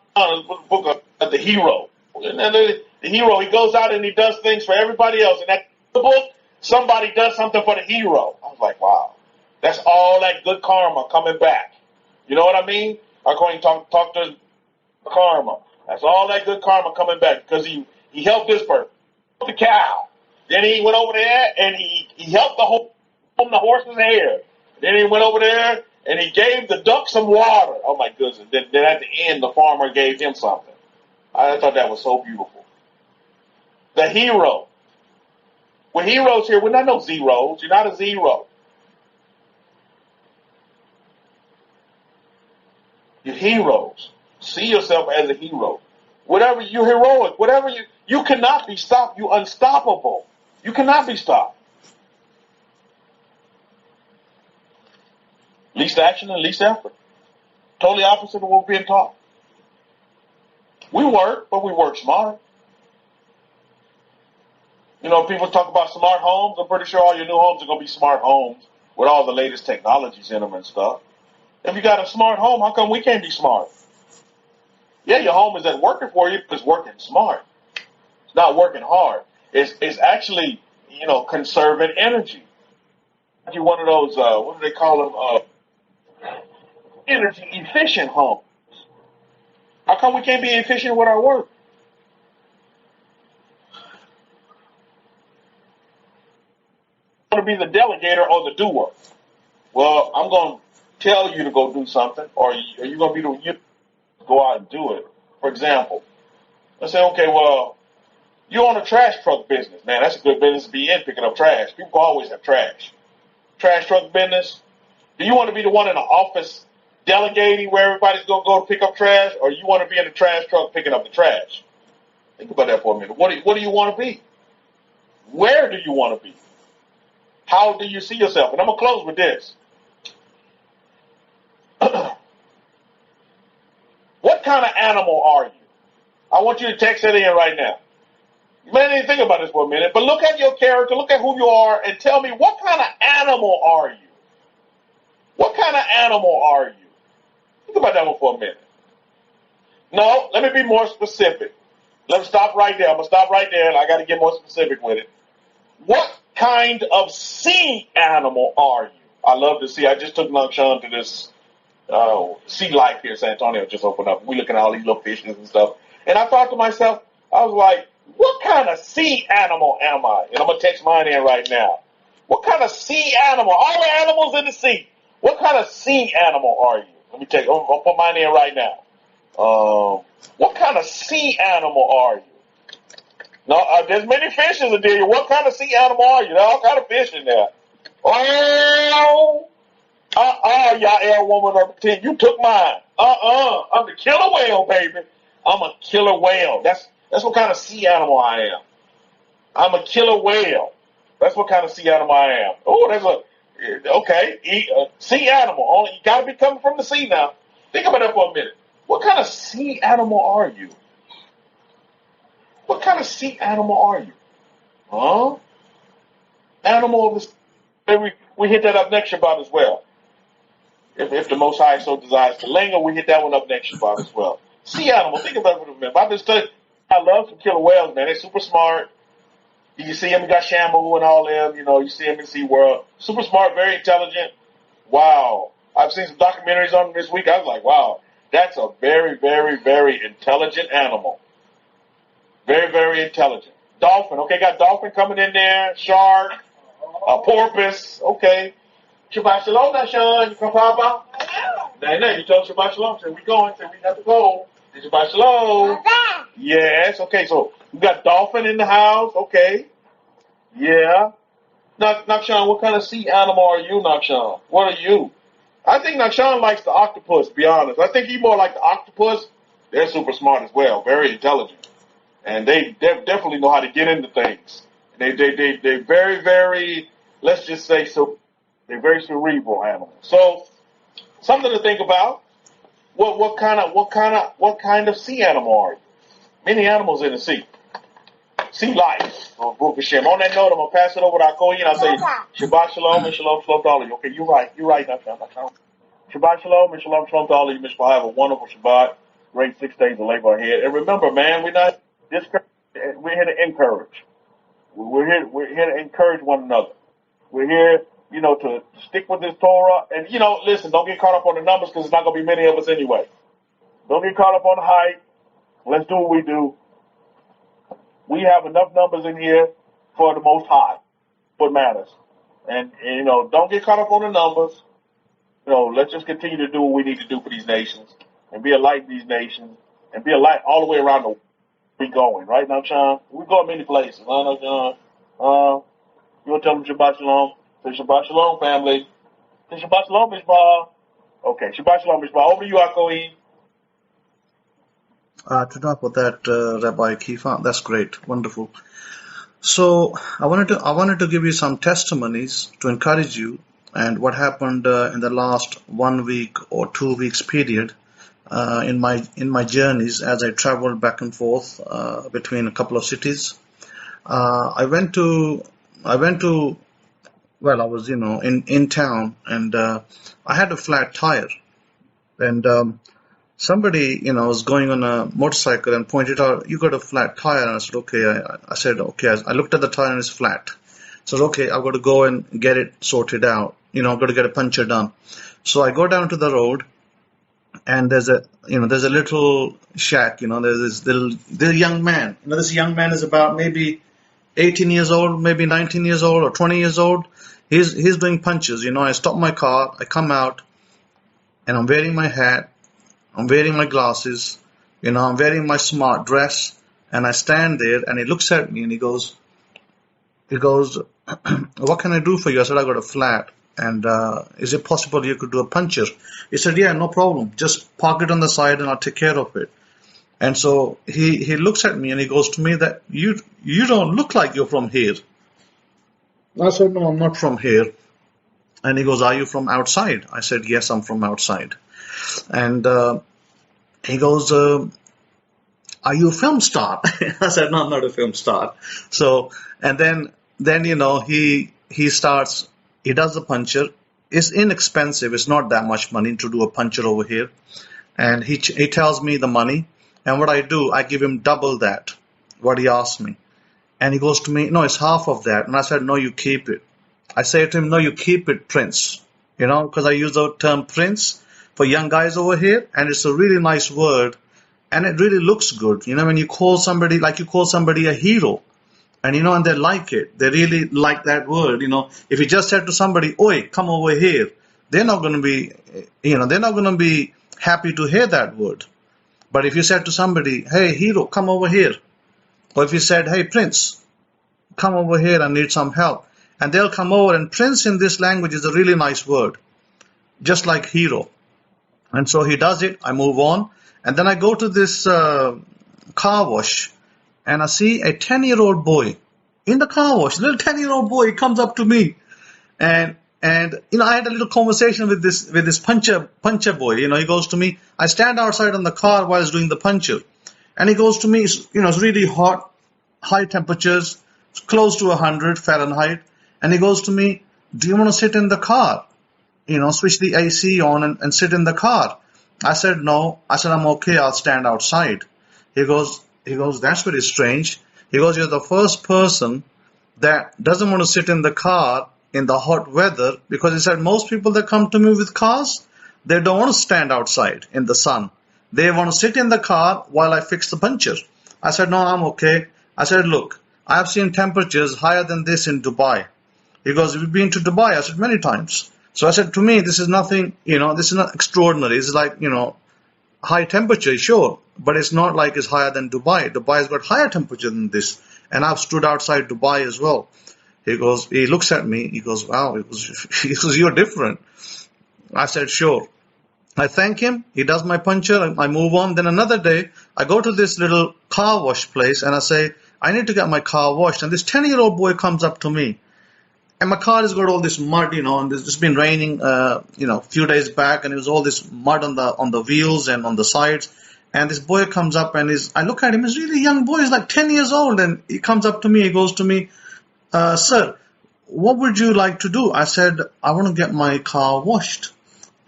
book of the hero. And then the hero, he goes out and he does things for everybody else. And that book, somebody does something for the hero. I was like, wow. That's all that good karma coming back. You know what I mean? I'm going to talk to karma. That's all that good karma coming back, because he helped this person. The cow. Then he went over there and he helped the horse's hair. Then he went over there and he gave the duck some water. Oh my goodness. Then at the end, the farmer gave him something. I thought that was so beautiful. The hero. We're heroes here. We're not no zeros. You're not a zero. You're heroes. See yourself as a hero. Whatever you're heroic, whatever you cannot be stopped. You're unstoppable. You cannot be stopped. Least action and least effort. Totally opposite of what we're being taught. We work, but we work smart. You know, people talk about smart homes. I'm pretty sure all your new homes are going to be smart homes with all the latest technologies in them and stuff. If you got a smart home, how come we can't be smart? Yeah, your home is working for you, but it's working smart. It's not working hard. It's actually, conserving energy. You're one of those, what do they call them? Energy efficient homes. How come we can't be efficient with our work? I want to be the delegator or the doer. Well, I'm going to tell you to go do something, or are you going to be the you go out and do it? For example, let's say, okay, well, you own a trash truck business. Man, that's a good business to be in, picking up trash. People always have trash. Trash truck business. Do you want to be the one in the office delegating where everybody's going to go to pick up trash, or you want to be in the trash truck picking up the trash? Think about that for a minute. What do you want to be? Where do you want to be? How do you see yourself? And I'm going to close with this. What kind of animal are you? I want you to text that in right now. You may not even think about this for a minute, but look at your character, look at who you are, and tell me, what kind of animal are you? What kind of animal are you? Think about that one for a minute. No, let me be more specific. Let me stop right there. I'm going to stop right there, and I got to get more specific with it. What kind of sea animal are you? I love to see. I just took Nakshan to this sea life here in San Antonio. Just opened up. We looking at all these little fishes and stuff. And I thought to myself, I was like, what kind of sea animal am I? And I'm going to text mine in right now. What kind of sea animal? All the animals in the sea. What kind of sea animal are you? I'll put mine in right now. What kind of sea animal are you? No, there's many fishes in there. What kind of sea animal are you? There are all kind of fish in there. Y'all woman of the 10. You took mine. I'm the killer whale, baby. I'm a killer whale. That's what kind of sea animal I am. I'm a killer whale. That's what kind of sea animal I am. Oh, sea animal. Only you got to be coming from the sea now. Think about that for a minute. What kind of sea animal are you? What kind of sea animal are you? Huh? Animal of the sea. We hit that up next Shabbat as well. If the Most High so desires to linger, we hit that one up next Shabbat as well. Sea animal. Think about it for a minute. I just tell you, I love some killer whales, man. They're super smart. You see them, you got Shamu and all them, you see them in SeaWorld. Super smart, very intelligent. Wow. I've seen some documentaries on them this week. I was like, wow, that's a very, very, very intelligent animal. Very, very intelligent. Dolphin. Okay, got dolphin coming in there. Shark. Porpoise. Okay. Shabbat Shalom, now, Sean. You come Papa? No, you told Shabbat Shalom. Say, we going. Say, we got to go. Shabbat Shalom. Yes. Okay, so we got dolphin in the house. Okay. Yeah. Nakshan, what kind of sea animal are you, Nakshan? What are you? I think Nakshan likes the octopus, to be honest. I think he's more like the octopus. They're super smart as well. Very intelligent. And they definitely know how to get into things. They're very, very, let's just say, so they're very cerebral animals. So something to think about. What kind of sea animal are you? Many animals in the sea. Sea life. On that note, I'm gonna pass it over to Akoyi and I'll say Shabbat Shalom and Shalom Shalom to all of you. Okay, you're right. Shabbat Shalom and Shalom Shalom to all of you. Mishpah, have a wonderful Shabbat. Great 6 days of labor ahead. And remember, man, we're not discouraged. We're here to encourage. We're here to encourage one another. We're here, to stick with this Torah. And, listen, don't get caught up on the numbers because it's not going to be many of us anyway. Don't get caught up on the hype. Let's do what we do. We have enough numbers in here for the Most High. What matters. And don't get caught up on the numbers. Let's just continue to do what we need to do for these nations and be a light in these nations and be a light all the way around the world. We going, right now, Sean? We go many places, huh, Sean? You want to tell them Shabbat Shalom? Say Shabbat Shalom, family. Say Shabbat Shalom, Mishpah. Okay, Shabbat Shalom, Mishpah. Over to you, Akoyi. To talk about that, Rabbi Kefa, that's great, wonderful. So I wanted to give you some testimonies to encourage you and what happened in the last 1 week or 2 weeks period in my journeys as I traveled back and forth between a couple of cities. I was in town and I had a flat tire and somebody was going on a motorcycle and pointed out, you got a flat tire. And I said, okay. I said, okay. I looked at the tire and it's flat. I said, okay, I've got to go and get it sorted out. I've got to get a puncture done. So I go down to the road and there's a little shack, there's this young man. This young man is about maybe 18 years old, maybe 19 years old or 20 years old. He's doing punches. I stop my car, I come out, and I'm wearing my hat, I'm wearing my glasses, I'm wearing my smart dress, and I stand there, and he looks at me and he goes, what can I do for you? I said, I got a flat, and is it possible you could do a puncture? He said, yeah, no problem. Just park it on the side and I'll take care of it. And so he looks at me and he goes to me that you don't look like you're from here. I said, no, I'm not from here. And he goes, are you from outside? I said, yes, I'm from outside. And he goes, are you a film star? I said, no, I'm not a film star. So, and then he starts, he does the puncture. It's inexpensive. It's not that much money to do a puncture over here. And he tells me the money. And what I do, I give him double that, what he asked me. And he goes to me, no, it's half of that. And I said, no, you keep it. I say to him, no, you keep it, Prince. Because I use the term Prince for young guys over here. And it's a really nice word. And it really looks good. When you call somebody, like you call somebody a hero. And, and they like it. They really like that word. If you just said to somebody, oi, come over here, they're not going to be, they're not going to be happy to hear that word. But if you said to somebody, hey, hero, come over here. Or if you said, hey, Prince, come over here, I need some help. And they'll come over. And Prince in this language is a really nice word, just like hero. And so he does it. I move on. And then I go to this car wash. And I see a 10-year-old boy in the car wash. Little 10-year-old boy, he comes up to me. And I had a little conversation with this puncher boy. He goes to me. I stand outside on the car while he's doing the puncture, and he goes to me. It's really hot, high temperatures, close to 100 Fahrenheit, and he goes to me. Do you want to sit in the car? Switch the AC on and sit in the car. I said no. I said I'm okay. I'll stand outside. He goes. That's very strange. He goes, you're the first person that doesn't want to sit in the car in the hot weather, because he said most people that come to me with cars, they don't want to stand outside in the sun. They want to sit in the car while I fix the puncture. I said, no, I'm okay. I said, look, I've seen temperatures higher than this in Dubai. He goes, have you been to Dubai? I said, many times. So I said, to me, this is nothing, this is not extraordinary. It's like, high temperature, sure, but it's not like it's higher than Dubai. Dubai has got higher temperature than this. And I've stood outside Dubai as well. He looks at me, he goes, wow, he goes, you're different. I said, sure. I thank him, he does my puncture, I move on. Then another day, I go to this little car wash place and I say, I need to get my car washed. And this 10-year-old boy comes up to me. And my car has got all this mud, and there's just been raining, a few days back, and it was all this mud on the wheels and on the sides. And this boy comes up and I look at him, he's a really young boy, he's like 10 years old, and he comes up to me, he goes to me, sir, what would you like to do? I said, I want to get my car washed.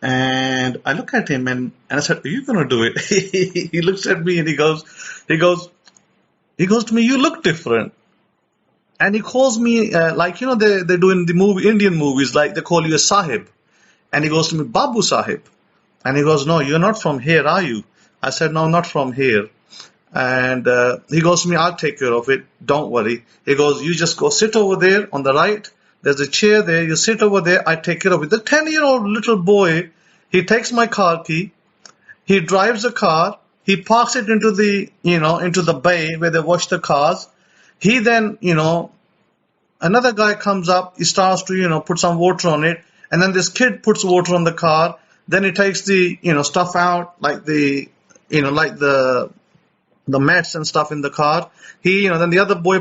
And I look at him and I said, are you going to do it? He looks at me and he goes to me, you look different. And he calls me, they do in the Indian movies, like they call you a sahib. And he goes to me, Babu Sahib. And he goes, no, you're not from here, are you? I said, no, I'm not from here. And he goes to me, I'll take care of it. Don't worry. He goes, you just go sit over there on the right. There's a chair there. You sit over there. I take care of it. The 10-year-old little boy, he takes my car key. He drives the car. He parks it into the bay where they wash the cars. He then, another guy comes up. He starts to, put some water on it. And then this kid puts water on the car. Then he takes the, stuff out, like the mats and stuff in the car. Then the other boy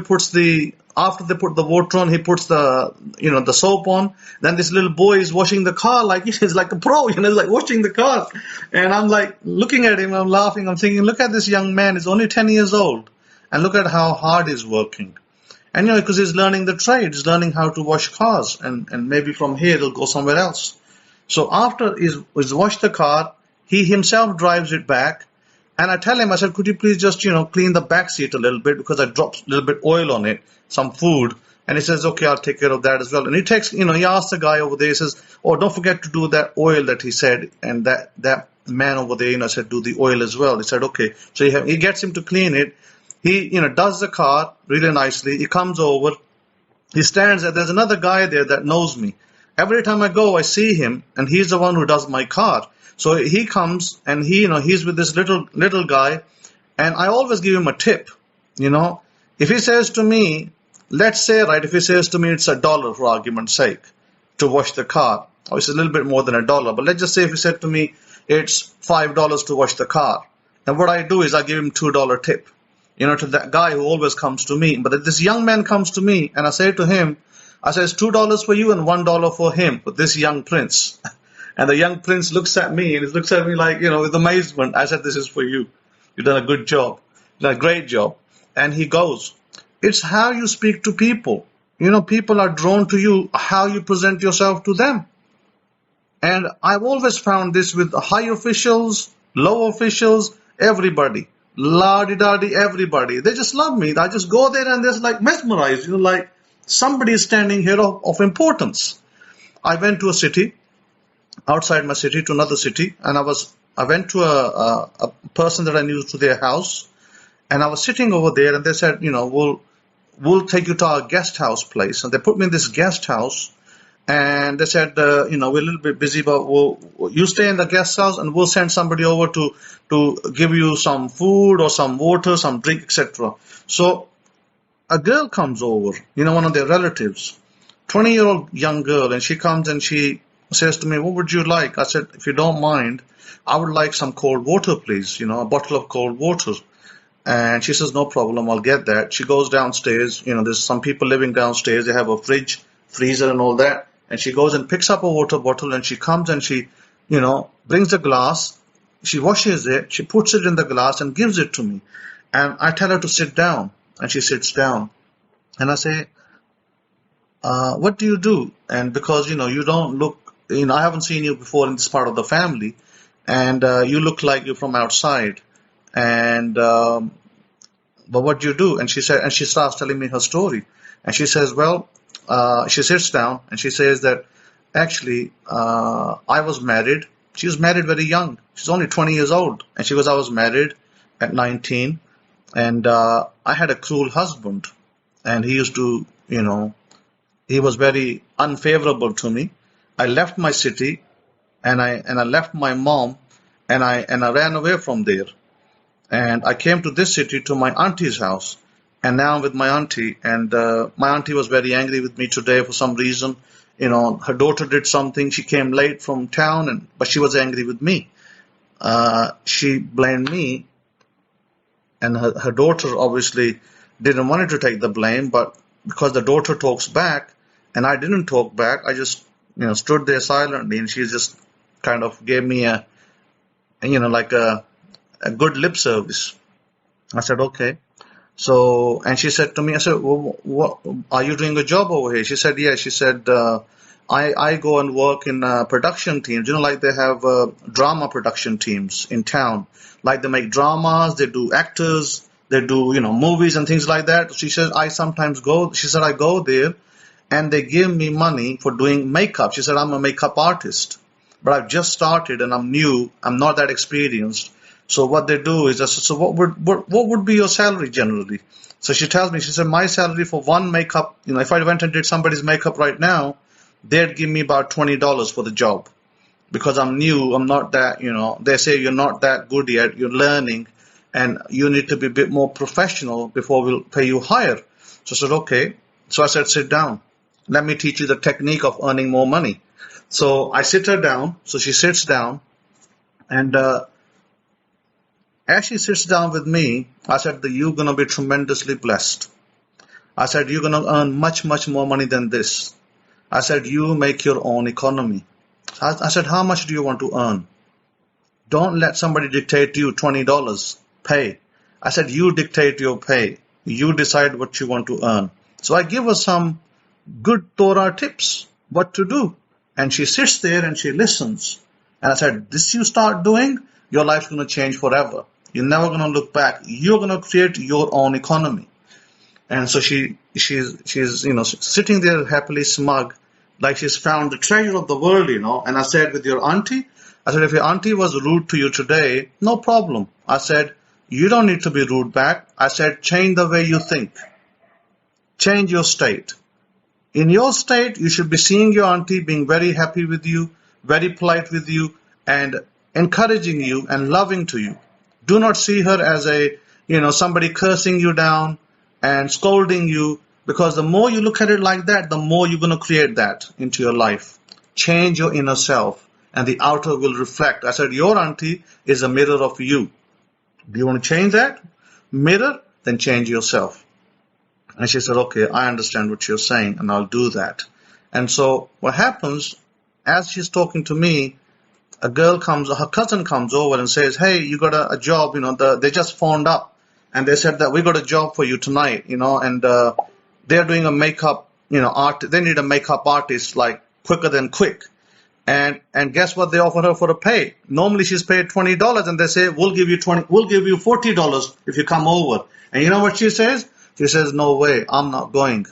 after they put the water on, he puts the soap on. Then this little boy is washing the car like he's like a pro, he's like washing the car. And I'm like looking at him, I'm laughing, I'm thinking, look at this young man, he's only 10 years old. And look at how hard he's working. And because he's learning the trade, he's learning how to wash cars. And maybe from here he'll go somewhere else. So after he's washed the car, he himself drives it back. And I tell him, I said, could you please just, clean the back seat a little bit, because I dropped a little bit oil on it, some food. And he says, okay, I'll take care of that as well. And he takes, he asks the guy over there, he says, oh, don't forget to do that oil that he said. And that man over there, said, do the oil as well. He said, okay. So he gets him to clean it. He, does the car really nicely. He comes over. He stands there. There's another guy there that knows me. Every time I go, I see him, and he's the one who does my car. So he comes and he's with this little guy, and I always give him a tip. If he says to me, let's say, right, if he says to me it's $1 for argument's sake to wash the car, or it's a little bit more than $1, but let's just say if he said to me it's $5 to wash the car, then what I do is I give him $2 tip, to that guy who always comes to me. But if this young man comes to me and I say to him, I say it's $2 for you and $1 for him, for this young prince. And the young prince looks at me and he looks at me like, with amazement. I said, this is for you. You've done a good job. You've done a great job. And he goes. It's how you speak to people. People are drawn to you, how you present yourself to them. And I've always found this with high officials, low officials, everybody. La-di-da-di, everybody. They just love me. I just go there and they're like mesmerized, like somebody is standing here of importance. I went to a city, outside my city, to another city, and I went to a person that I knew to their house, and I was sitting over there, and they said, we'll take you to our guest house place. And they put me in this guest house, and they said, we're a little bit busy, but you stay in the guest house, and we'll send somebody over to give you some food or some water, some drink, etc. So a girl comes over, one of their relatives, 20-year-old young girl, and she comes and she says to me, what would you like? I said, if you don't mind, I would like some cold water, please, a bottle of cold water. And she says, no problem, I'll get that. She goes downstairs, there's some people living downstairs, they have a fridge, freezer and all that. And she goes and picks up a water bottle, and she comes and she, brings a glass, she washes it, she puts it in the glass and gives it to me. And I tell her to sit down, and she sits down. And I say, what do you do? And because, you don't look, I haven't seen you before in this part of the family, and you look like you're from outside. And but what do you do? And she said, and she starts telling me her story. And she says, well, she sits down and she says that actually I was married. She was married very young. She's only 20 years old. And she goes, I was married at 19, and I had a cruel husband, and he used to, he was very unfavorable to me. I left my city, and I left my mom, and I ran away from there. And I came to this city to my auntie's house, and now I'm with my auntie. And my auntie was very angry with me today for some reason. Her daughter did something. She came late from town, but she was angry with me. She blamed me, and her daughter obviously didn't want her to take the blame. But because the daughter talks back, and I didn't talk back, I just stood there silently, and she just kind of gave me a good lip service. I said, okay. So, and she said to me, I said, well, what, are you doing a job over here? She said, yeah. She said, I go and work in production teams. Like they have drama production teams in town. Like they make dramas, they do actors, they do, movies and things like that. She said, I sometimes go, she said, I go there and they give me money for doing makeup. She said, I'm a makeup artist, but I've just started and I'm new. I'm not that experienced. So what they do is, I said, so what would be your salary generally? So she tells me, she said, my salary for one makeup, if I went and did somebody's makeup right now, they'd give me about $20 for the job. Because I'm new, I'm not that, they say you're not that good yet, you're learning, and you need to be a bit more professional before we'll pay you higher. So I said, okay. So I said, sit down. Let me teach you the technique of earning more money. So I sit her down. So she sits down, and as she sits down with me, I said that you're going to be tremendously blessed. I said, you're going to earn much, much more money than this. I said, you make your own economy. I said, how much do you want to earn? Don't let somebody dictate to you $20 pay. I said, you dictate your pay. You decide what you want to earn. So I give her some good Torah tips, what to do. And she sits there and she listens. And I said, this you start doing, your life's going to change forever. You're never going to look back. You're going to create your own economy. And so she's sitting there happily smug, like she's found the treasure of the world, And I said, with your auntie, I said, if your auntie was rude to you today, no problem. I said, you don't need to be rude back. I said, change the way you think. Change your state. In your state, you should be seeing your auntie being very happy with you, very polite with you, and encouraging you and loving to you. Do not see her as somebody cursing you down and scolding you, because the more you look at it like that, the more you're going to create that into your life. Change your inner self, and the outer will reflect. I said, your auntie is a mirror of you. Do you want to change that mirror? Then change yourself. And she said, okay, I understand what you're saying, and I'll do that. And so what happens, as she's talking to me, her cousin comes over and says, hey, you got a job, they just phoned up and they said that we got a job for you tonight, and they're doing a makeup, art. They need a makeup artist like quicker than quick. And guess what they offer her for a pay? Normally she's paid $20, and they say, we'll give you $40 if you come over. And you know what she says? She says, no way, I'm not going.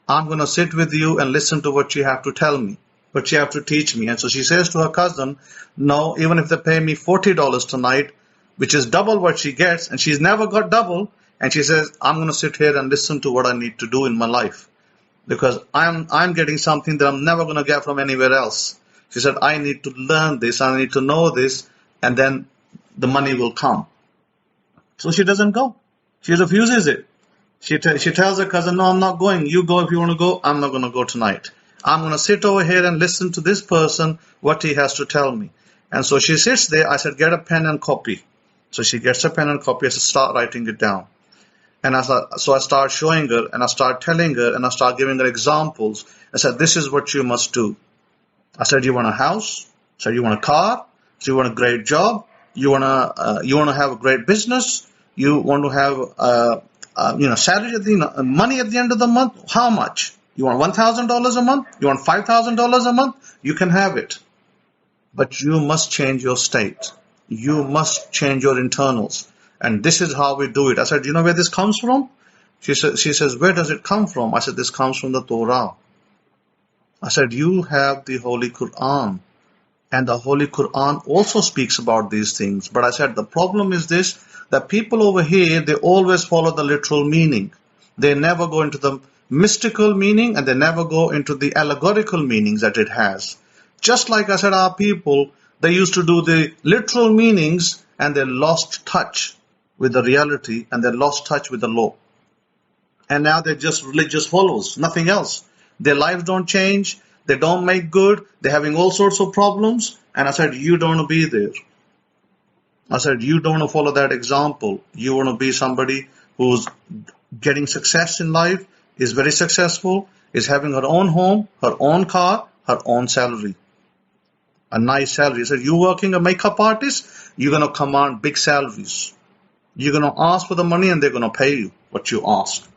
I'm going to sit with you and listen to what you have to tell me, what you have to teach me. And so she says to her cousin, no, even if they pay me $40 tonight, which is double what she gets, and she's never got double, and she says, I'm going to sit here and listen to what I need to do in my life, because I'm getting something that I'm never going to get from anywhere else. She said, I need to learn this, I need to know this, and then the money will come. So she doesn't go. She refuses it. She tells her cousin, no, I'm not going. You go if you want to go. I'm not going to go tonight. I'm going to sit over here and listen to this person, what he has to tell me. And so she sits there. I said, get a pen and copy. So she gets a pen and copy. I said, start writing it down. And so I start showing her, and I start telling her, and I start giving her examples. I said, this is what you must do. I said, you want a house? I said, you want a car? So you want a great job? You want to have a great business? You want to have salary, money at the end of the month? How much? You want $1,000 a month? You want $5,000 a month? You can have it. But you must change your state. You must change your internals. And this is how we do it. I said, do you know where this comes from? She says, where does it come from? I said, this comes from the Torah. I said, you have the Holy Quran. And the Holy Quran also speaks about these things. But I said, the problem is this, that people over here, they always follow the literal meaning. They never go into the mystical meaning, and they never go into the allegorical meanings that it has. Just like I said, our people, they used to do the literal meanings, and they lost touch with the reality, and they lost touch with the law. And now they're just religious followers, nothing else. Their lives don't change. They don't make good. They're having all sorts of problems. And I said, you don't want to be there. I said, you don't want to follow that example. You want to be somebody who's getting success in life, is very successful, is having her own home, her own car, her own salary. A nice salary. I said, you working a makeup artist, you're going to command big salaries. You're going to ask for the money, and they're going to pay you what you ask.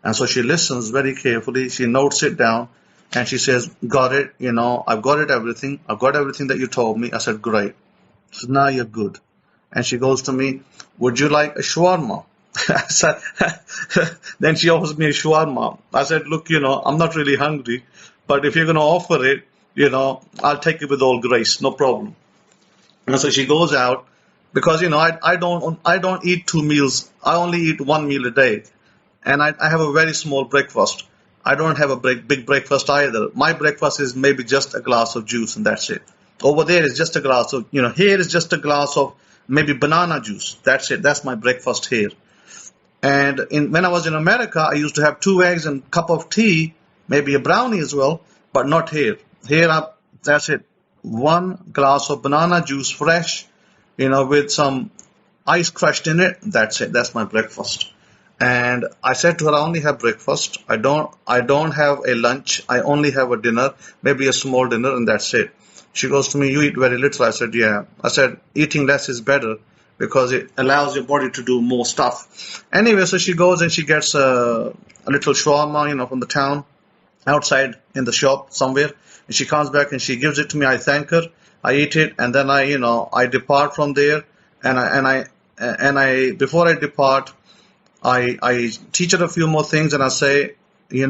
And so she listens very carefully. She notes it down, and she says, got it, I've got it, everything. I've got everything that you told me. I said, great. So now you're good. And she goes to me, would you like a shawarma? I said, then she offers me a shawarma. I said, look, I'm not really hungry, but if you're going to offer it, I'll take it with all grace, no problem. And so she goes out, because, I don't eat 2 meals. I only eat 1 meal a day. And I have a very small breakfast. I don't have a big breakfast either. My breakfast is maybe just a glass of juice, and that's it. Over there is just a glass of, here is just a glass of maybe banana juice. That's it. That's my breakfast here. And when I was in America, I used to have 2 eggs and a cup of tea, maybe a brownie as well, but not here. Here, that's it. 1 glass of banana juice, fresh, with some ice crushed in it. That's it. That's my breakfast. And I said to her, I only have breakfast. I don't have a lunch. I only have a dinner, maybe a small dinner, and that's it. She goes to me, you eat very little. I said, yeah. I said, eating less is better, because it allows your body to do more stuff. Anyway, so she goes and she gets a little shawarma, from the town, outside in the shop somewhere. And she comes back and she gives it to me. I thank her. I eat it, and then I depart from there. And I before I depart, I teach her a few more things, and I say, you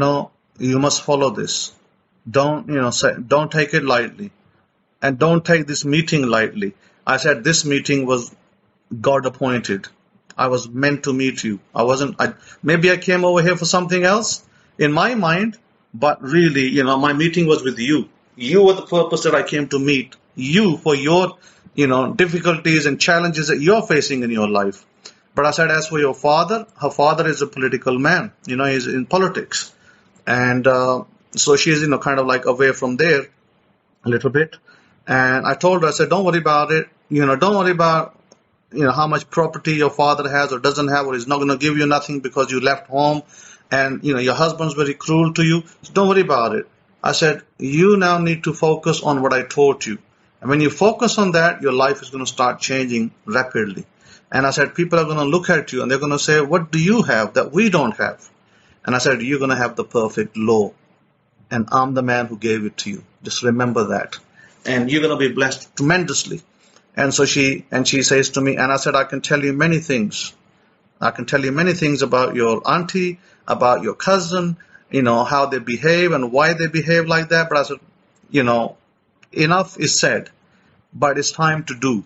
must follow this. Don't take it lightly, and don't take this meeting lightly. I said, this meeting was God appointed. I was meant to meet you. Maybe I came over here for something else in my mind, but really, my meeting was with you. You were the purpose that I came to meet. you for your, difficulties and challenges that you're facing in your life. But I said, as for your father, her father is a political man. He's in politics. And so she's, kind of like away from there a little bit. And I told her, I said, don't worry about it. Don't worry about, how much property your father has or doesn't have, or he's not going to give you nothing because you left home. And, your husband's very cruel to you. So don't worry about it. I said, you now need to focus on what I taught you. And when you focus on that, your life is going to start changing rapidly. And I said, people are going to look at you and they're going to say, what do you have that we don't have? And I said, you're going to have the perfect law. And I'm the man who gave it to you. Just remember that. And you're going to be blessed tremendously. And so she says to me, and I said, I can tell you many things. I can tell you many things about your auntie, about your cousin, how they behave and why they behave like that. But I said, enough is said, but it's time to do.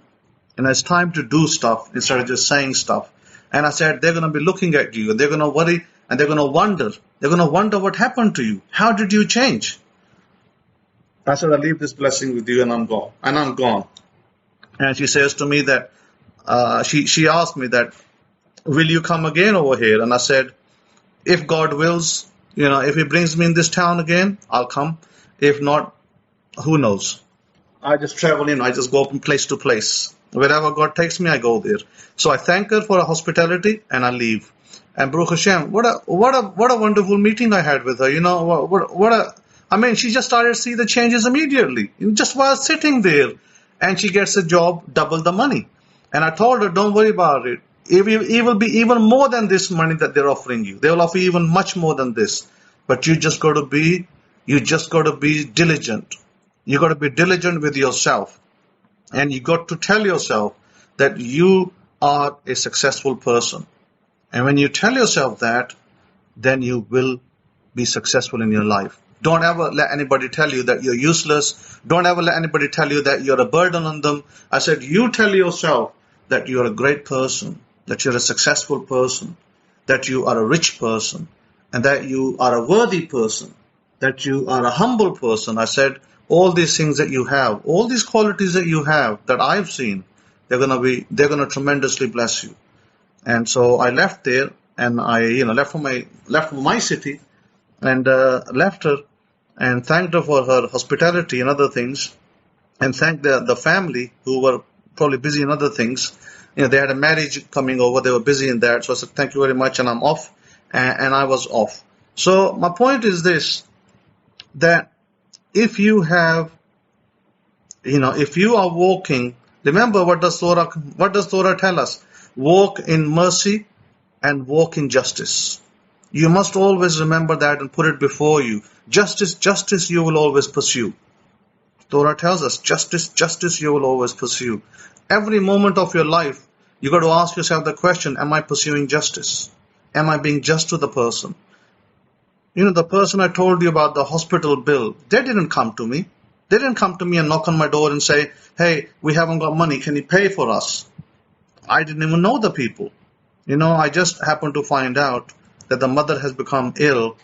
And it's time to do stuff instead of just saying stuff. And I said, they're going to be looking at you and they're going to worry and they're going to wonder. They're going to wonder what happened to you. How did you change? I said, I'll leave this blessing with you and I'm gone. And I'm gone. And she says to me that, she asked me that, will you come again over here? And I said, if God wills, if he brings me in this town again, I'll come. If not, who knows? I just travel I just go from place to place. Wherever God takes me, I go there. So I thank her for her hospitality and I leave. And Baruch Hashem, what a wonderful meeting I had with her. She just started to see the changes immediately. Just while sitting there. And she gets a job, double the money. And I told her, don't worry about it. It will be even more than this money that they're offering you. They will offer you even much more than this. But you just got to be diligent. You got to be diligent with yourself. And you got to tell yourself that you are a successful person. And when you tell yourself that, then you will be successful in your life. Don't ever let anybody tell you that you're useless. Don't ever let anybody tell you that you're a burden on them. I said, you tell yourself that you're a great person, that you're a successful person, that you are a rich person, and that you are a worthy person, that you are a humble person. I said, all these things that you have, all these qualities that you have that I've seen, they're going to tremendously bless you. And so I left there and I, left from my city and left her and thanked her for her hospitality and other things, and thanked the family who were probably busy in other things. They had a marriage coming over. They were busy in that. So I said, thank you very much. And I'm off. And I was off. So my point is this, that if you have, if you are walking, remember what does Torah tell us? Walk in mercy and walk in justice. You must always remember that and put it before you. Justice you will always pursue. Torah tells us, justice you will always pursue. Every moment of your life, you got to ask yourself the question, am I pursuing justice? Am I being just to the person? The person I told you about the hospital bill, they didn't come to me. They didn't come to me and knock on my door and say, hey, we haven't got money, can you pay for us? I didn't even know the people. I just happened to find out that the mother has become ill,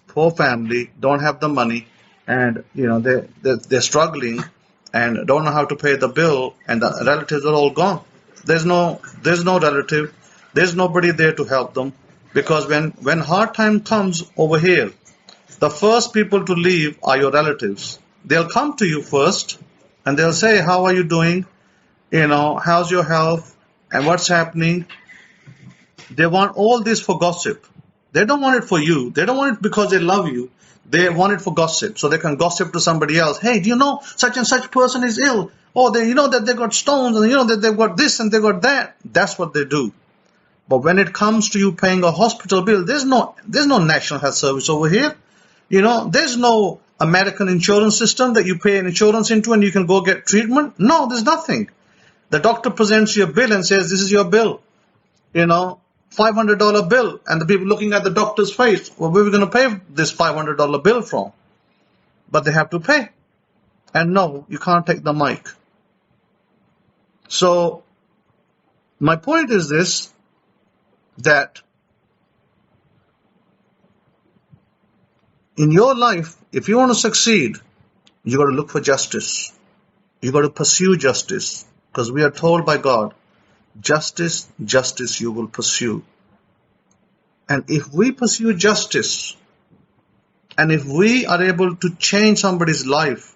poor family, don't have the money, and they're struggling and don't know how to pay the bill, and the relatives are all gone. There's no relative, there's nobody there to help them, because when hard time comes over here, the first people to leave are your relatives. They'll come to you first and they'll say, how are you doing? How's your health and what's happening? They want all this for gossip. They don't want it for you. They don't want it because they love you. They want it for gossip, so they can gossip to somebody else. Hey, do you know such and such person is ill? Oh, they that they got stones, and that they've got this and they got that. That's what they do. But when it comes to you paying a hospital bill, there's no national health service over here. There's no American insurance system that you pay an insurance into and you can go get treatment. No, there's nothing. The doctor presents you a bill and says, this is your bill. $500 bill, and the people looking at the doctor's face, well, where are we going to pay this $500 bill from? But they have to pay. And no, you can't take the mic. So, my point is this, that in your life, if you want to succeed, you got to look for justice. You got to pursue justice, because we are told by God, justice, justice you will pursue. And if we pursue justice, and if we are able to change somebody's life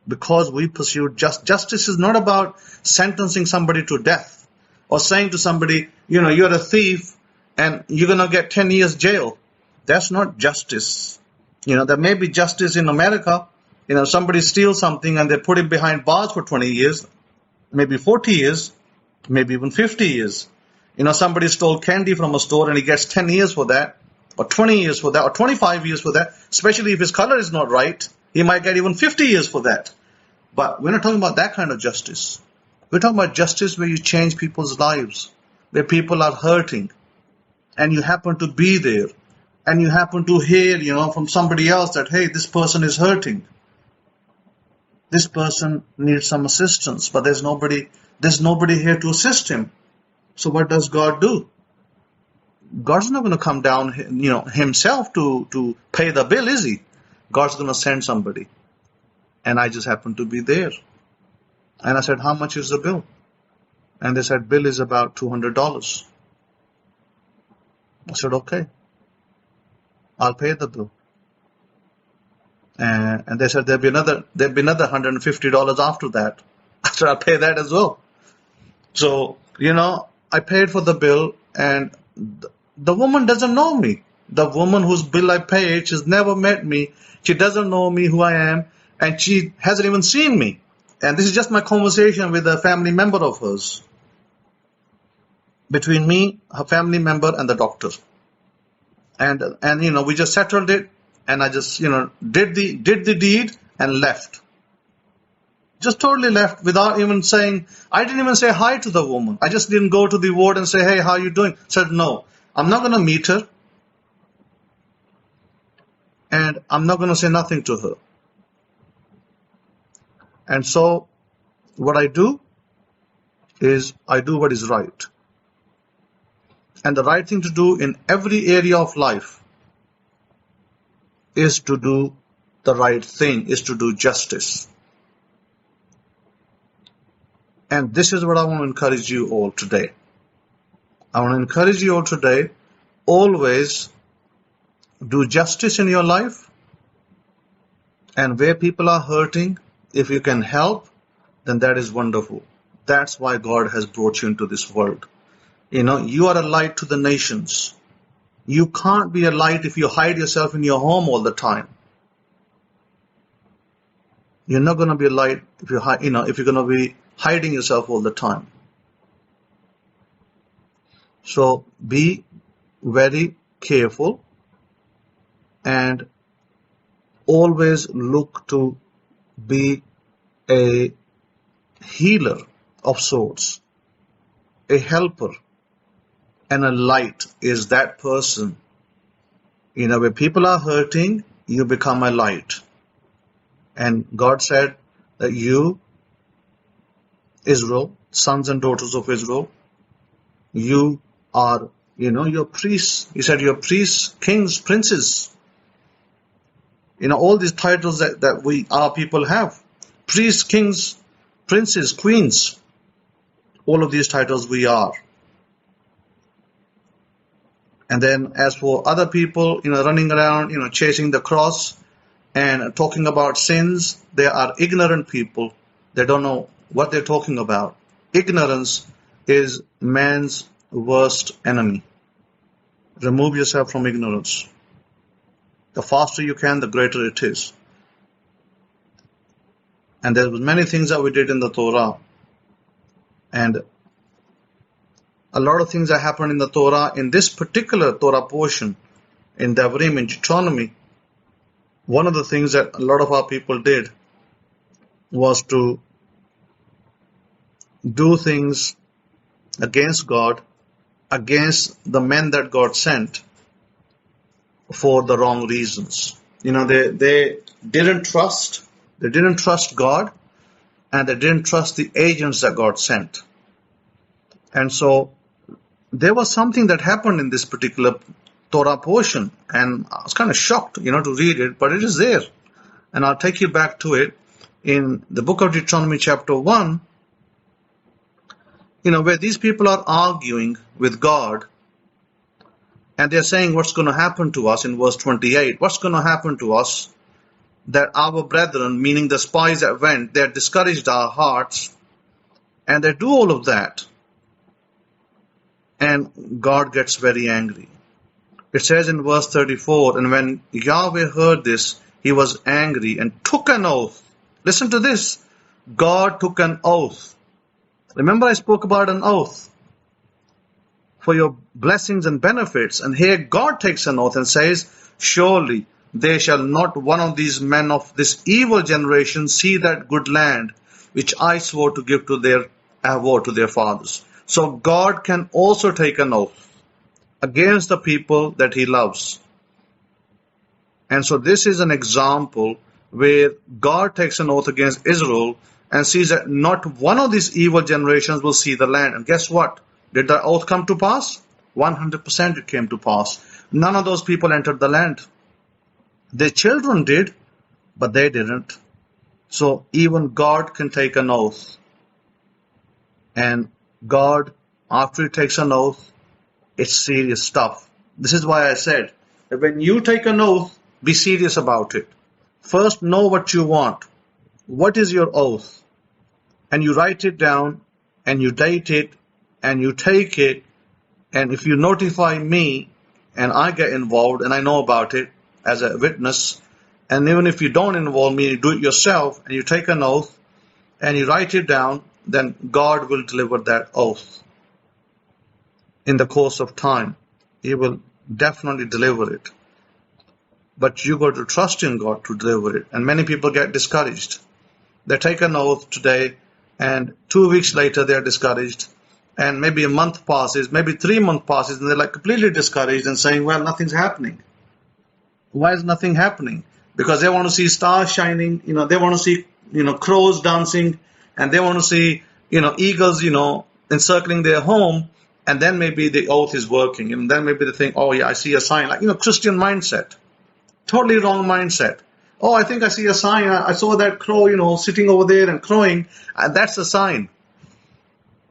because we pursue justice is not about sentencing somebody to death or saying to somebody, you're a thief and you're going to get 10 years jail. That's not justice. There may be justice in America. Somebody steals something and they put him behind bars for 20 years, maybe 40 years, maybe even 50 years. Somebody stole candy from a store and he gets 10 years for that, or 20 years for that, or 25 years for that. Especially if his color is not right, he might get even 50 years for that. But we're not talking about that kind of justice. We're talking about justice where you change people's lives, where people are hurting, and you happen to be there, and you happen to hear, from somebody else that, hey, this person is hurting. This person needs some assistance, but there's nobody here to assist him. So what does God do? God's not going to come down, himself to pay the bill, is he? God's going to send somebody. And I just happened to be there. And I said, how much is the bill? And they said, bill is about $200. I said, okay, I'll pay the bill. And they said, there'll be another $150 after that. I said, I'll pay that as well. So, I paid for the bill, and the woman doesn't know me. The woman whose bill I paid, she's never met me. She doesn't know me, who I am, and she hasn't even seen me. And this is just my conversation with a family member of hers. Between me, her family member, and the doctor. And we just settled it, and I just, did the deed and left. Just totally left without even saying, I didn't even say hi to the woman. I just didn't go to the ward and say, hey, how are you doing? Said, no, I'm not going to meet her. And I'm not going to say nothing to her. And so what I do is I do what is right. And the right thing to do in every area of life is to do the right thing, is to do justice. And this is what I want to encourage you all today. I want to encourage you all today, always do justice in your life. And where people are hurting, if you can help, then that is wonderful. That's why God has brought you into this world. You are a light to the nations. You can't be a light if you hide yourself in your home all the time. You're not going to be a light if you're going to be hiding yourself all the time. So be very careful and always look to be a healer of sorts, a helper, and a light is that person. Where people are hurting, you become a light. And God said that you, Israel, sons and daughters of Israel, you are, you're priests. He said you're priests, kings, princes. All these titles that our people have. Priests, kings, princes, queens. All of these titles we are. And then as for other people, running around, chasing the cross and talking about sins, they are ignorant people. They don't know what they're talking about. Ignorance is man's worst enemy. Remove yourself from ignorance. The faster you can, the greater it is. And there were many things that we did in the Torah. And a lot of things that happened in the Torah, in this particular Torah portion, in Devrim, in Deuteronomy, one of the things that a lot of our people did was to do things against God, against the men that God sent, for the wrong reasons. They didn't trust God, and they didn't trust the agents that God sent. And so there was something that happened in this particular Torah portion, and I was kind of shocked, to read it, but it is there. And I'll take you back to it. in the book of Deuteronomy chapter 1, where these people are arguing with God, and they're saying what's going to happen to us in verse 28. What's going to happen to us? That our brethren, meaning the spies that went, they discouraged our hearts, and they do all of that. And God gets very angry. It says in verse 34, and when Yahweh heard this, he was angry and took an oath. Listen to this. God took an oath. Remember I spoke about an oath for your blessings and benefits. And here God takes an oath and says, surely they shall not one of these men of this evil generation see that good land which I swore to give to their fathers. So God can also take an oath against the people that he loves. And so this is an example where God takes an oath against Israel and sees that not one of these evil generations will see the land. And guess what? Did the oath come to pass? 100% it came to pass. None of those people entered the land. Their children did, but they didn't. So even God can take an oath. And God, after he takes an oath, it's serious stuff. This is why I said that when you take an oath, be serious about it. First, know what you want. What is your oath? And you write it down, and you date it, and you take it, and if you notify me, and I get involved, and I know about it as a witness, and even if you don't involve me, you do it yourself, and you take an oath, and you write it down, then God will deliver that oath. In the course of time, he will definitely deliver it. But you got to trust in God to deliver it. And many people get discouraged. They take an oath today, and 2 weeks later they're discouraged. And maybe a month passes, maybe 3 months passes, and they're like completely discouraged and saying, well, nothing's happening. Why is nothing happening? Because they want to see stars shining, they want to see, crows dancing, and they want to see, eagles, encircling their home, and then maybe the oath is working. And then maybe they think, oh yeah, I see a sign, like, Christian mindset. Totally wrong mindset. Oh, I think I see a sign. I saw that crow, sitting over there and crowing. And that's a sign.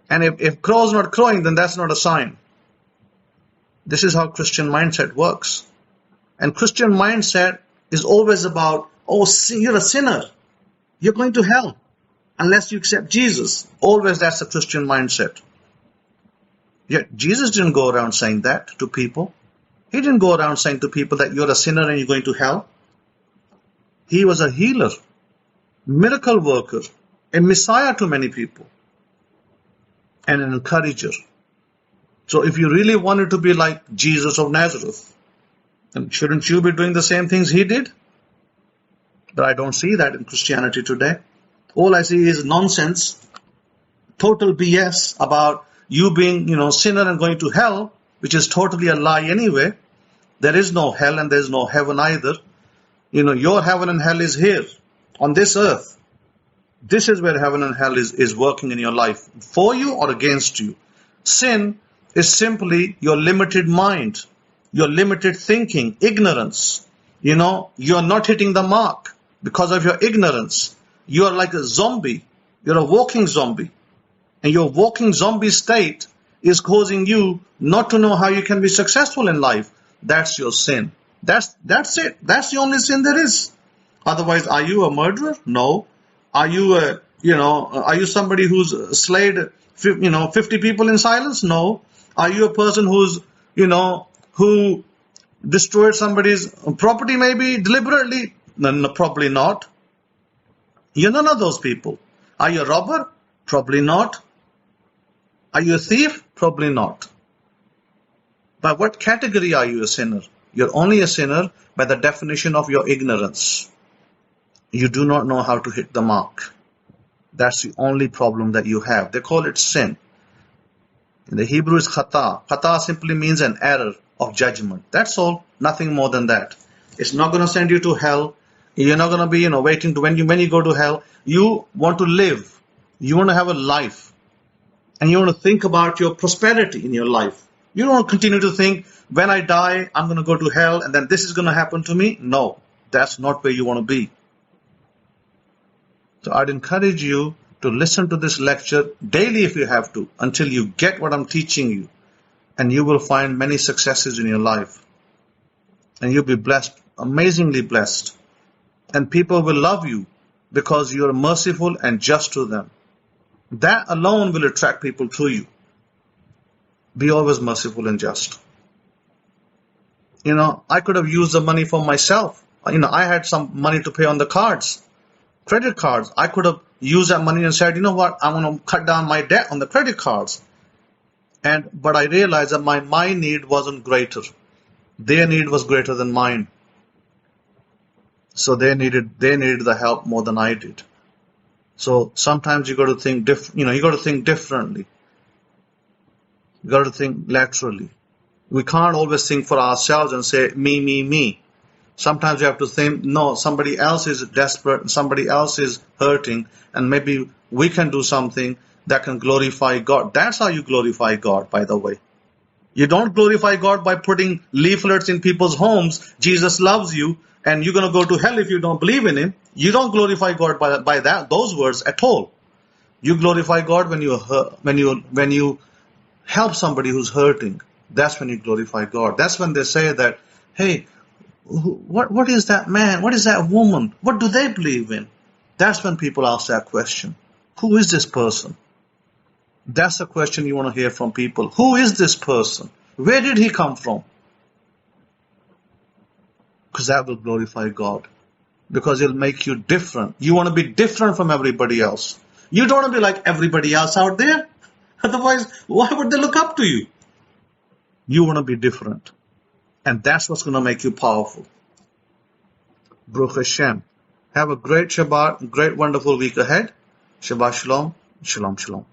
And if crow's not crowing, then that's not a sign. This is how Christian mindset works. And Christian mindset is always about, oh, you're a sinner. You're going to hell unless you accept Jesus. Always that's a Christian mindset. Yet Jesus didn't go around saying that to people. He didn't go around saying to people that you're a sinner and you're going to hell. He was a healer, miracle worker, a Messiah to many people, and an encourager. So if you really wanted to be like Jesus of Nazareth, then shouldn't you be doing the same things he did? But I don't see that in Christianity today. All I see is nonsense, total BS about you being, sinner and going to hell, which is totally a lie anyway. There is no hell and there is no heaven either. Your heaven and hell is here on this earth. This is where heaven and hell is working in your life, for you or against you. Sin is simply your limited mind, your limited thinking, ignorance. You're not hitting the mark because of your ignorance. You're like a zombie. You're a walking zombie. And your walking zombie state is causing you not to know how you can be successful in life. That's your sin. That's it. That's the only sin there is. Otherwise, are you a murderer? No. Are you are you somebody who's slayed 50 people in silence? No. Are you a person who destroyed somebody's property maybe deliberately? No, probably not. You're none of those people. Are you a robber? Probably not. Are you a thief? Probably not. By what category are you a sinner? You're only a sinner by the definition of your ignorance. You do not know how to hit the mark. That's the only problem that you have. They call it sin. In the Hebrew is khata. Khata simply means an error of judgment. That's all. Nothing more than that. It's not going to send you to hell. You're not going to be, waiting to when you go to hell. You want to live. You want to have a life. And you want to think about your prosperity in your life. You don't want to continue to think, when I die, I'm going to go to hell and then this is going to happen to me. No, that's not where you want to be. So I'd encourage you to listen to this lecture daily if you have to, until you get what I'm teaching you. And you will find many successes in your life. And you'll be blessed, amazingly blessed. And people will love you because you're merciful and just to them. That alone will attract people to you. Be always merciful and just. I could have used the money for myself. I had some money to pay on the cards, credit cards. I could have used that money and said, you know what, I want to cut down my debt on the credit cards. But I realized that my need wasn't greater. Their need was greater than mine. So they needed the help more than I did. So sometimes you got to think you got to think differently. You got to think laterally. We can't always think for ourselves and say, me, me, me. Sometimes you have to think, no, somebody else is desperate, somebody else is hurting, and maybe we can do something that can glorify God. That's how you glorify God, by the way. You don't glorify God by putting leaflets in people's homes, Jesus loves you, and you're going to go to hell if you don't believe in Him. You don't glorify God by those words at all. You glorify God when you help somebody who's hurting. That's when you glorify God. That's when they say that, hey, what is that man? What is that woman? What do they believe in? That's when people ask that question. Who is this person? That's the question you want to hear from people. Who is this person? Where did he come from? Because that will glorify God. Because it'll make you different. You want to be different from everybody else. You don't want to be like everybody else out there. Otherwise, why would they look up to you? You want to be different. And that's what's going to make you powerful. Baruch Hashem. Have a great Shabbat, great wonderful week ahead. Shabbat Shalom. Shalom Shalom.